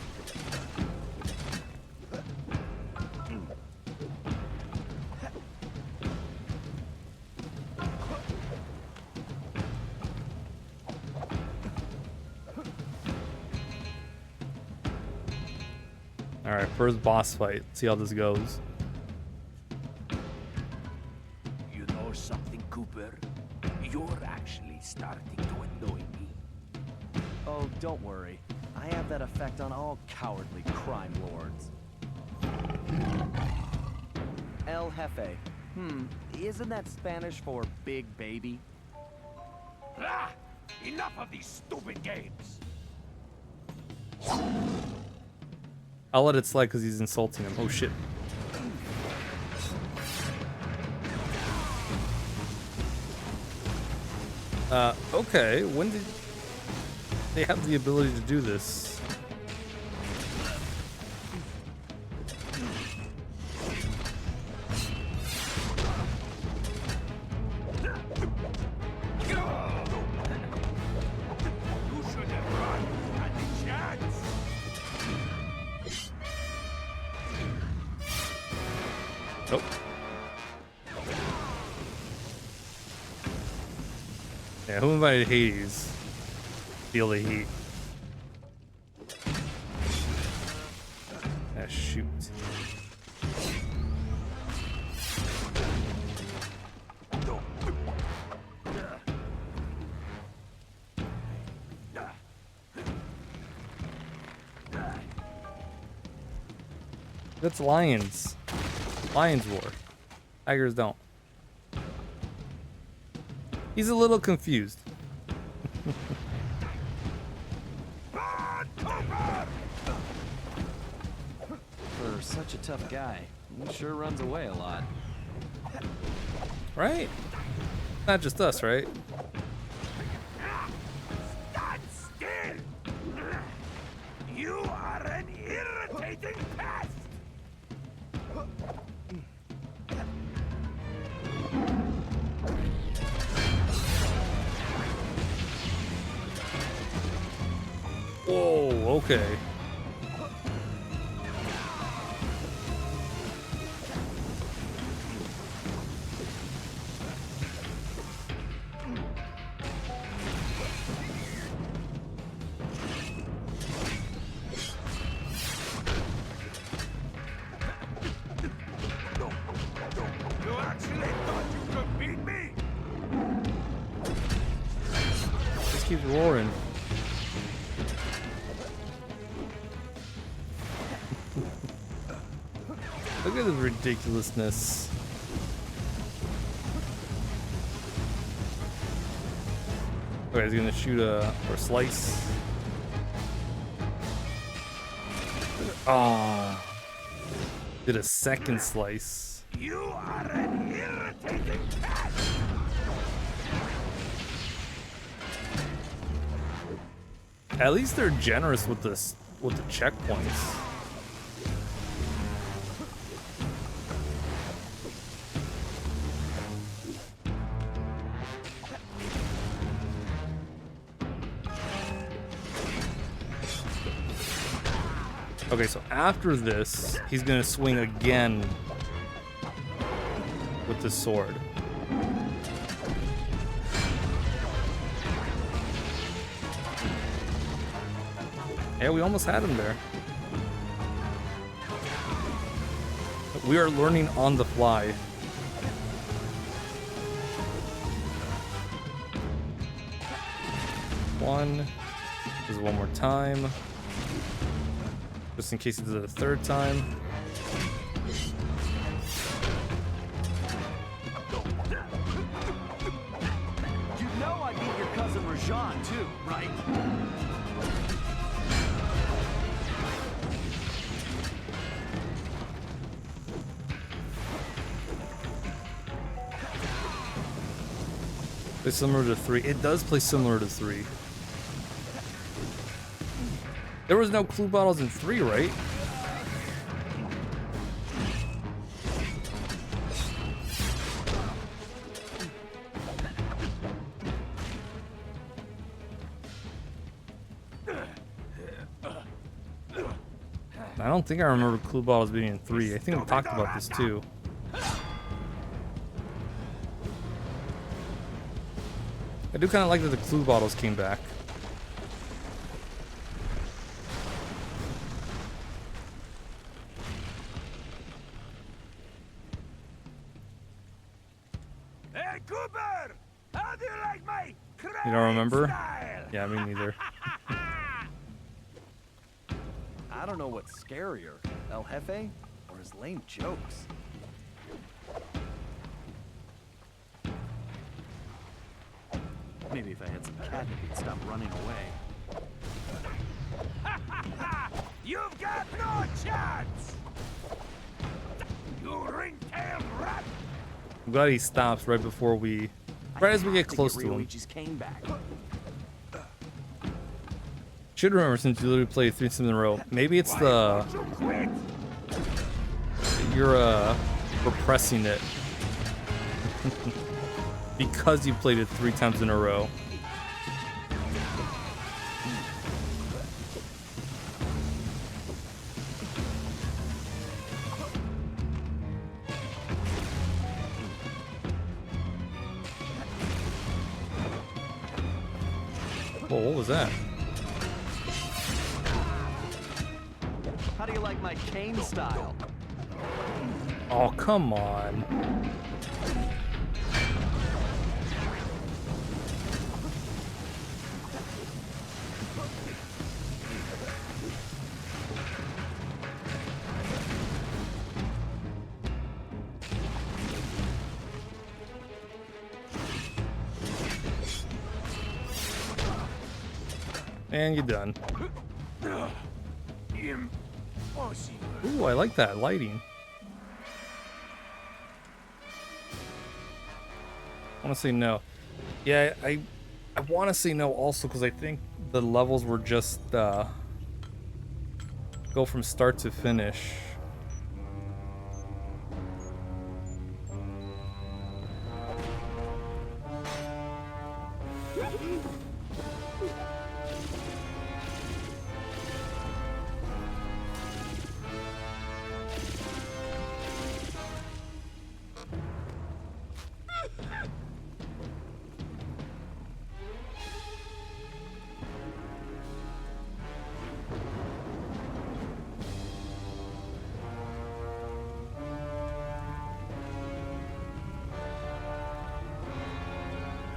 Alright, first boss fight. See how this goes. You know something, Cooper? You're actually starting to annoy me. Oh, don't worry. I have that effect on all cowardly crime lords. El Jefe. Isn't that Spanish for big baby? Ah! Enough of these stupid games! I'll let it slide because he's insulting him. Oh shit. Okay, when did they have the ability to do this? You should have run at the chance! Nope. Yeah, who invited Hades? Feel the heat. Ah, shoot. That's lions. Lions roar. Tigers don't. He's a little confused. For such a tough guy, he sure runs away a lot. Right? Not just us, right? Stand still! You are an irritating pest! Whoa, okay. You actually thought you could beat me? Just keeps roaring. Look at the ridiculousness. Okay, he's gonna shoot or slice. Oh, did a second slice. You are an irritating pest! At least they're generous with this, with the checkpoints. Okay, so after this, he's gonna swing again with the sword. Yeah, we almost had him there. We are learning on the fly. One. This is one more time. Just in case he does it a third time. You know I beat your cousin Rajan too, right? Plays similar to 3. It does play similar to 3. There was no clue bottles in 3, right? I don't think I remember clue bottles being in 3. I think we talked about this too. I do kind of like that the clue bottles came back. Cooper! How do you like my You don't remember? style? Yeah, me neither. I don't know what's scarier, El Jefe or his lame jokes. Maybe if I had some catnip, he'd stop running away. You've got no chance! You ring-tailed rat! I'm glad he stops right before we, right as we get close to him. Ryuichi's cane back. Should remember since you literally played 3 times in a row. Maybe it's the You quit! you're repressing it because you played it 3 times in a row. Whoa, what was that? How do you like my cane style? Oh, come on. And you're done. Impossible. Ooh, I like that lighting. I want to say no. Yeah, I want to say no also because I think the levels were just go from start to finish.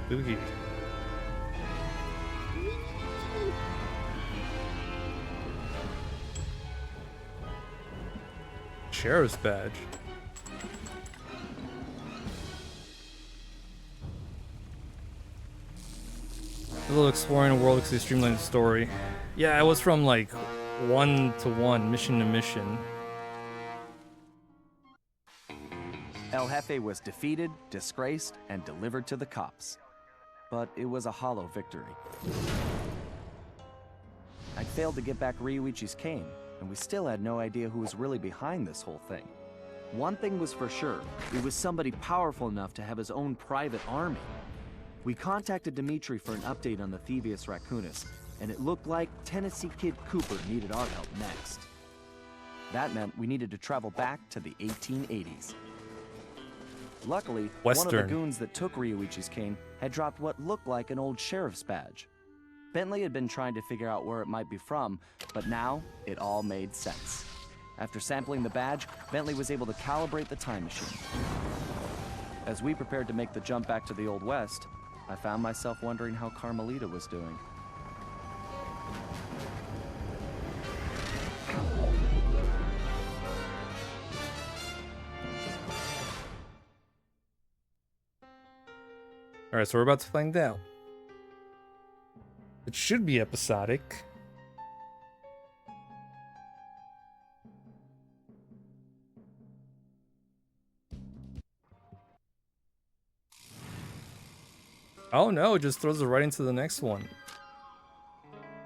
Spooky. Sheriff's badge. A little exploring a world because they streamlined the story. Yeah, it was from like 1 to 1, mission to mission. El Jefe was defeated, disgraced, and delivered to the cops. But it was a hollow victory. I failed to get back Ryuichi's cane, and we still had no idea who was really behind this whole thing. One thing was for sure, it was somebody powerful enough to have his own private army. We contacted Dimitri for an update on the Thieves Raccoonus, and it looked like Tennessee Kid Cooper needed our help next. That meant we needed to travel back to the 1880s. Luckily, one of Western. the goons that took Ryuichi's cane had dropped what looked like an old sheriff's badge. Bentley had been trying to figure out where it might be from, but now it all made sense. After sampling the badge, Bentley was able to calibrate the time machine. As we prepared to make the jump back to the Old West, I found myself wondering how Carmelita was doing. Alright, so we're about to find out. It should be episodic. Oh no, it just throws it right into the next one.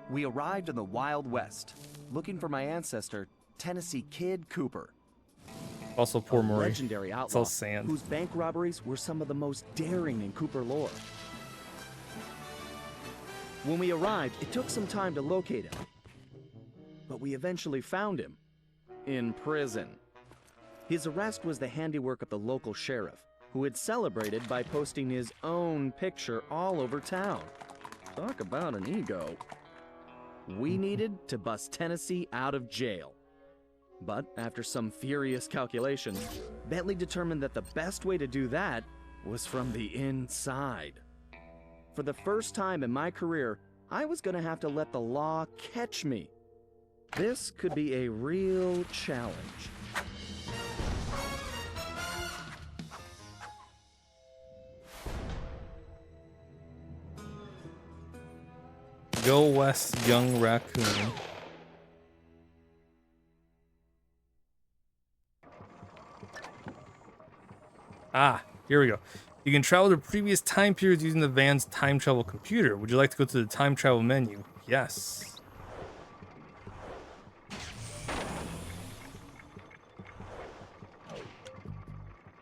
We arrived in the Wild West, looking for my ancestor, Tennessee Kid Cooper. Also, poor A Murray. legendary It's all outlaw sand. whose bank robberies were some of the most daring in Cooper lore. When we arrived, it took some time to locate him. But we eventually found him. In prison. His arrest was the handiwork of the local sheriff, who had celebrated by posting his own picture all over town. Talk about an ego. We needed to bust Tennessee out of jail. But after some furious calculations, Bentley determined that the best way to do that was from the inside. For the first time in my career, I was gonna have to let the law catch me. This could be a real challenge. Go West, young raccoon. Ah, here we go. You can travel to previous time periods using the van's time travel computer. Would you like to go to the time travel menu? Yes.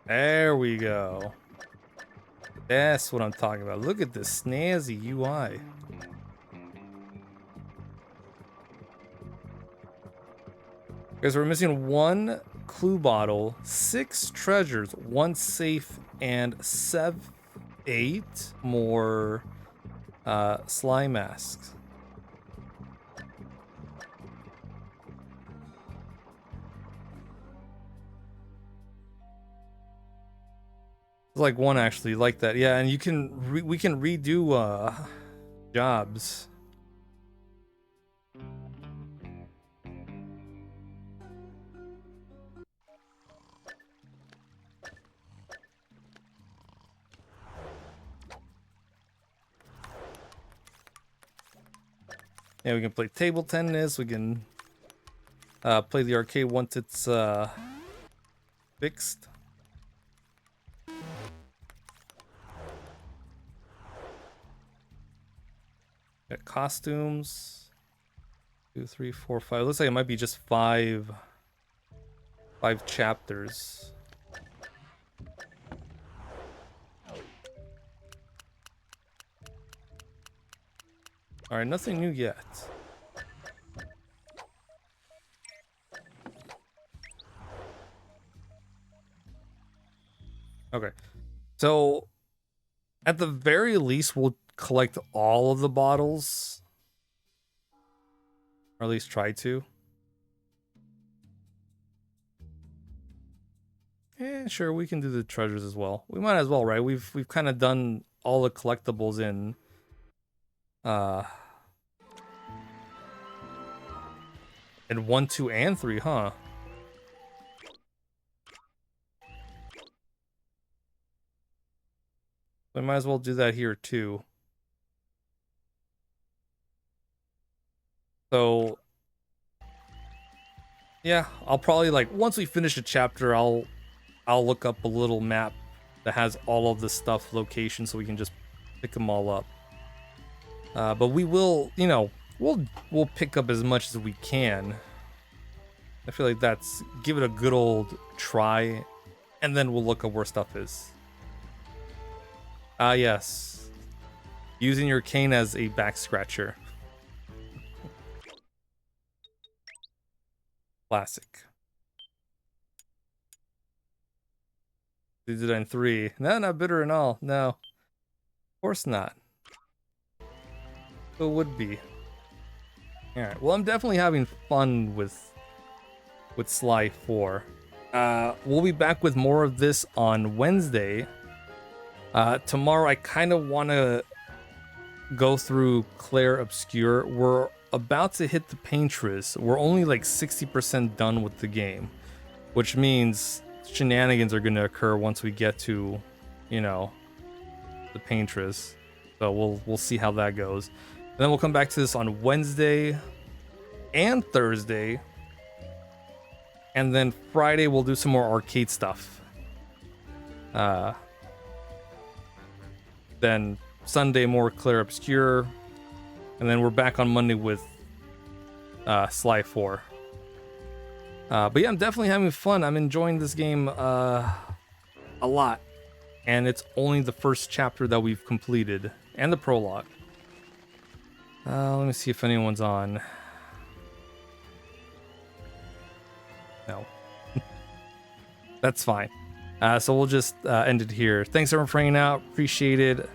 There we go. That's what I'm talking about. Look at this snazzy UI. Guys, we're missing 1 clue bottle, 6 treasures, 1 safe, and 8 more slime masks. Like 1 actually, like that. Yeah, and you can we can redo jobs. Yeah, we can play table tennis. We can play the arcade once it's fixed. Got costumes. 2, 3, 4, 5. Looks like it might be just 5 chapters. All right, nothing new yet. Okay, so at the very least, we'll collect all of the bottles, or at least try to. Yeah, sure, we can do the treasures as well. We might as well, right? We've kind of done all the collectibles in 1, 2, and 3, huh? We might as well do that here too. So yeah, I'll probably, like, once we finish a chapter, I'll look up a little map that has all of the stuff location so we can just pick them all up. But we will, you know, we'll pick up as much as we can. I feel like that's, give it a good old try, and then we'll look up where stuff is. Ah, yes. Using your cane as a back scratcher. Classic. They did it in 3. No, not bitter and all. No. Of course not. It would be. Alright, well, I'm definitely having fun with Sly 4. We'll be back with more of this on Wednesday. Tomorrow, I kind of want to go through Claire Obscure. We're about to hit the Paintress. We're only like 60% done with the game, which means shenanigans are going to occur once we get to, you know, the Paintress. So we'll see how that goes. And then we'll come back to this on Wednesday and Thursday. And then Friday we'll do some more arcade stuff. Then Sunday more Claire Obscure. And then we're back on Monday with Sly 4. But yeah, I'm definitely having fun. I'm enjoying this game a lot. And it's only the first chapter that we've completed. And the prologue. Let me see if anyone's on. No. That's fine. So we'll just end it here. Thanks everyone for hanging out. Appreciate it.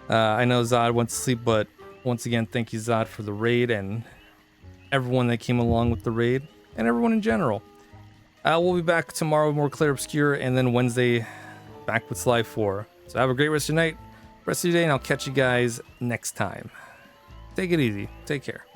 I know Zod went to sleep, but once again, thank you, Zod, for the raid and everyone that came along with the raid and everyone in general. We'll be back tomorrow with more Claire Obscure, and then Wednesday back with Sly 4. So have a great rest of your night, rest of your day, and I'll catch you guys next time. Take it easy. Take care.